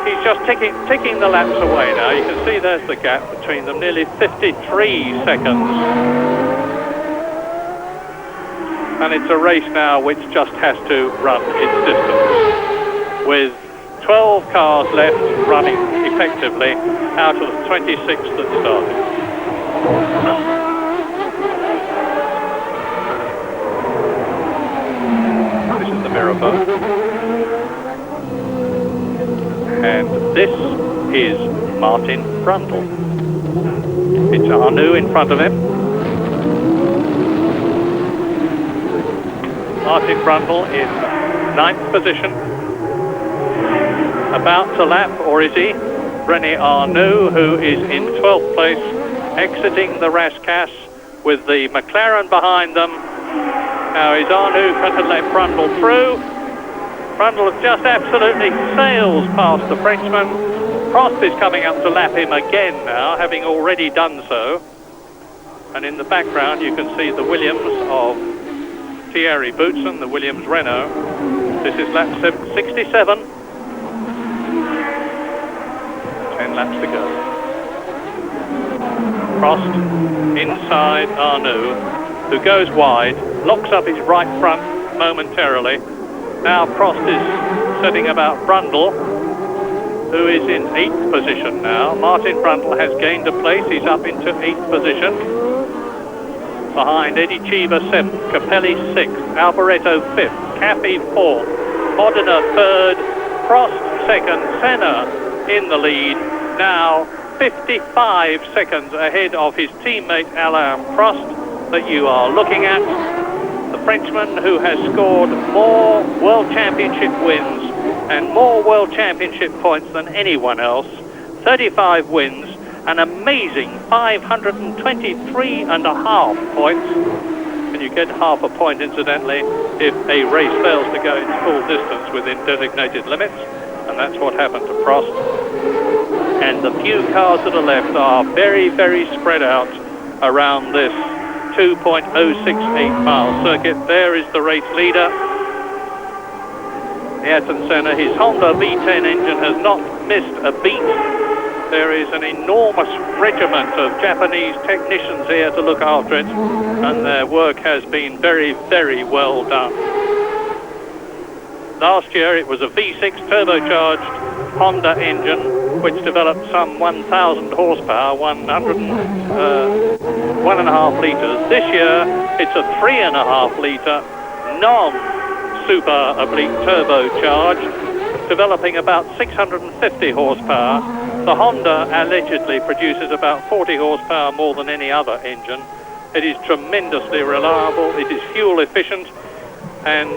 He's just ticking the laps away now. You can see there's the gap between them, nearly 53 seconds. and it's a race now which just has to run its distance. With 12 cars left running effectively out of the 26 that started. This is the mirror boat. And this is Martin Brundle. It's Arnoux in front of him. Martin Brundle in 9th position. About to lap, or is he? René Arnoux, who is in 12th place, exiting the Rascasse with the McLaren behind them. Now is Arnoux going to let Brundle through? Brundle just absolutely sails past the Frenchman. Prost is coming up to lap him again now, having already done so. And in the background you can see the Williams of Thierry Boutsen, the Williams Renault. This is lap 67. 10 laps to go. Prost inside Arnoux, who goes wide, locks up his right front momentarily. Now Prost is setting about Brundle, who is in 8th position now. Martin Brundle has gained a place. He's up into 8th position. Behind Eddie Cheever 7th, Capelli 6th, Alboreto 5th, Caffey 4th, Modena 3rd, Prost 2nd, Senna in the lead. Now 55 seconds ahead of his teammate Alain Prost that you are looking at. The Frenchman who has scored more World Championship wins and more World Championship points than anyone else. 35 wins, an amazing 523.5 points. And you get half a point, incidentally, if a race fails to go its full distance within designated limits. And that's what happened to Prost. And the few cars that are left are very, very spread out around this 2.068 mile circuit. There is the race leader, Ayrton Senna. His Honda V10 engine has not missed a beat. There is an enormous regiment of Japanese technicians here to look after it, and their work has been very, very well done. Last year it was a V6 turbocharged Honda engine which developed some 1,000 horsepower, 1.5 litres. This year it's a 3.5 litre non-super oblique turbocharged, developing about 650 horsepower. The Honda allegedly produces about 40 horsepower more than any other engine. It is tremendously reliable, it is fuel efficient, and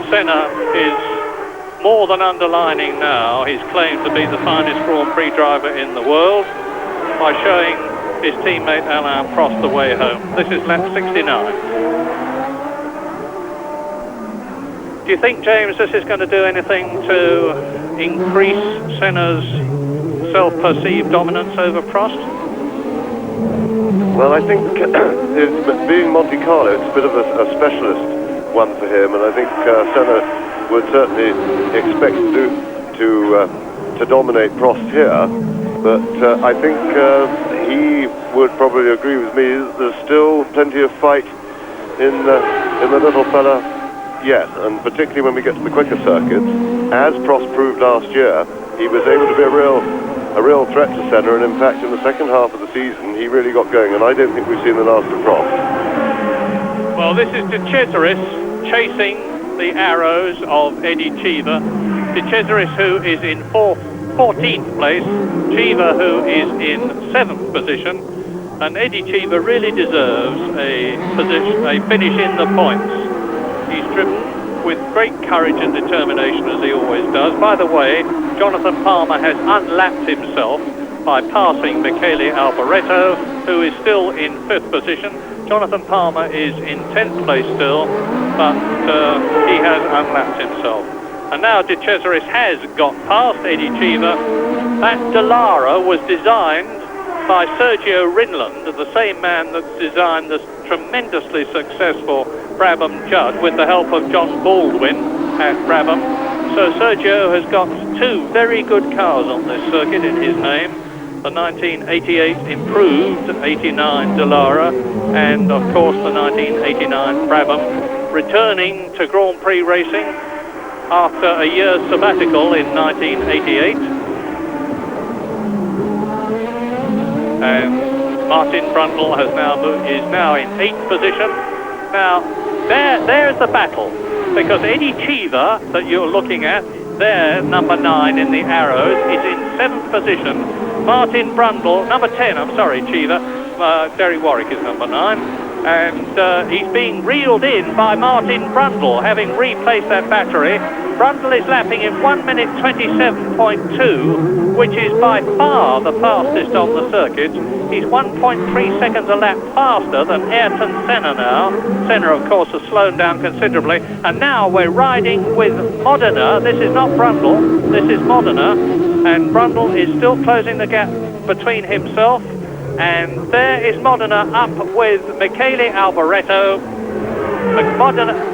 Senna is more than underlining now his claim to be the finest Grand Prix driver in the world by showing his teammate Alain Prost the way home. This is lap 69. Do you think, James, this is going to do anything to increase Senna's self-perceived dominance over Prost? Well, I think being Monte Carlo, it's a bit of a specialist one for him, and I think Senna would certainly expect to dominate Prost here, but I think he would probably agree with me that there's still plenty of fight in the little fella yet, and particularly when we get to the quicker circuits. As Prost proved last year, he was able to be a real threat to Senna, and in fact in the second half of the season he really got going, and I don't think we've seen the last of Prost. Well, this is De Cesaris chasing the arrows of Eddie Cheever. De Cesaris, who is in 14th place, Cheever, who is in 7th position, and Eddie Cheever really deserves a finish in the points. He's driven with great courage and determination, as he always does. By the way, Jonathan Palmer has unlapped himself by passing Michele Alboreto, who is still in 5th position. Jonathan Palmer is in 10th place still, but he has unlapped himself. And now De Cesaris has got past Eddie Cheever. That Dallara was designed by Sergio Rinland, the same man that designed the tremendously successful Brabham Judd with the help of John Baldwin at Brabham. So Sergio has got two very good cars on this circuit in his name. The 1988 improved 89 Dallara and of course the 1989 Brabham, returning to Grand Prix racing after a year's sabbatical in 1988. And Martin Brundle is now in 8th position. Now, there's the battle, because Eddie Cheever, that you're looking at, there, number 9 in the arrows, is in 7th position. Martin Brundle, number 10, I'm sorry, Cheever, Derek Warwick is number 9, and he's being reeled in by Martin Brundle, having replaced that battery. Brundle is lapping in 1 minute 27.2, which is by far the fastest on the circuit. He's 1.3 seconds a lap faster than Ayrton Senna now. Senna, of course, has slowed down considerably. And now we're riding with Modena. This is not Brundle, this is Modena. And Brundle is still closing the gap between himself. And there is Modena up with Michele Alboreto.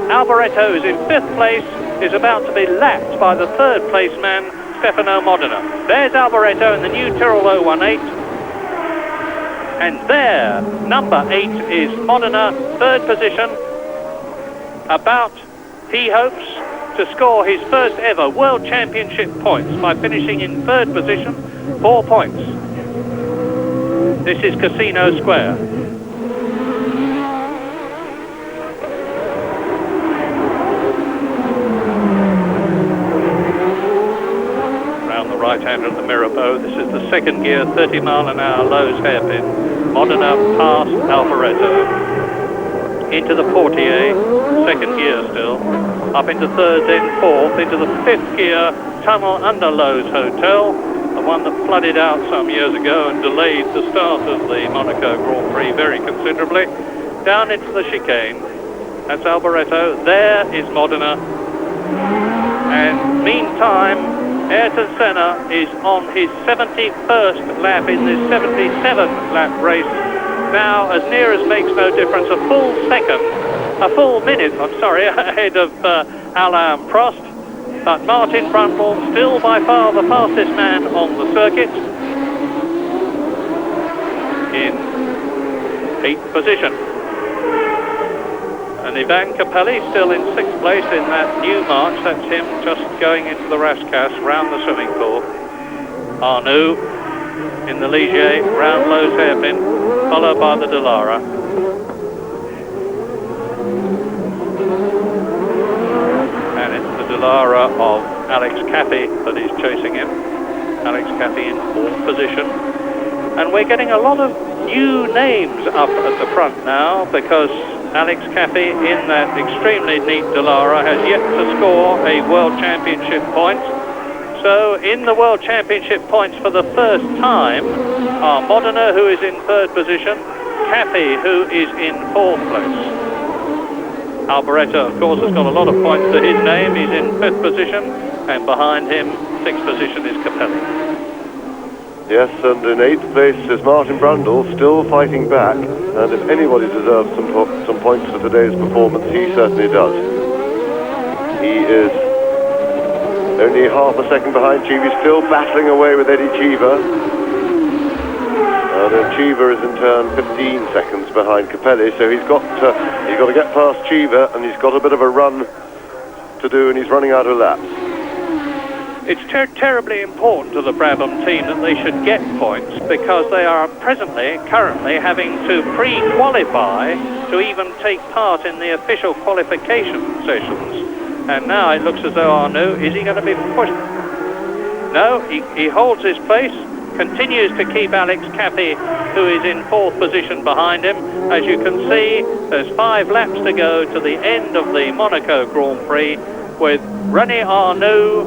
Alboreto is in 5th place, is about to be lapped by the 3rd place man, Stefano Modena. There's Alboreto in the new Tyrrell 018. And there, number 8 is Modena, 3rd position. He hopes to score his first ever World Championship points by finishing in 3rd position, 4 points. This is Casino Square. Round the right hand of the Mirabeau, this is the 2nd gear, 30 mile an hour Lowe's hairpin. Modena past Alboreto. Into the Portier, 2nd gear still. Up into 3rd, then 4th, into the 5th gear, tunnel under Lowe's Hotel. The one that flooded out some years ago and delayed the start of the Monaco Grand Prix very considerably. Down into the chicane. That's Alboreto. There is Modena. And meantime, Ayrton Senna is on his 71st lap in this 77th lap race. Now, as near as makes no difference, a full minute, ahead of Alain Prost. But Martin Brundle, still by far the fastest man on the circuit, in 8th position. And Ivan Capelli still in 6th place in that new march. That's him just going into the Rascasse round the swimming pool. Arnoux in the Ligier round Lowe's hairpin, followed by the Dallara. And it's the Dallara of Alex Caffey that is chasing him. Alex Caffey in 4th position. And we're getting a lot of new names up at the front now, because Alex Caffey in that extremely neat Dallara has yet to score a World Championship point. So in the World Championship points for the first time are Modena, who is in 3rd position, Caffey, who is in 4th place. Alboreto, of course, has got a lot of points to his name. He's in 5th position, and behind him, 6th position is Capelli. Yes, and in 8th place is Martin Brundle, still fighting back. And if anybody deserves some points for today's performance, he certainly does. He is only half a second behind Cheever, still battling away with Eddie Cheever. And Cheever is in turn 15 seconds behind Capelli, so he's got to get past Cheever, and he's got a bit of a run to do, and he's running out of laps. It's terribly important to the Brabham team that they should get points, because they are currently having to pre-qualify to even take part in the official qualification sessions. And now it looks as though Arnoux, is he going to be pushed? No, he holds his place, continues to keep Alex Caffey, who is in 4th position behind him. As you can see, there's 5 laps to go to the end of the Monaco Grand Prix, with René Arnoux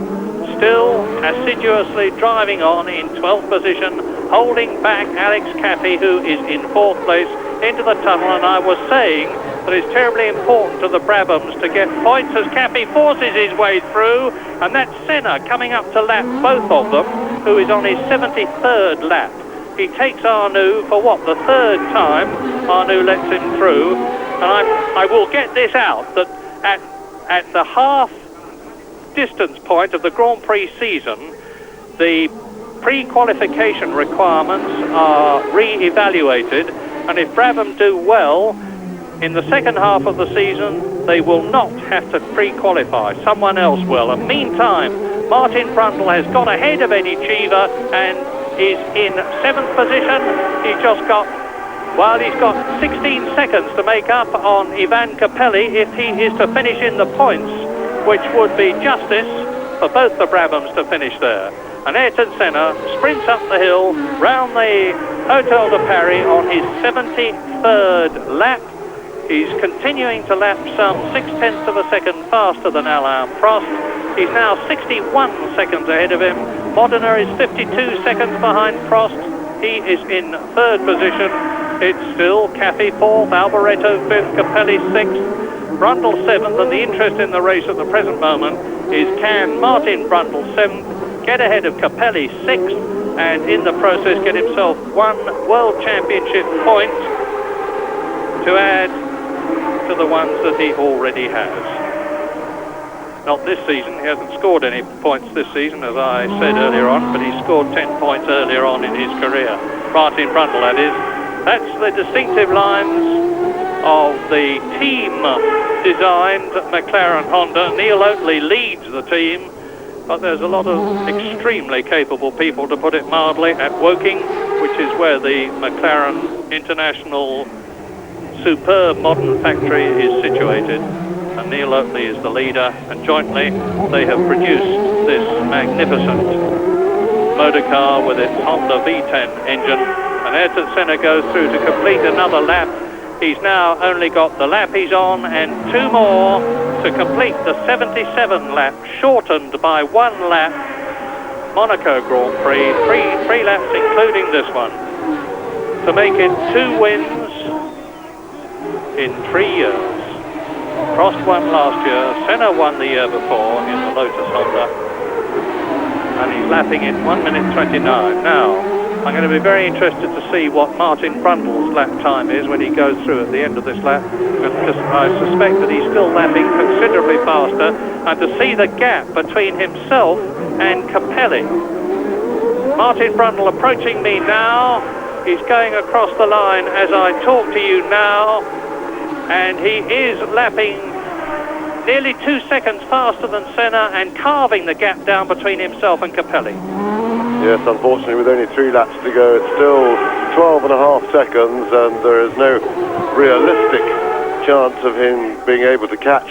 still assiduously driving on in 12th position, holding back Alex Caffey, who is in 4th place, into the tunnel. And I was saying that it's terribly important to the Brabhams to get points as Caffey forces his way through, and that's Senna coming up to lap both of them, who is on his 73rd lap. He takes Arnoux for the 3rd time Arnoux lets him through. And I will get this out, that at the half distance point of the Grand Prix season, the pre-qualification requirements are re-evaluated, And if Brabham do well in the second half of the season, they will not have to pre-qualify. Someone else will. And meantime, Martin Brundle has got ahead of Eddie Cheever and is in 7th position. He's got 16 seconds to make up on Ivan Capelli if he is to finish in the points, which would be justice for both the Brabhams to finish there. And Ayrton Senna sprints up the hill round the Hotel de Paris on his 73rd lap. He's continuing to lap some 0.6 of a second faster than Alain Prost. He's now 61 seconds ahead of him. Modena is 52 seconds behind Prost. He is in 3rd position. It's still Caffey 4th, Alboreto 5th, Capelli 6th, Brundle 7th, and the interest in the race at the present moment is can Martin Brundle 7th get ahead of Capelli 6th and in the process get himself 1 World Championship point to add to the ones that he already has. Not this season, he hasn't scored any points this season, as I said earlier on, but he scored 10 points earlier on in his career. Martin Brundle, that is. That's the distinctive lines of the team-designed McLaren Honda. Neil Oatley leads the team, but there's a lot of extremely capable people, to put it mildly, at Woking, which is where the McLaren International superb modern factory is situated. And Neil Oatley is the leader, and jointly they have produced this magnificent motor car with its Honda V10 engine. And Ayrton Senna goes through to complete another lap. He's now only got the lap he's on and 2 more to complete the 77 lap, shortened by 1 lap, Monaco Grand Prix, three laps including this one, to make it 2 wins in 3 years. Prost won last year, Senna won the year before in the Lotus Honda, and he's lapping in 1 minute 29. Now, I'm going to be very interested to see what Martin Brundle's lap time is when he goes through at the end of this lap, because I suspect that he's still lapping considerably faster, and to see the gap between himself and Capelli. Martin Brundle approaching me now. He's going across the line as I talk to you now, and he is lapping nearly 2 seconds faster than Senna and carving the gap down between himself and Capelli. Yes, unfortunately, with only 3 laps to go, it's still 12.5 seconds, and there is no realistic chance of him being able to catch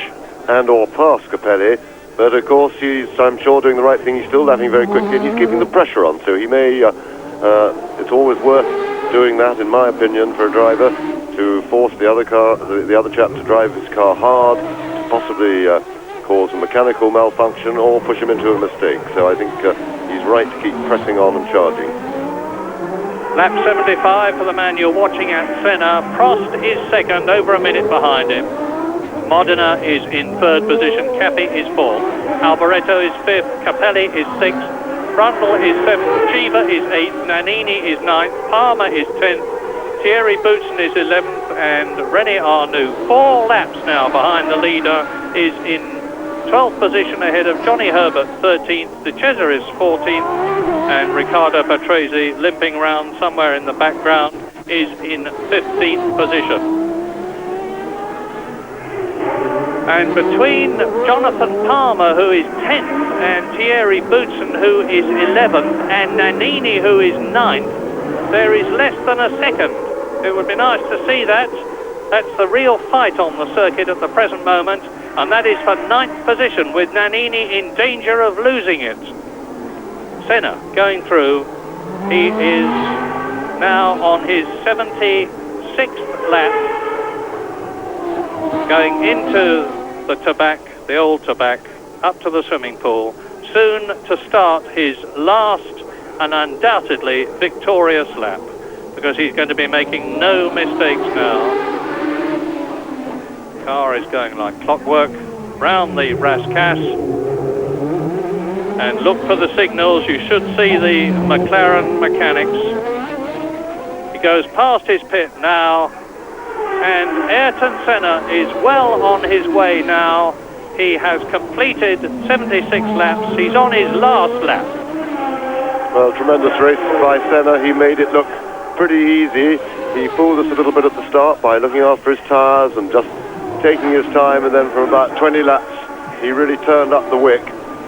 and or pass Capelli. But of course, he's, I'm sure, doing the right thing. He's still lapping very quickly, and he's keeping the pressure on. So he may. It's always worth doing that, in my opinion, for a driver, to force the other chap to drive his car hard, to possibly cause a mechanical malfunction or push him into a mistake. So I think he's right to keep pressing on and charging. Lap 75 for the man you're watching at Senna. Prost is second, over a minute behind him. Modena is in 3rd position. Caffey is 4th. Alboreto is 5th. Capelli is 6th. Brundle is 7th. Cheever is 8th. Nannini is 9th. Palmer is 10th. Thierry Boutsen is 11th. And René Arnoux, 4 laps now behind the leader, is in 12th position ahead of Johnny Herbert, 13th. De Cesar is 14th. And Riccardo Patrese, limping around somewhere in the background, is in 15th position. And between Jonathan Palmer, who is 10th, and Thierry Boutsen, who is 11th, and Nannini, who is 9th, there is less than a second. It would be nice to see that. That's the real fight on the circuit at the present moment, and that is for 9th position, with Nannini in danger of losing it. Senna going through. He is now on his 76th lap, going into the Tabac, the old Tabac, up to the swimming pool, soon to start his last and undoubtedly victorious lap, because he's going to be making no mistakes now. The car is going like clockwork round the Rascasse, and look for the signals. You should see the McLaren mechanics. He goes past his pit now, and Ayrton Senna is well on his way now. He has completed 76 laps. He's on his last lap. Well, tremendous race by Senna. He made it look pretty easy. He fooled us a little bit at the start by looking after his tyres and just taking his time, and then from about 20 laps he really turned up the wick,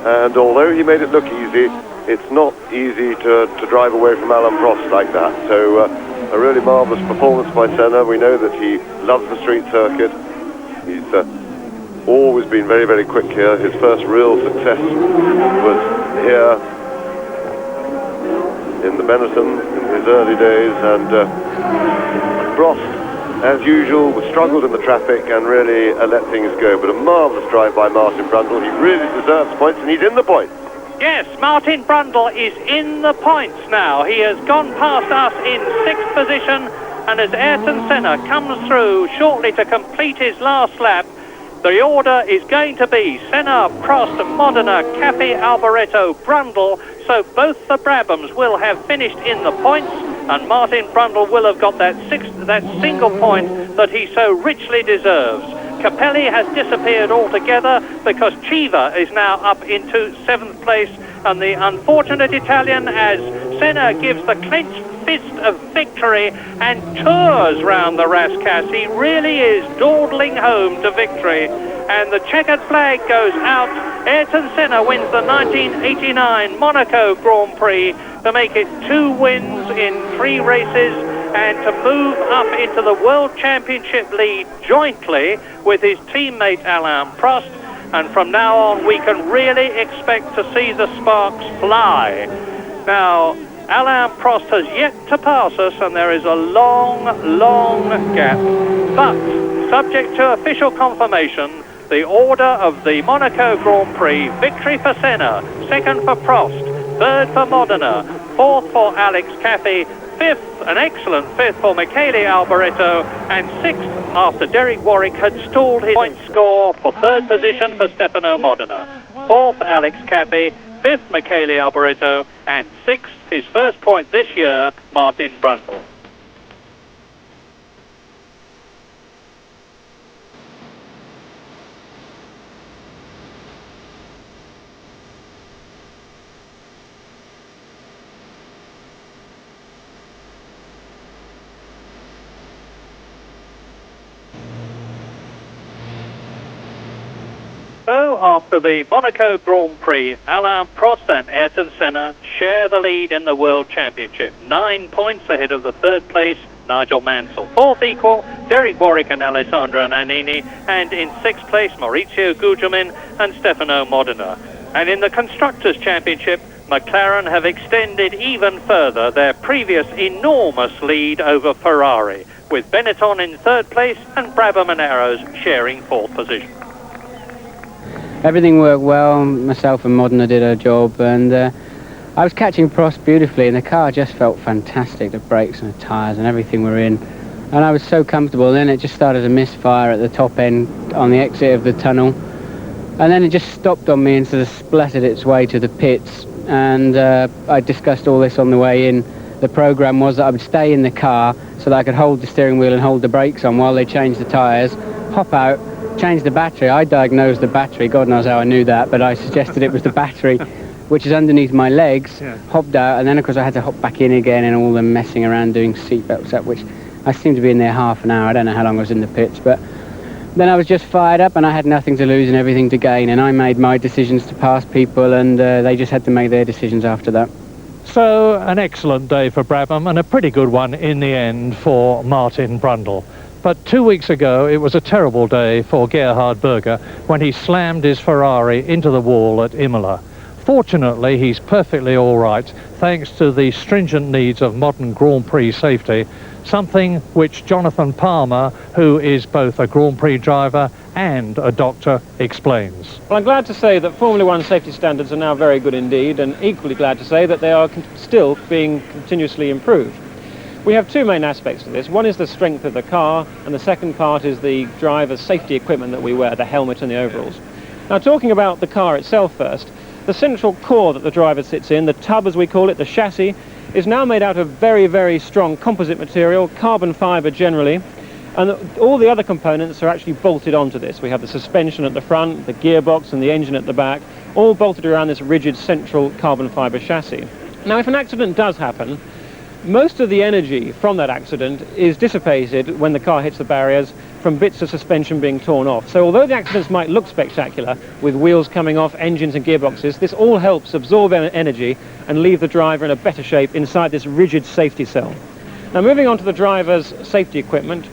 and although he made it look easy, it's not easy to drive away from Alain Prost like that. So a really marvellous performance by Senna. We know that he loves the street circuit. He's always been very, very quick here. His first real success was here in the Benetton in his early days, and Prost, as usual, struggled in the traffic and really let things go. But a marvellous drive by Martin Brundle. He really deserves points, and he's in the points. Yes, Martin Brundle is in the points now. He has gone past us in 6th position, and as Ayrton Senna comes through shortly to complete his last lap, the order is going to be Senna, Prost, Modena, Cafe, Alboreto, Brundle. So both the Brabhams will have finished in the points, and Martin Brundle will have got that single point that he so richly deserves. Capelli has disappeared altogether because Chiva is now up into 7th place, and the unfortunate Italian, as Senna gives the clenched fist of victory and tours round the Rascasse, he really is dawdling home to victory, and the checkered flag goes out. Ayrton Senna wins the 1989 Monaco Grand Prix to make it 2 wins in 3 races, and to move up into the World Championship lead jointly with his teammate Alain Prost. And from now on we can really expect to see the sparks fly. Now, Alain Prost has yet to pass us, and there is a long, long gap. But, subject to official confirmation, the order of the Monaco Grand Prix: victory for Senna, 2nd for Prost, 3rd for Modena, 4th for Alex Caffey, 5th, an excellent 5th for Michele Alboreto, and 6th after Derek Warwick had stalled his point score for 3rd position for Stefano Modena, 4th Alex Caffey, 5th Michele Alboreto, and 6th, his first point this year, Martin Brundle. So, after the Monaco Grand Prix, Alain Prost and Ayrton Senna share the lead in the World Championship. 9 points ahead of the 3rd place, Nigel Mansell. 4th equal, Derek Warwick and Alessandro Nannini. And in 6th place, Maurizio Gugelmin and Stefano Modena. And in the Constructors' Championship, McLaren have extended even further their previous enormous lead over Ferrari, with Benetton in 3rd place and Brabham and Arrows sharing 4th position. Everything worked well. Myself and Modena did our job, and I was catching Prost beautifully, and the car just felt fantastic. The brakes and the tyres and everything were in, and I was so comfortable. And then it just started to misfire at the top end on the exit of the tunnel, and then it just stopped on me and sort of splattered its way to the pits. And I discussed all this on the way in. The programme was that I would stay in the car so that I could hold the steering wheel and hold the brakes on while they changed the tyres, hop out, change the battery. I diagnosed the battery, God knows how I knew that, but I suggested it was the battery, which is underneath my legs. Yeah. Hopped out, and then of course I had to hop back in again, and all the messing around doing seatbelts up, which I seemed to be in there half an hour. I don't know how long I was in the pits, but then I was just fired up, and I had nothing to lose and everything to gain, and I made my decisions to pass people, and they just had to make their decisions after that. So, an excellent day for Brabham, and a pretty good one in the end for Martin Brundle. But 2 weeks ago, it was a terrible day for Gerhard Berger when he slammed his Ferrari into the wall at Imola. Fortunately, he's perfectly all right, thanks to the stringent needs of modern Grand Prix safety, something which Jonathan Palmer, who is both a Grand Prix driver and a doctor, explains. Well, I'm glad to say that Formula One safety standards are now very good indeed, and equally glad to say that they are still being continuously improved. We have 2 main aspects to this. One is the strength of the car, and the second part is the driver's safety equipment that we wear, the helmet and the overalls. Now, talking about the car itself first, the central core that the driver sits in, the tub as we call it, the chassis, is now made out of very, very strong composite material, carbon fibre generally, and all the other components are actually bolted onto this. We have the suspension at the front, the gearbox and the engine at the back, all bolted around this rigid central carbon fibre chassis. Now, if an accident does happen, Most of the energy from that accident is dissipated when the car hits the barriers from bits of suspension being torn off. So although the accidents might look spectacular, with wheels coming off, engines and gearboxes, this all helps absorb energy and leave the driver in a better shape inside this rigid safety cell. Now, moving on to the driver's safety equipment,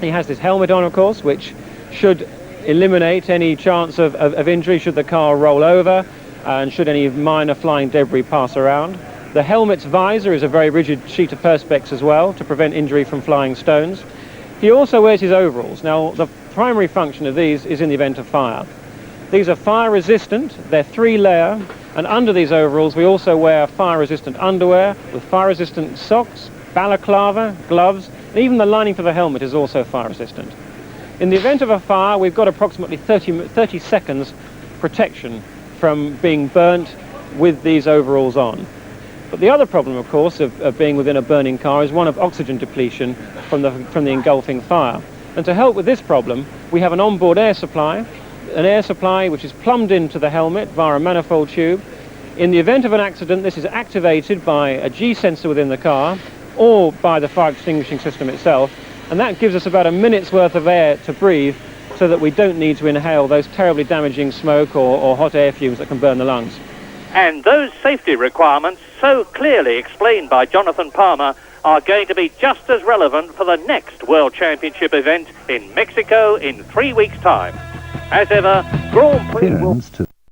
he has this helmet on, of course, which should eliminate any chance of injury should the car roll over and should any minor flying debris pass around. The helmet's visor is a very rigid sheet of perspex as well to prevent injury from flying stones. He also wears his overalls. Now, the primary function of these is in the event of fire. These are fire resistant, they're 3-layer, and under these overalls we also wear fire resistant underwear with fire resistant socks, balaclava, gloves, and even the lining for the helmet is also fire resistant. In the event of a fire, we've got approximately 30 seconds protection from being burnt with these overalls on. But the other problem, of course, of being within a burning car is one of oxygen depletion from the engulfing fire. And to help with this problem, we have an onboard air supply which is plumbed into the helmet via a manifold tube. In the event of an accident, this is activated by a G sensor within the car or by the fire extinguishing system itself, and that gives us about a minute's worth of air to breathe so that we don't need to inhale those terribly damaging smoke or hot air fumes that can burn the lungs. And those safety requirements, so clearly explained by Jonathan Palmer, are going to be just as relevant for the next World Championship event in Mexico in 3 weeks' time. As ever, Grand Prix will...